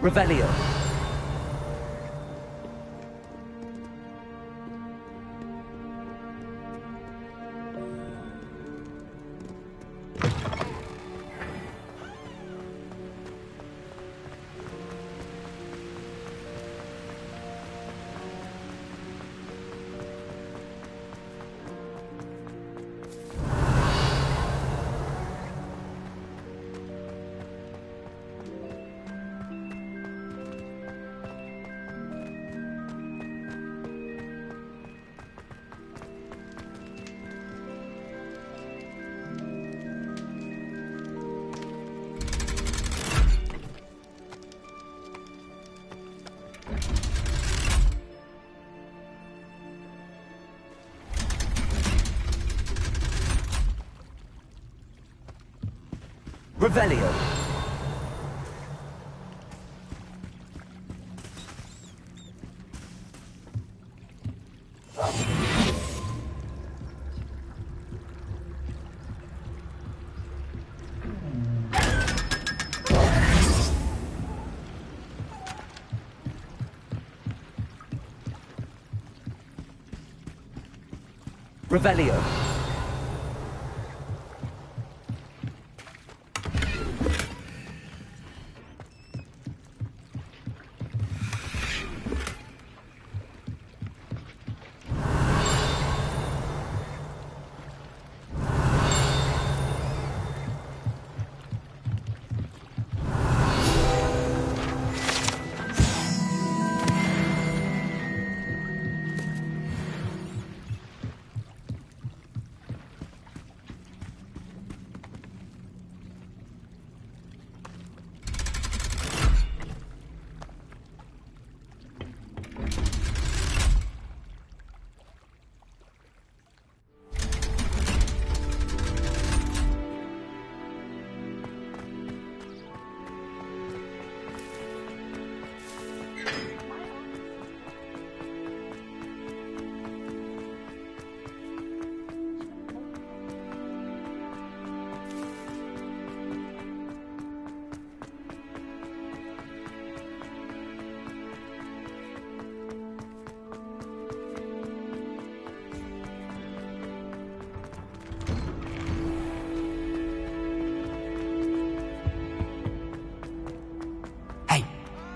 Revelio. Revelio. Revelio.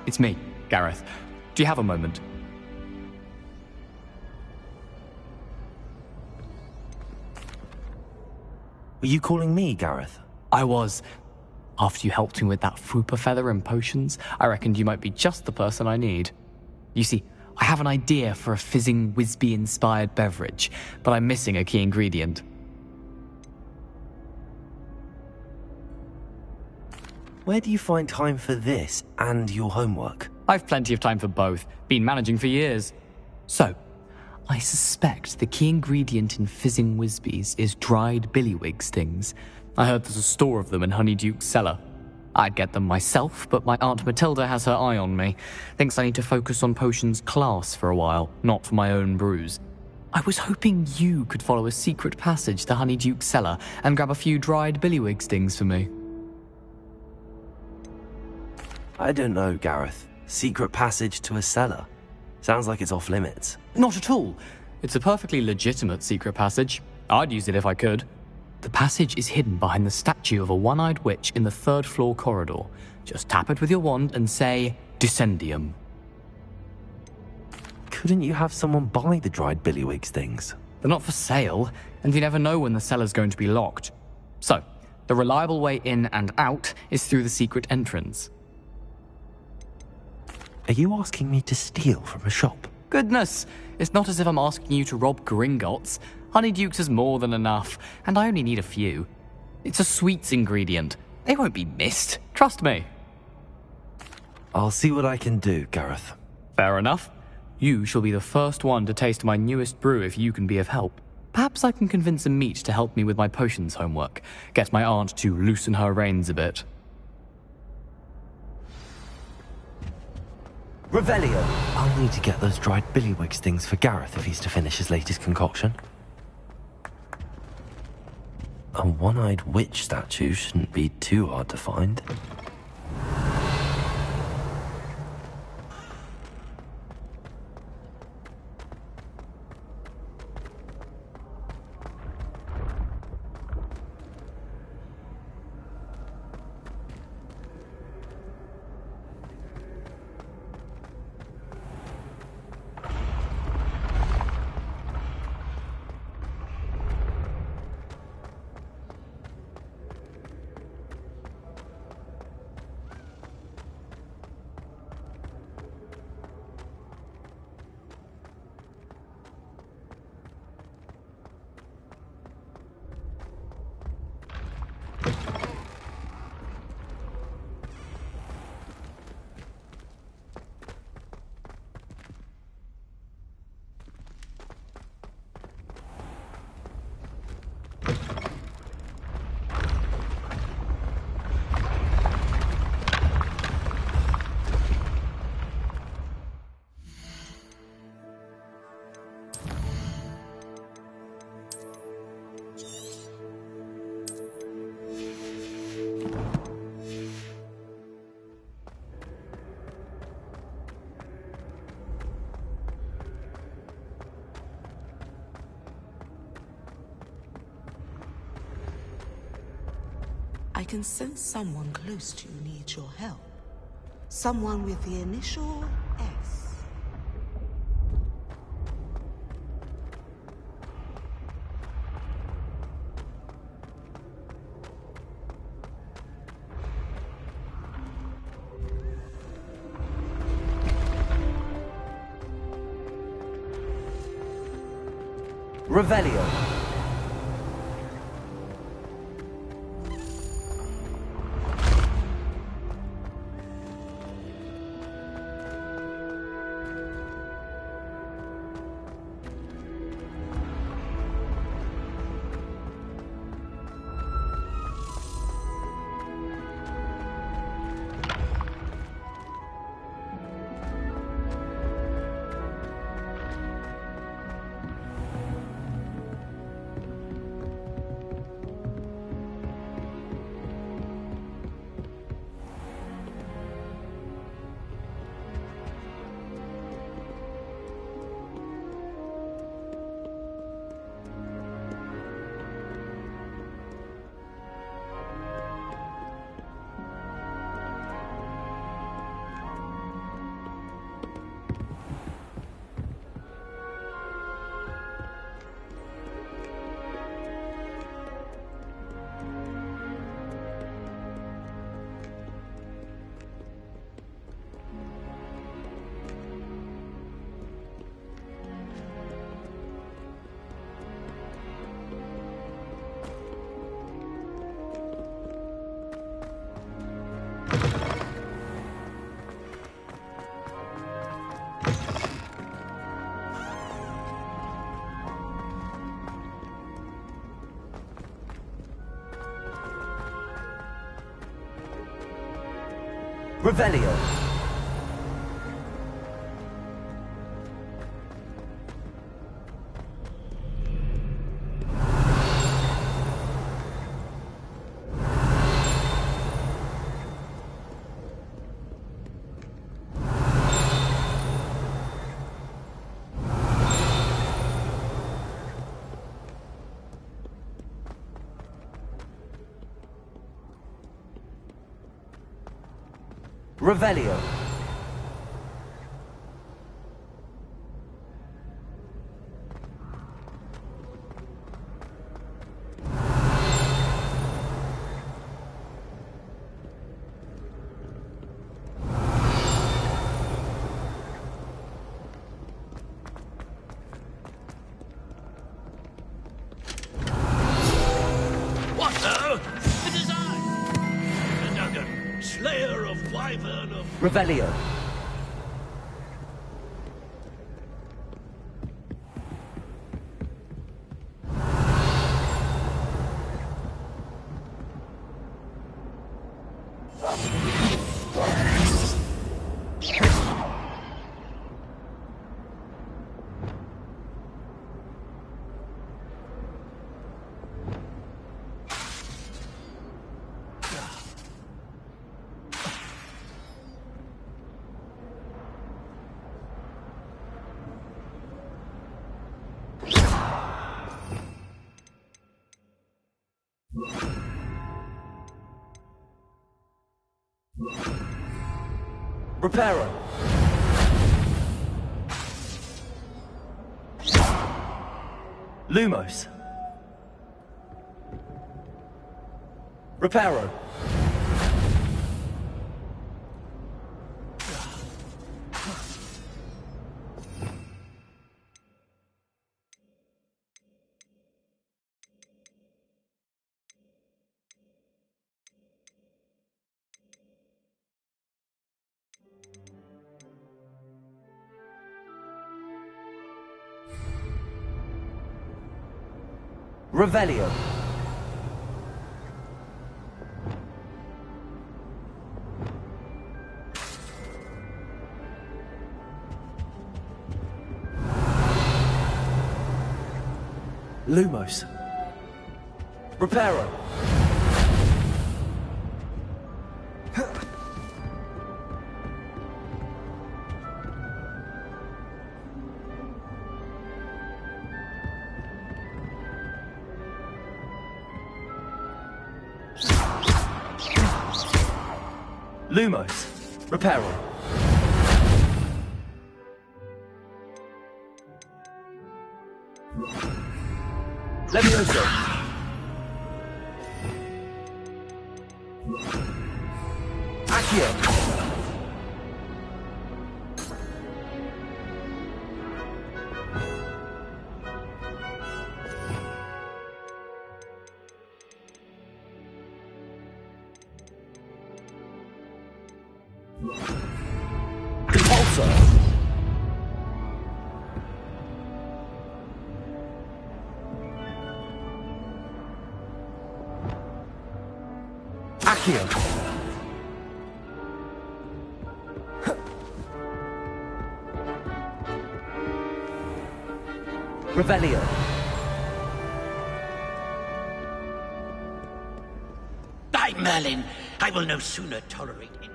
It's me, Gareth. Do you have a moment? Were you calling me, Gareth? I was. After you helped me with that Fupa feather and potions, I reckoned you might be just the person I need. You see, I have an idea for a fizzing Wisby-inspired beverage, but I'm missing a key ingredient. Where do you find time for this and your homework? I've plenty of time for both. Been managing for years. So, I suspect the key ingredient in fizzing Wisbies is dried billywig stings. I heard there's a store of them in Honeyduke's cellar. I'd get them myself, but my Aunt Matilda has her eye on me. Thinks I need to focus on potions class for a while, not for my own brews. I was hoping you could follow a secret passage to Honeyduke's cellar and grab a few dried billywig stings for me. I don't know, Gareth. Secret passage to a cellar. Sounds like it's off limits. Not at all. It's a perfectly legitimate secret passage. I'd use it if I could. The passage is hidden behind the statue of a one-eyed witch in the third-floor corridor. Just tap it with your wand and say, Descendium. Couldn't you have someone buy the dried billywig stings? They're not for sale, and you never know when the cellar's going to be locked. So, the reliable way in and out is through the secret entrance. Are you asking me to steal from a shop? Goodness, it's not as if I'm asking you to rob Gringotts. Honeyduke's is more than enough, and I only need a few. It's a sweets ingredient. They won't be missed. Trust me. I'll see what I can do, Gareth. Fair enough. You shall be the first one to taste my newest brew if you can be of help. Perhaps I can convince a meat to help me with my potions homework. Get my aunt to loosen her reins a bit. Revelio. I'll need to get those dried billywig stings for Gareth if he's to finish his latest concoction. A one-eyed witch statue shouldn't be too hard to find. can sense someone close to you needs your help. Someone with the initial S. Revelio. Revelio. Revelio. What the? It is I, the Duggan, slayer of wyvern of... Revelio. Reparo. Lumos. Reparo. Revelio. Lumos. Reparo. Lumos. Reparo. Levioso. Accio. Compulsor. Accio. Revelio. By Merlin, I will no sooner tolerate it.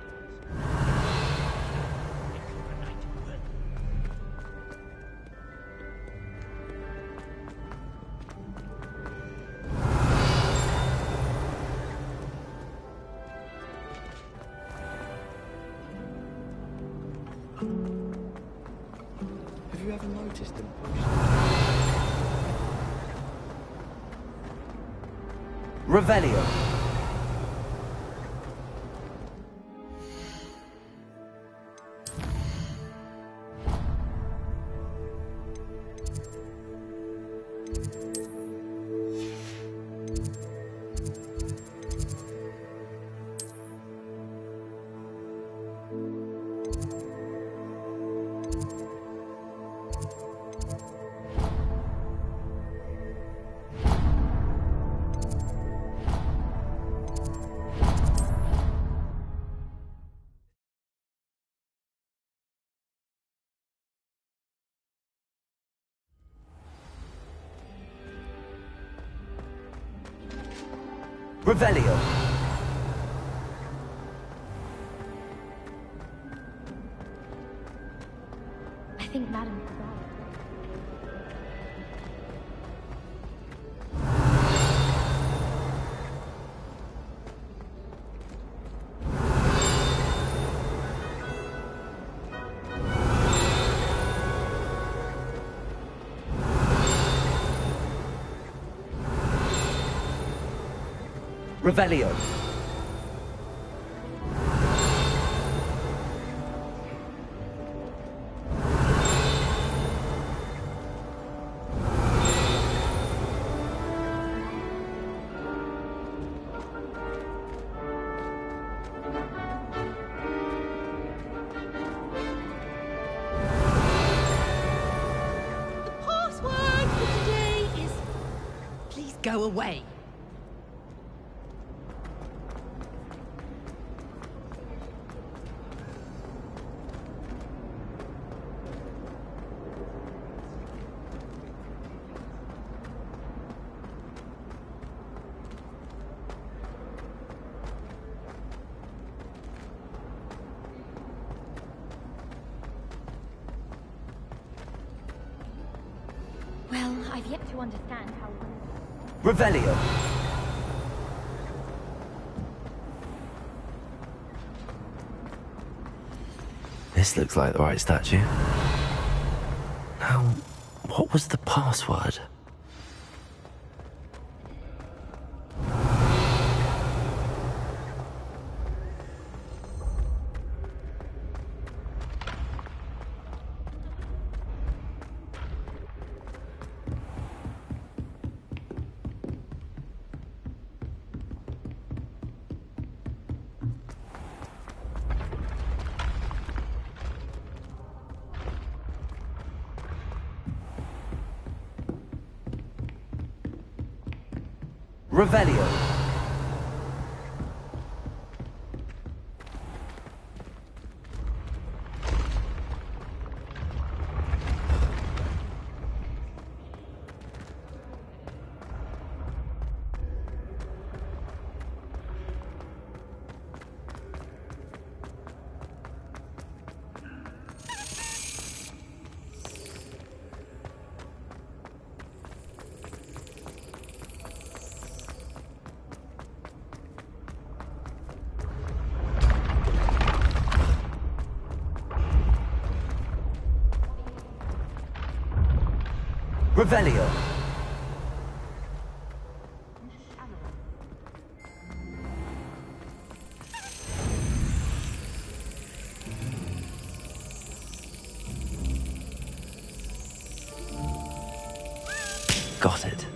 Have you ever noticed them? Revelio. Revelio. I think Madame forgot. Revelio. The password for today is... Please go away. Well, I've yet to understand how... Revelio. This looks like the right statue. Now, what was the password? Revelio. Revelio. Got it.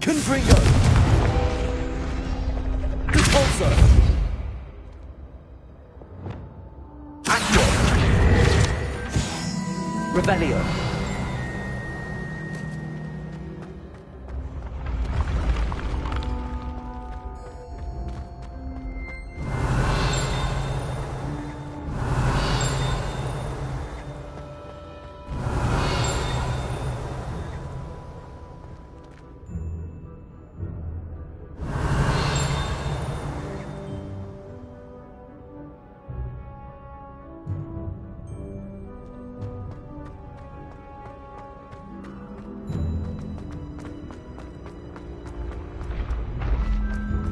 Confringo! Repulsor! Accio! Revelio!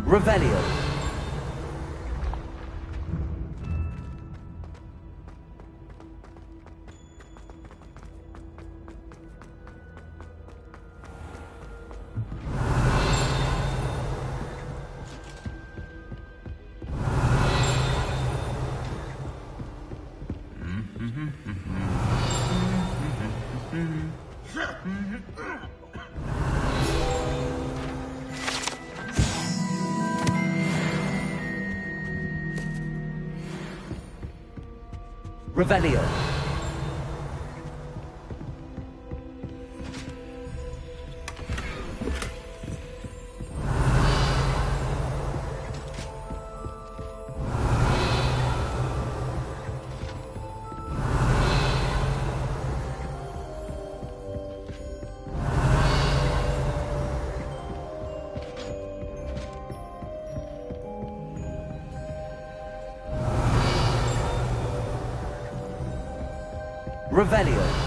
Revelio. Revelio. Revelio.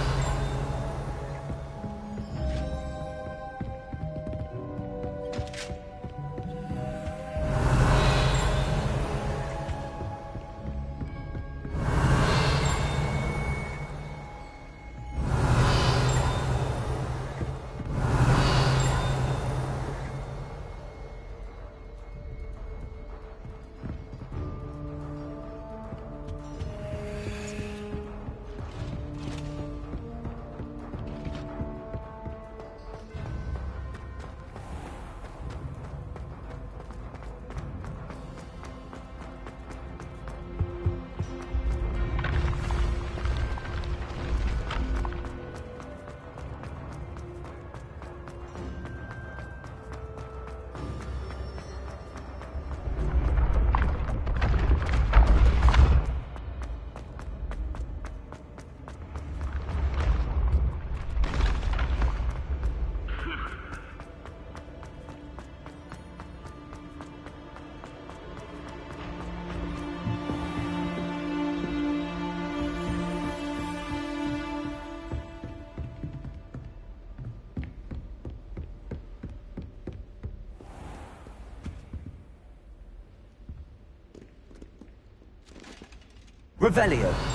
Revelio.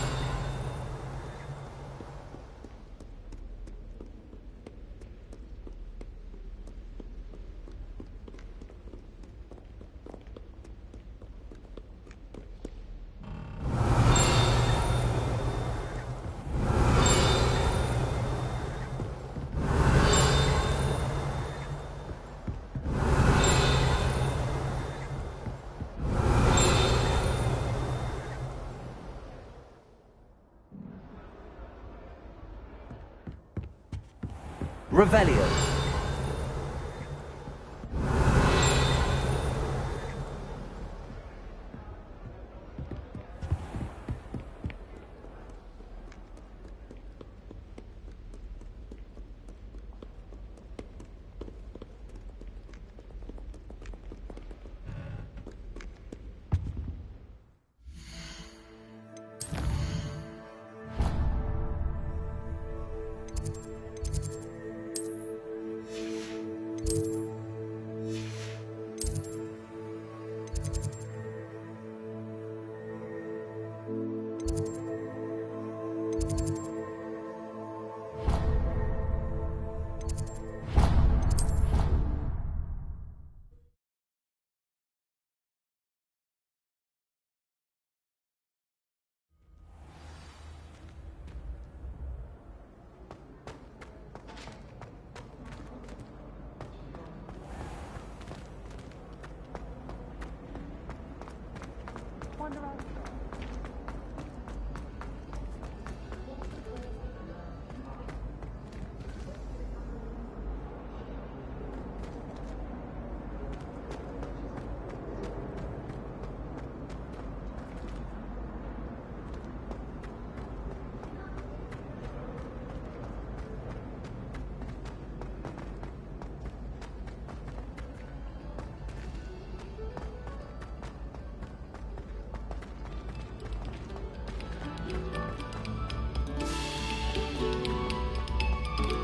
Revelio.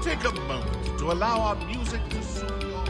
Take a moment to allow our music to soothe your heart.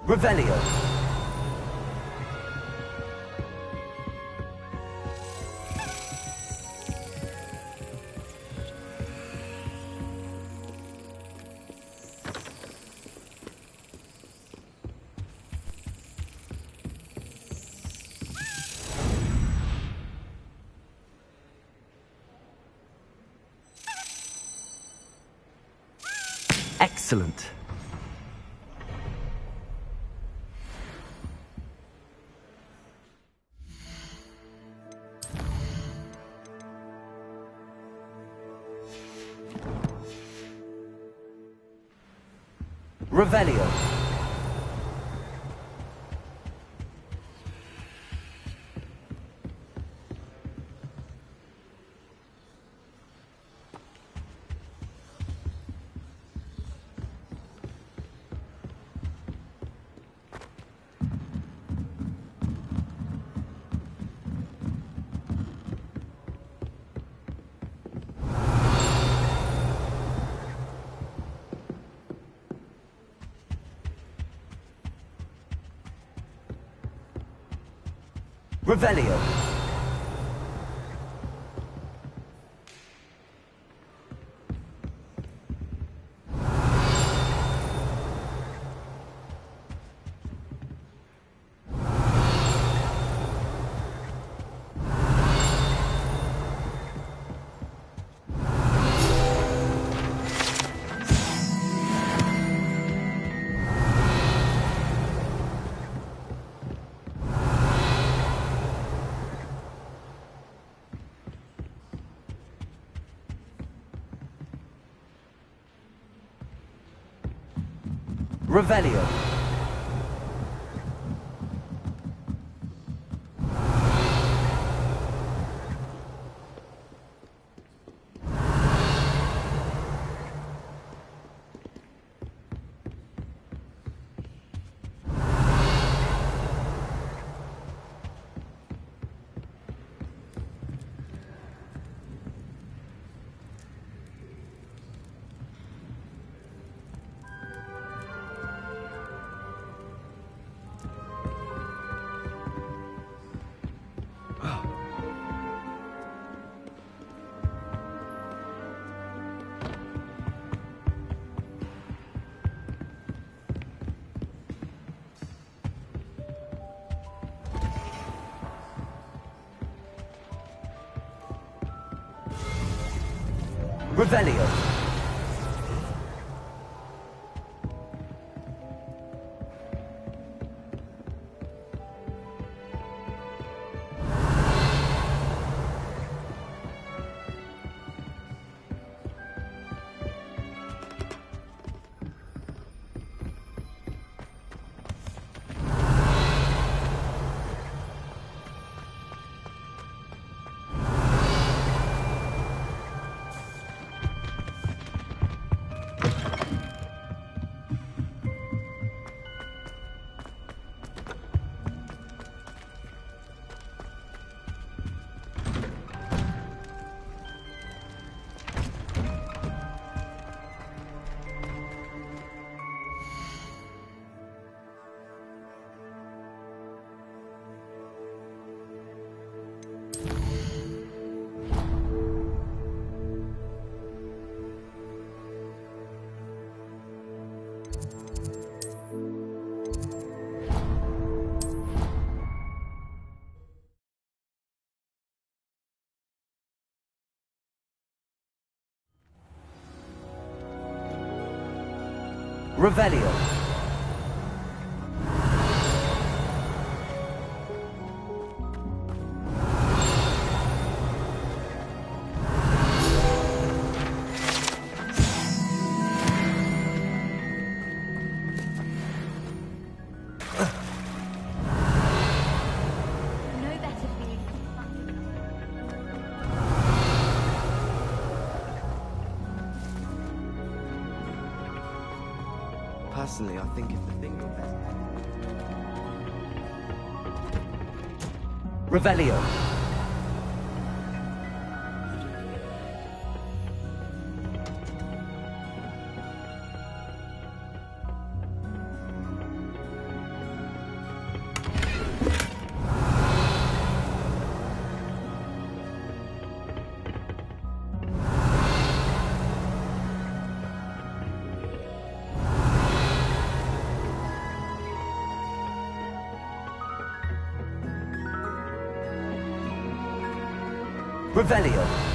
Revelio. Excellent. Revelio. Revelio. Revelio. Revelio. Revelio. Personally, I think if the thing were better... Revelio. Revelio.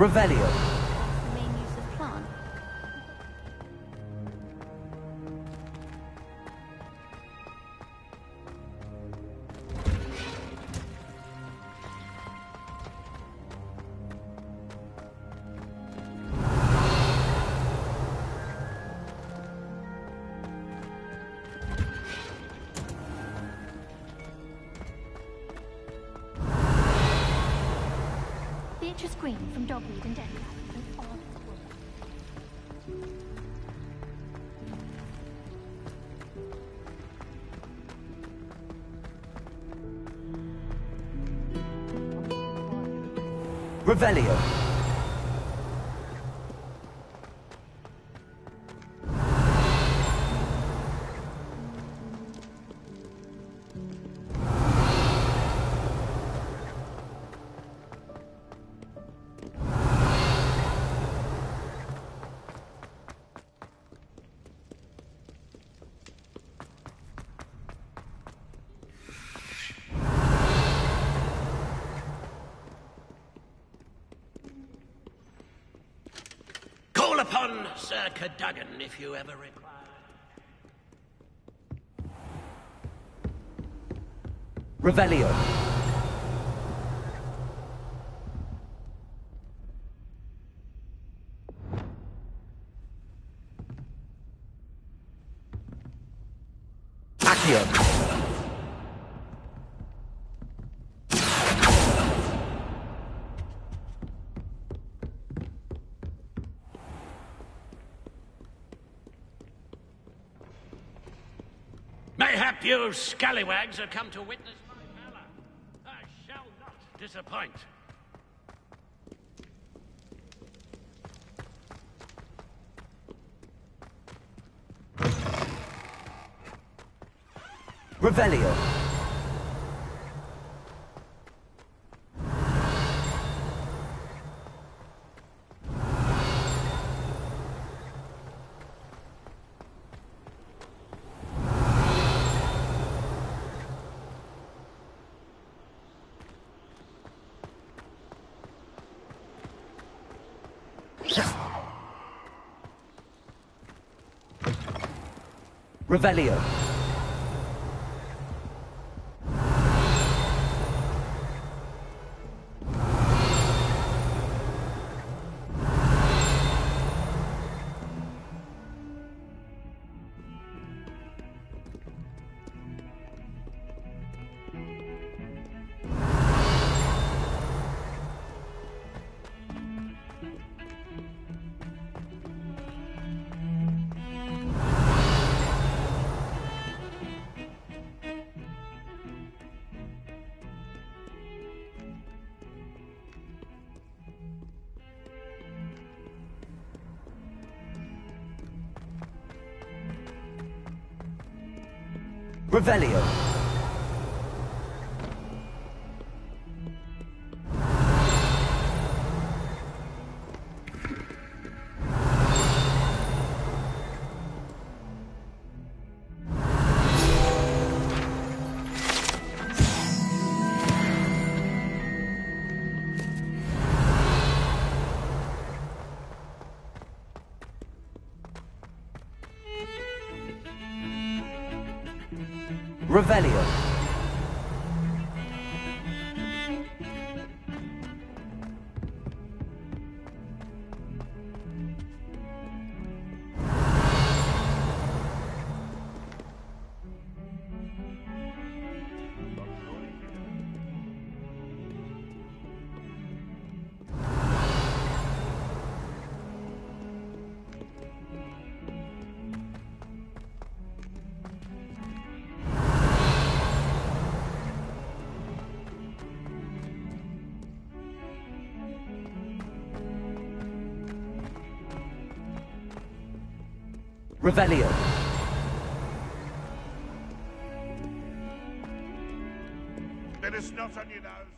Revelio. The main use of plant. Nature's green from dogweed and dandelion with all its bloom. Revelio. Call upon Sir Cadogan if you ever require. Revelio. Accio. Mayhap you scallywags have come to witness my valor. I shall not disappoint. Revelio. Revelio. Revelio. Revelio. Revelio. Bit of snot on your nose.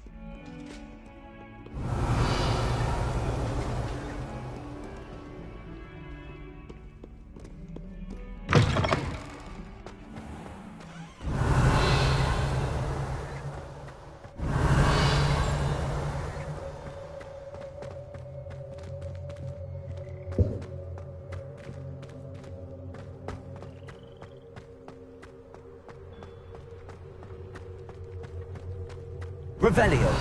Revelio.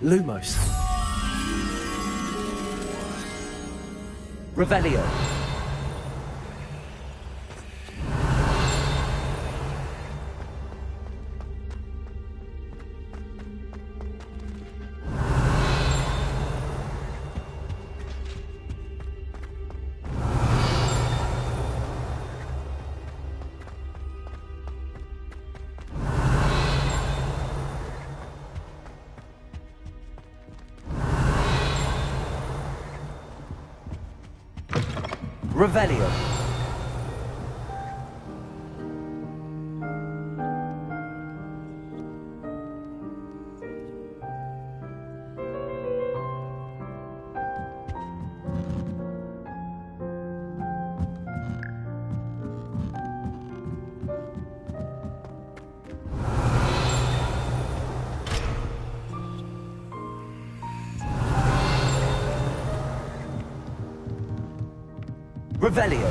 Lumos. Revelio. Revelio. Revelio.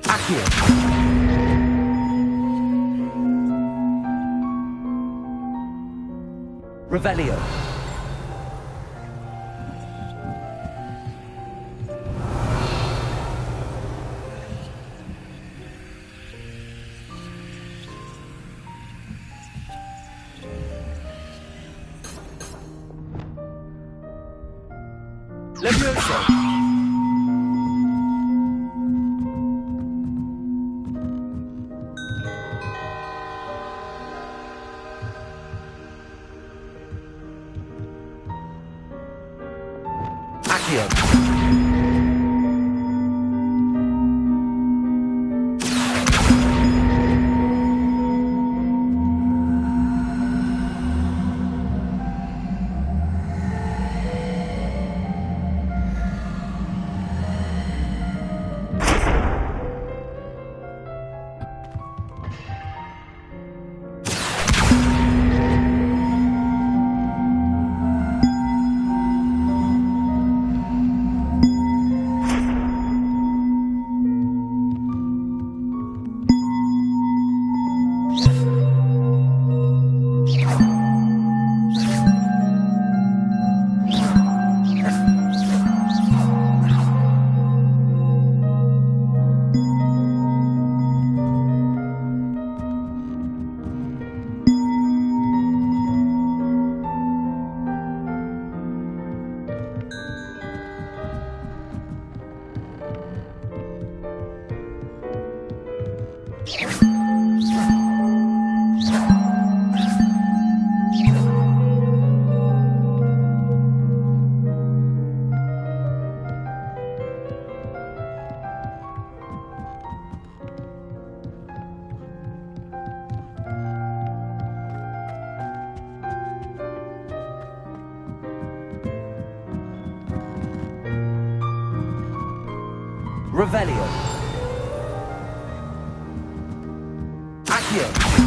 Accio. Revelio. Levioso. Accio. Revelio. Accio.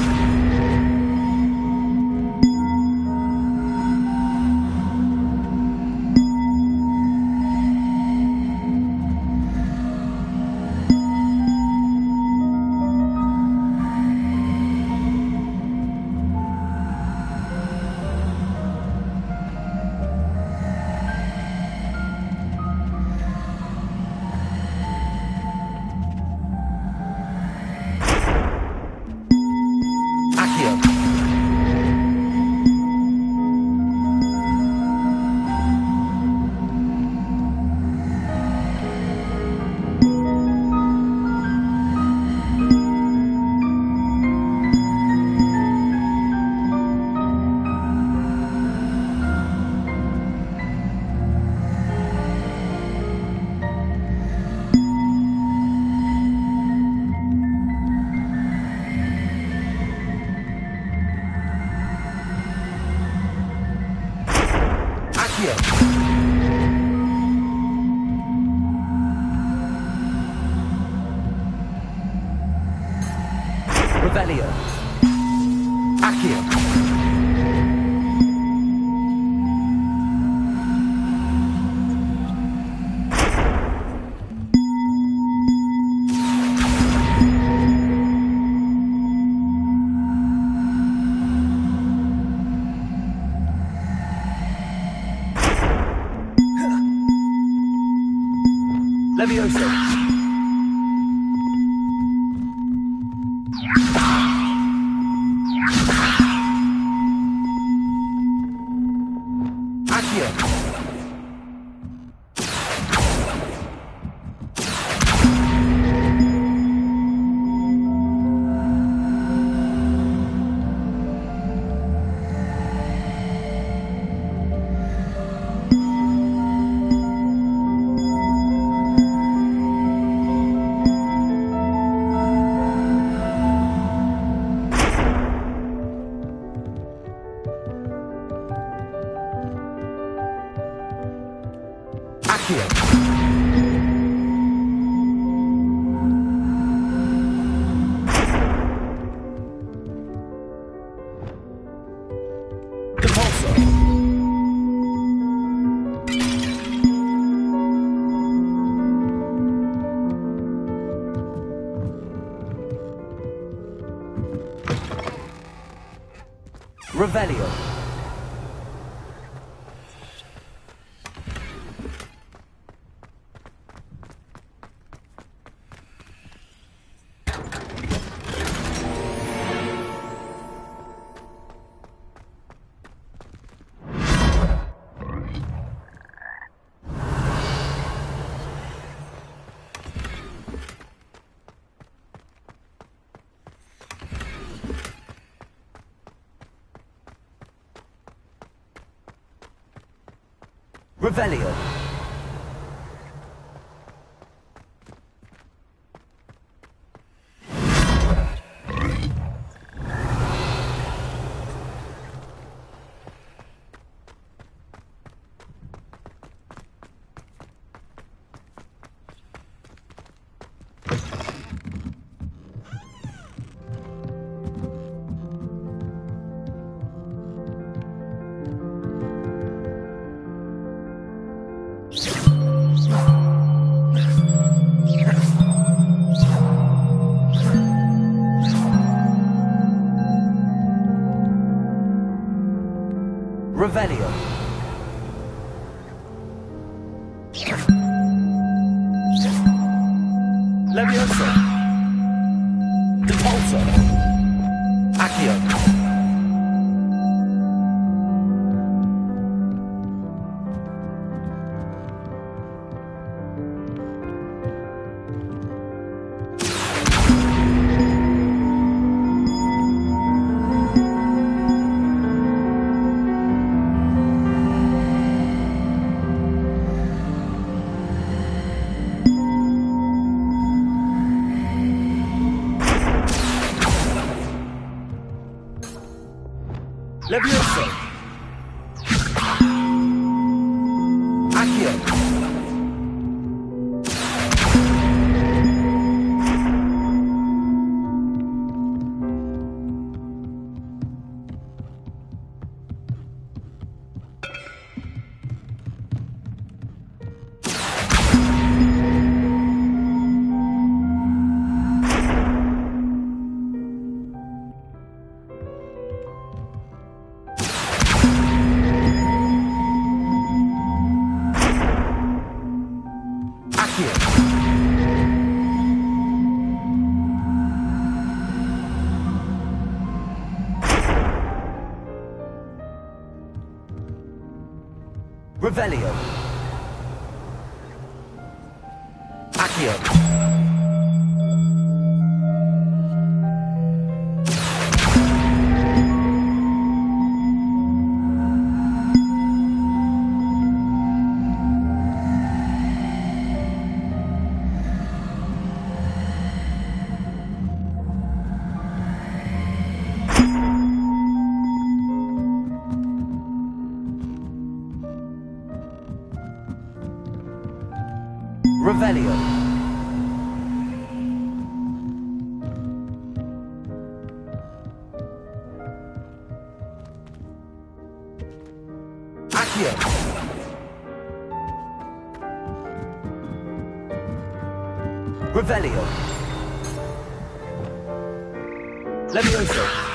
Revelio. Accio. Levioso! Accio! Revelio. Revelio. Revelio. Levioso. Depulso. Accio. Levioso. Accio. Revelio. Accio. Revelio. Accio. Revelio. Levioso.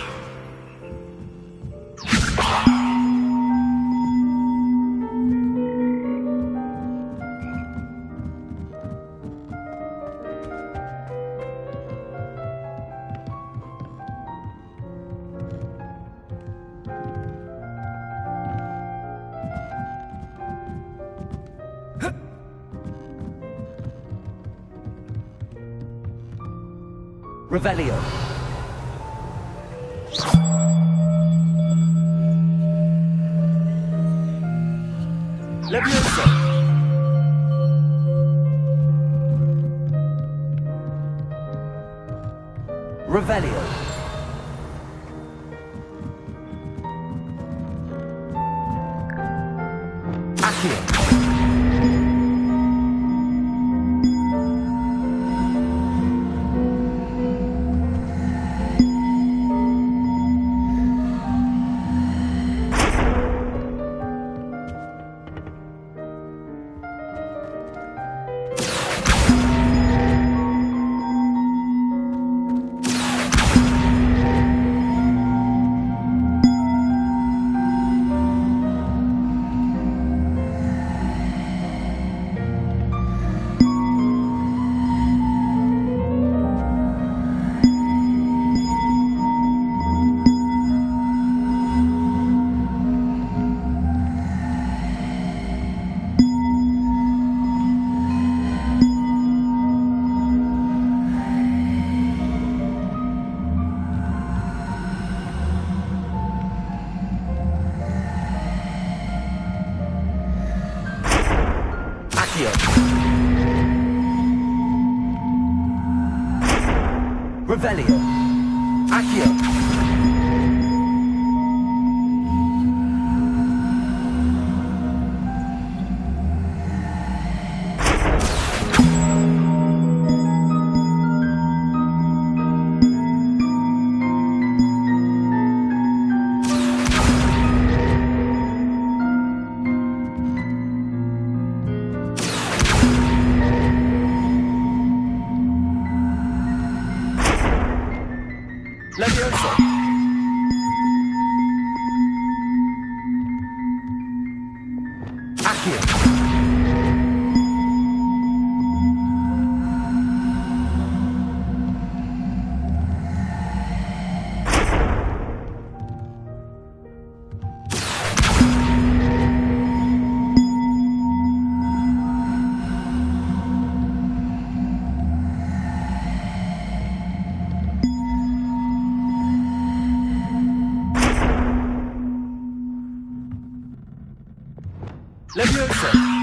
Revelio. Levioso. Revelio. Accio. Revelio. Accio. Levioso. Accio. Levioso.